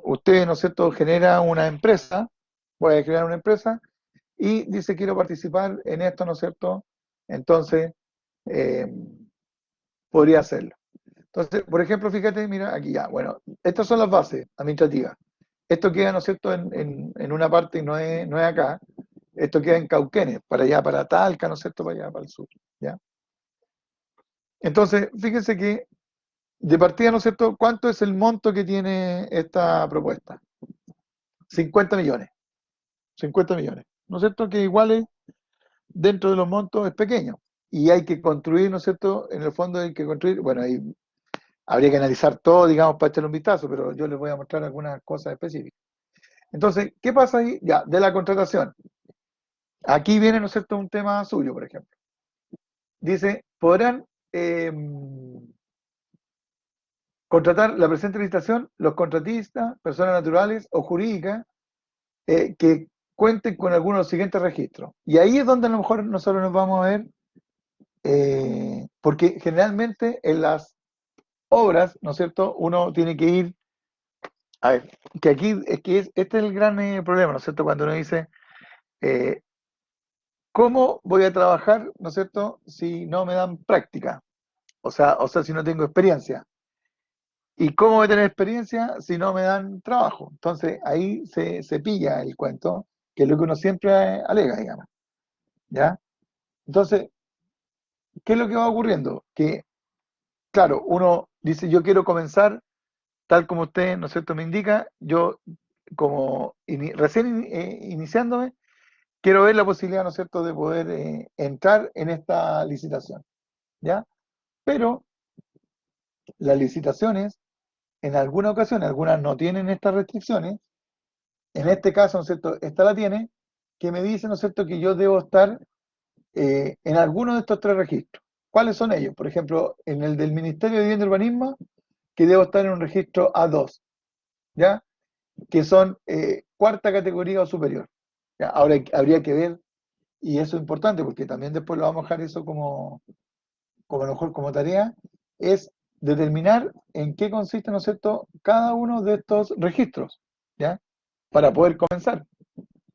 usted, ¿no es cierto?, genera una empresa, puede crear una empresa y dice quiero participar en esto, ¿no es cierto? Entonces, eh, podría hacerlo. Entonces, por ejemplo, fíjate, mira, aquí ya, bueno, estas son las bases administrativas. Esto queda, ¿no es cierto?, en una parte, no es acá, esto queda en Cauquenes, para allá, para Talca, ¿no es cierto?, para allá, para el sur, ¿ya? Entonces, fíjense que de partida, ¿no es cierto?, ¿cuánto es el monto que tiene esta propuesta? 50 millones, 50 millones, ¿no es cierto?, que igual es, dentro de los montos es pequeño. Y hay que construir, ¿no es cierto?, en el fondo hay que construir, bueno, ahí habría que analizar todo, digamos, para echarle un vistazo, pero yo les voy a mostrar algunas cosas específicas. Entonces, ¿qué pasa ahí? Ya, de la contratación. Aquí viene, ¿no es cierto?, un tema suyo, por ejemplo. Dice, podrán contratar la presente licitación los contratistas, personas naturales o jurídicas que cuenten con alguno de los siguientes registros. Y ahí es donde a lo mejor nosotros nos vamos a ver, porque generalmente en las obras, ¿no es cierto?, uno tiene que ir, a ver, que aquí este es el gran problema, ¿no es cierto?, cuando uno dice, eh, ¿cómo voy a trabajar, ¿no es cierto?, si no me dan práctica? O sea, si no tengo experiencia. ¿Y cómo voy a tener experiencia si no me dan trabajo? Entonces ahí se pilla el cuento, que es lo que uno siempre alega, digamos. ¿Ya? Entonces, ¿qué es lo que va ocurriendo? Que, claro, uno dice, yo quiero comenzar, tal como usted, ¿no es cierto?, me indica, yo como recién iniciándome, quiero ver la posibilidad, ¿no es cierto?, de poder entrar en esta licitación. ¿Ya? Pero las licitaciones en alguna ocasión, algunas no tienen estas restricciones, en este caso, ¿no es cierto?, esta la tiene, que me dice, ¿no es cierto?, que yo debo estar en alguno de estos tres registros. ¿Cuáles son ellos? Por ejemplo, en el del Ministerio de Vivienda y Urbanismo, que debo estar en un registro A2, ¿ya? Que son cuarta categoría o superior. ¿Ya? Ahora habría que ver, y eso es importante, porque también después lo vamos a dejar eso como a lo mejor como tarea, es determinar en qué consiste, ¿no es cierto?, cada uno de estos registros, ¿ya? Para poder comenzar.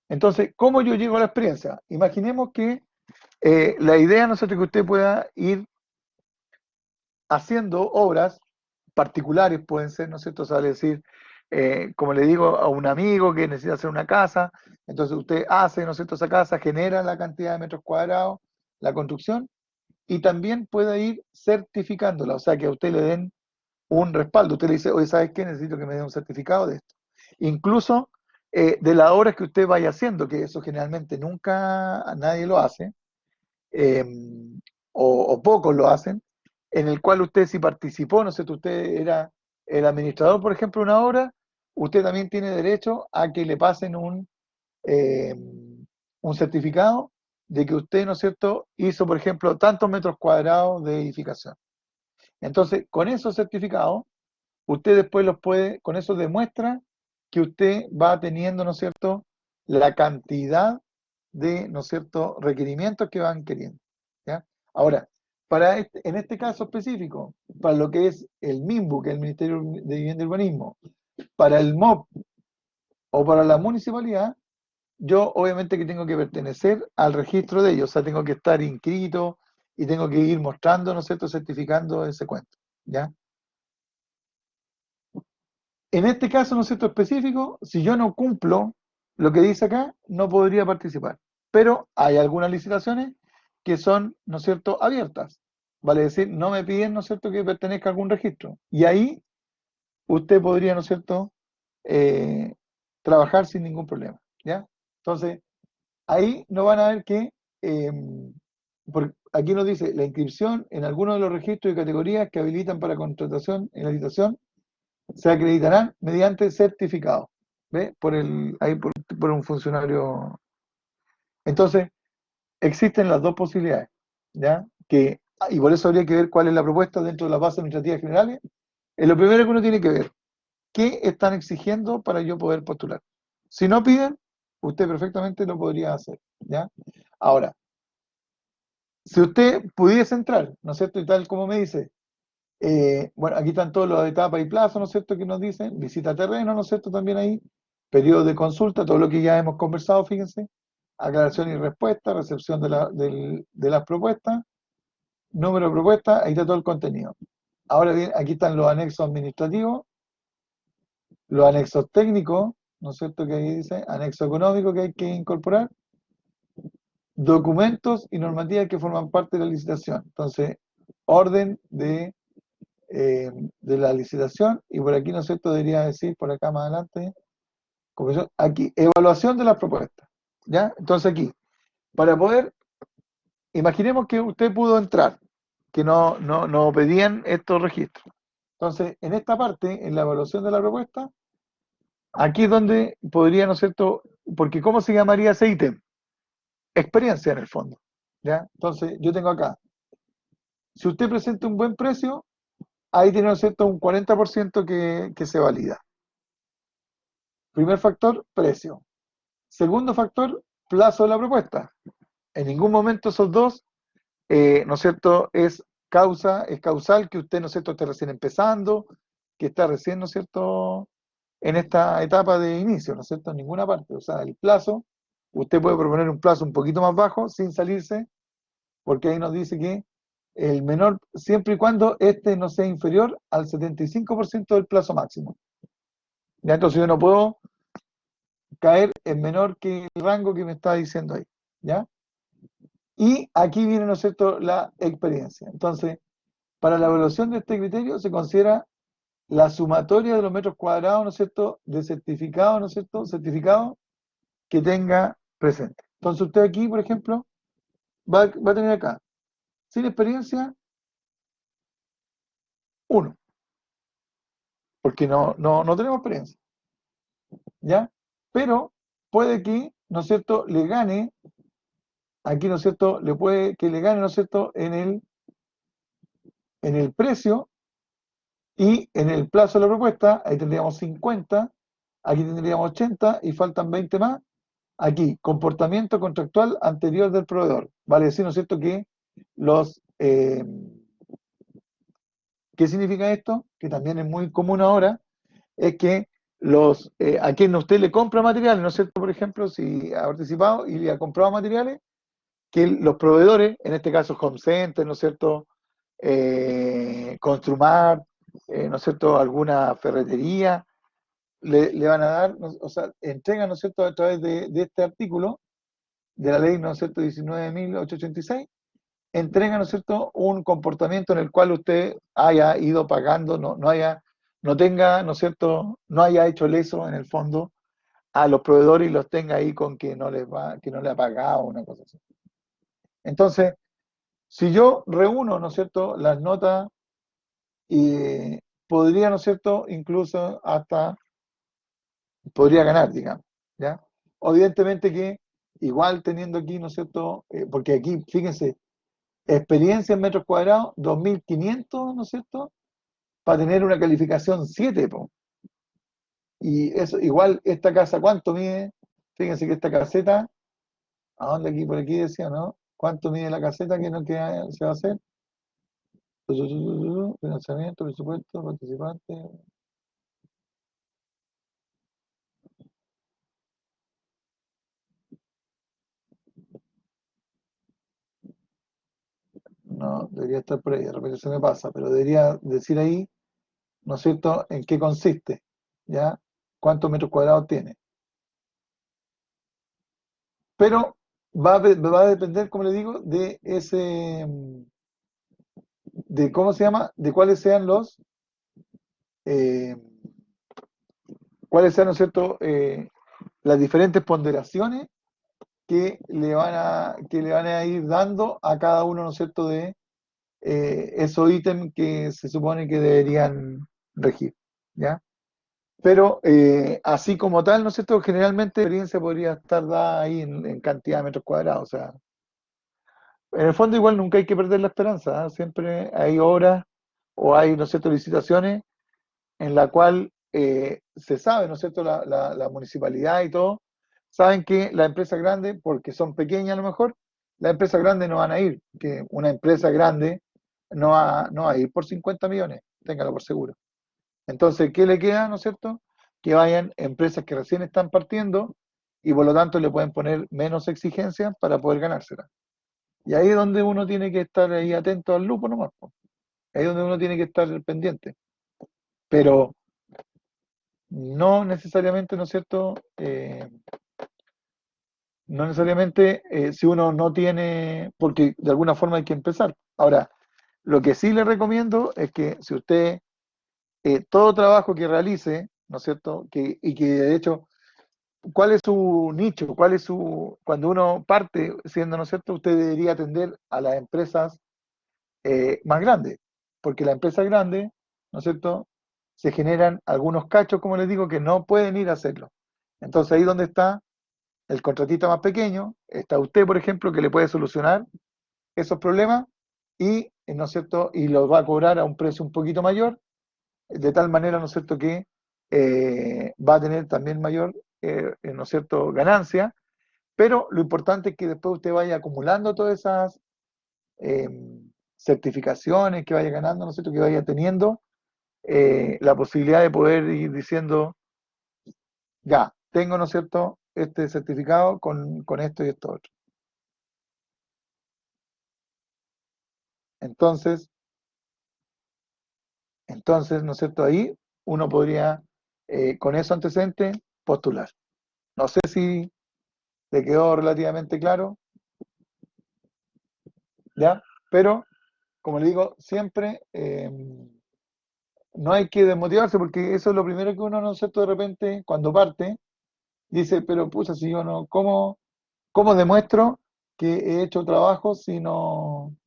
Entonces, ¿cómo yo llego a la experiencia? Imaginemos que la idea, ¿no es cierto?, que usted pueda ir haciendo obras particulares, pueden ser, ¿no es cierto?, sale decir, como le digo a un amigo que necesita hacer una casa, entonces usted hace, ¿no es cierto?, esa casa, genera la cantidad de metros cuadrados, la construcción, y también puede ir certificándola, o sea, que a usted le den un respaldo. Usted le dice, oye, ¿sabes qué? Necesito que me den un certificado de esto. Incluso de las obras que usted vaya haciendo, que eso generalmente nunca nadie lo hace, eh, o pocos lo hacen, en el cual usted si participó, no sé, usted era el administrador, por ejemplo, de una obra, usted también tiene derecho a que le pasen eh, un certificado de que usted, ¿no es cierto?, hizo, por ejemplo, tantos metros cuadrados de edificación. Entonces, con esos certificados, usted después los puede, con eso demuestra que usted va teniendo, ¿no es cierto?, la cantidad de, ¿no es cierto?, requerimientos que van queriendo. ¿Ya? Ahora, en este caso específico, para lo que es el MIMBU, que es el Ministerio de Vivienda y Urbanismo, para el MOP o para la municipalidad, yo obviamente que tengo que pertenecer al registro de ellos, o sea, tengo que estar inscrito y tengo que ir mostrando, ¿no es cierto?, certificando ese cuento. ¿Ya? En este caso, ¿no es cierto?, específico, si yo no cumplo lo que dice acá, no podría participar. Pero hay algunas licitaciones que son, ¿no es cierto?, abiertas. Vale decir, no me piden, ¿no es cierto?, que pertenezca a algún registro. Y ahí usted podría, ¿no es cierto?, eh, trabajar sin ningún problema. ¿Ya? Entonces, ahí no van a ver que, eh, aquí nos dice, la inscripción en alguno de los registros y categorías que habilitan para contratación en la licitación se acreditarán mediante certificado, ¿ve? Por un funcionario. Entonces, existen las dos posibilidades, ¿ya? Y por eso habría que ver cuál es la propuesta dentro de las bases administrativas generales. Es lo primero que uno tiene que ver, ¿qué están exigiendo para yo poder postular? Si no piden, usted perfectamente lo podría hacer, ¿ya? Ahora, si usted pudiese entrar, ¿no es cierto? Y tal como me dice, bueno, aquí están todos los etapas y plazos, ¿no es cierto?, que nos dicen, visita terreno, ¿no es cierto?, también ahí, periodo de consulta, todo lo que ya hemos conversado, fíjense, aclaración y respuesta, recepción de las propuestas, número de propuestas, ahí está todo el contenido. Ahora bien, aquí están los anexos administrativos, los anexos técnicos, ¿no es cierto?, que ahí dice, anexo económico que hay que incorporar, documentos y normativas que forman parte de la licitación. Entonces, orden de la licitación, y por aquí, ¿no es cierto?, debería decir, por acá más adelante, aquí, evaluación de las propuestas, ¿ya? Entonces aquí, para poder, imaginemos que usted pudo entrar, que no pedían estos registros. Entonces, en esta parte, en la evaluación de la propuesta, aquí es donde podría, ¿no es cierto?, porque ¿cómo se llamaría ese ítem? Experiencia en el fondo, ¿ya? Entonces, yo tengo acá, si usted presenta un buen precio, ahí tiene, ¿no es cierto?, un 40% que se valida. Primer factor, precio. Segundo factor, plazo de la propuesta. En ningún momento esos dos, ¿no es cierto?, es causal que usted, ¿no es cierto?, esté recién empezando, que está recién, ¿no es cierto?, en esta etapa de inicio, ¿no es cierto?, en ninguna parte. O sea, el plazo, usted puede proponer un plazo un poquito más bajo sin salirse, porque ahí nos dice que el menor, siempre y cuando este no sea inferior al 75% del plazo máximo. Ya, entonces yo no puedo caer en menor que el rango que me está diciendo ahí, ¿ya? Y aquí viene, ¿no es cierto?, la experiencia. Entonces, para la evaluación de este criterio se considera la sumatoria de los metros cuadrados, ¿no es cierto?, de certificado, ¿no es cierto?, certificado que tenga presente. Entonces usted aquí, por ejemplo, va a tener acá, sin experiencia, 1. porque no tenemos experiencia, ¿ya? Pero puede que, ¿no es cierto?, le gane, aquí, ¿no es cierto?, le puede que le gane, ¿no es cierto?, en el precio y en el plazo de la propuesta, ahí tendríamos 50, aquí tendríamos 80 y faltan 20 más. Aquí, comportamiento contractual anterior del proveedor. Vale decir, ¿no es cierto?, que los... ¿qué significa esto? Que también es muy común ahora, es que a quien usted le compra materiales, ¿no es cierto? Por ejemplo, si ha participado y le ha comprado materiales, que los proveedores, en este caso Home Center, ¿no es cierto? Construmart, ¿no es cierto? Alguna ferretería, le van a dar, o sea, entregan, ¿no es cierto? A través de este artículo de la ley, ¿no es cierto? 19.886, entrega, ¿no es cierto?, un comportamiento en el cual usted haya ido pagando, no tenga, ¿no es cierto?, no haya hecho leso en el fondo a los proveedores y los tenga ahí con que que no le ha pagado, una cosa así. Entonces, si yo reúno, ¿no es cierto?, las notas y podría, ¿no es cierto?, incluso hasta podría ganar, digamos, ¿ya? Evidentemente que igual teniendo aquí, ¿no es cierto?, porque aquí, fíjense, experiencia en metros cuadrados, 2.500, ¿no es cierto?, para tener una calificación 7, po. Y eso, igual, esta casa, ¿cuánto mide? Fíjense que esta caseta, ¿a dónde aquí? Por aquí decía, ¿no? ¿Cuánto mide la caseta que no queda, se va a hacer? Financiamiento, presupuesto, participante. No, debería estar por ahí, de repente se me pasa, pero debería decir ahí, ¿no es cierto?, en qué consiste, ¿ya? ¿Cuántos metros cuadrados tiene? Pero va a depender, como le digo, de cómo se llama, de eh, cuáles sean, ¿no es cierto?, las diferentes ponderaciones que le van a ir dando a cada uno, ¿no es cierto?, de esos ítems que se supone que deberían regir, ¿ya? Pero así como tal, ¿no es cierto?, generalmente la experiencia podría estar dada ahí en cantidad de metros cuadrados, o sea, en el fondo igual nunca hay que perder la esperanza, ¿ah? Siempre hay obras o hay, ¿no es cierto?, licitaciones en la cual se sabe, ¿no es cierto?, la municipalidad y todo, saben que las empresas grandes, porque son pequeñas a lo mejor, las empresas grandes no van a ir, que una empresa grande no va a ir por 50 millones, téngalo por seguro. Entonces, ¿qué le queda, no es cierto? Que vayan empresas que recién están partiendo y por lo tanto le pueden poner menos exigencias para poder ganársela. Y ahí es donde uno tiene que estar ahí atento al lupo nomás, po. Ahí es donde uno tiene que estar pendiente. Pero no necesariamente, ¿no es cierto? No necesariamente si uno no tiene, porque de alguna forma hay que empezar. Ahora, lo que sí le recomiendo es que si usted, todo trabajo que realice, ¿no es cierto? Y que de hecho, ¿cuál es su nicho? Cuando uno parte siendo, ¿no es cierto? Usted debería atender a las empresas más grandes, porque las empresas grandes, ¿no es cierto? Se generan algunos cachos, como les digo, que no pueden ir a hacerlo. Entonces ahí donde está el contratista más pequeño, está usted, por ejemplo, que le puede solucionar esos problemas y, ¿no es cierto? Y los va a cobrar a un precio un poquito mayor, de tal manera, ¿no es cierto?, que va a tener también mayor, ¿no es cierto?, ganancia, pero lo importante es que después usted vaya acumulando todas esas eh, certificaciones que vaya ganando, ¿no es cierto?, que vaya teniendo la posibilidad de poder ir diciendo, ya, tengo, ¿no es cierto?, este certificado con esto y esto otro. Entonces, ¿no es cierto? Ahí uno podría, con esos antecedentes, postular. No sé si le quedó relativamente claro, ¿ya? Pero, como le digo, siempre no hay que desmotivarse porque eso es lo primero que uno, ¿no es cierto? De repente, cuando parte, dice, pero pucha, si yo no, ¿cómo demuestro que he hecho trabajo si no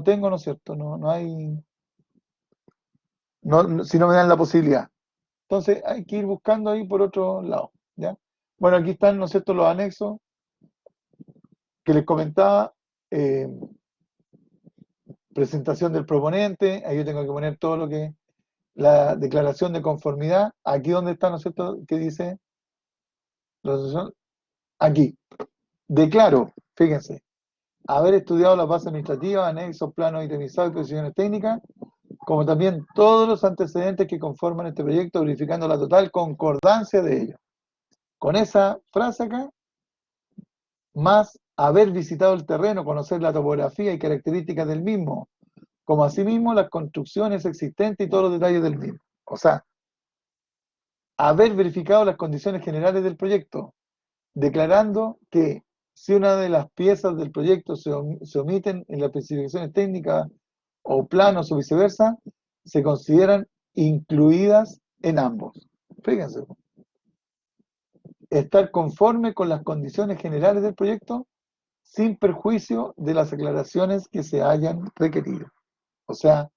tengo, ¿no es cierto? No hay, si no me dan la posibilidad. Entonces hay que ir buscando ahí por otro lado, ¿ya? Bueno, aquí están, ¿no es cierto?, los anexos que les comentaba. Presentación del proponente, ahí yo tengo que poner todo lo que la declaración de conformidad, aquí donde está, ¿no es cierto?, que dice, aquí, declaro, fíjense, haber estudiado las bases administrativas, anexos, planos itemizados y precisiones técnicas, como también todos los antecedentes que conforman este proyecto, verificando la total concordancia de ellos. Con esa frase acá, más haber visitado el terreno, conocer la topografía y características del mismo, como asimismo las construcciones existentes y todos los detalles del mismo. O sea, haber verificado las condiciones generales del proyecto, declarando que si una de las piezas del proyecto se omiten en las especificaciones técnicas o planos o viceversa, se consideran incluidas en ambos. Fíjense, estar conforme con las condiciones generales del proyecto sin perjuicio de las aclaraciones que se hayan requerido. O sea,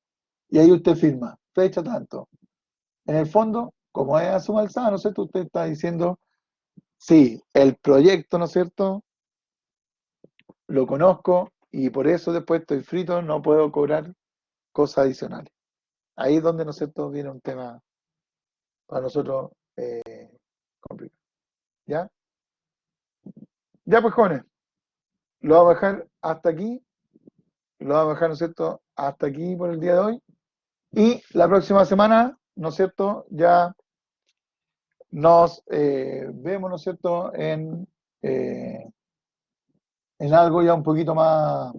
y ahí usted firma, fecha tanto. En el fondo, como es a suma alzada, ¿no es cierto? Usted está diciendo, sí, el proyecto, ¿no es cierto? Lo conozco y por eso después estoy frito, no puedo cobrar cosas adicionales. Ahí es donde, ¿no es cierto?, viene un tema para nosotros complicado. ¿Ya? Ya pues, jóvenes, lo vamos a dejar hasta aquí, lo vamos a dejar, ¿no es cierto?, hasta aquí por el día de hoy. Y la próxima semana, ¿no es cierto?, ya nos vemos, ¿no es cierto?, en algo ya un poquito más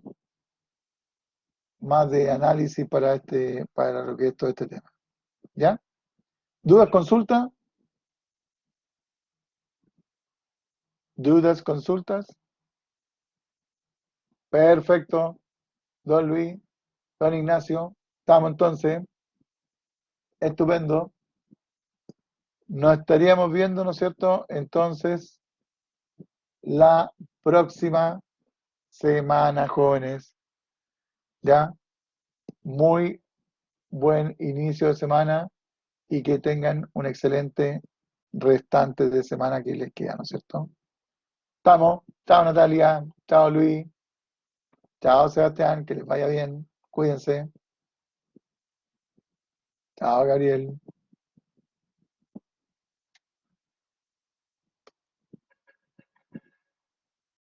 de análisis para lo que es todo este tema. ¿Ya? ¿Dudas, consultas? ¿Dudas, consultas? Perfecto. Don Luis, don Ignacio, estamos entonces. Estupendo. Nos estaríamos viendo, ¿no es cierto? Entonces, la próxima semana, jóvenes. ¿Ya? Muy buen inicio de semana y que tengan un excelente restante de semana que les queda, ¿no es cierto? Estamos. Chao, Natalia. Chao, Luis. Chao, Sebastián. Que les vaya bien. Cuídense. Chao, Gabriel.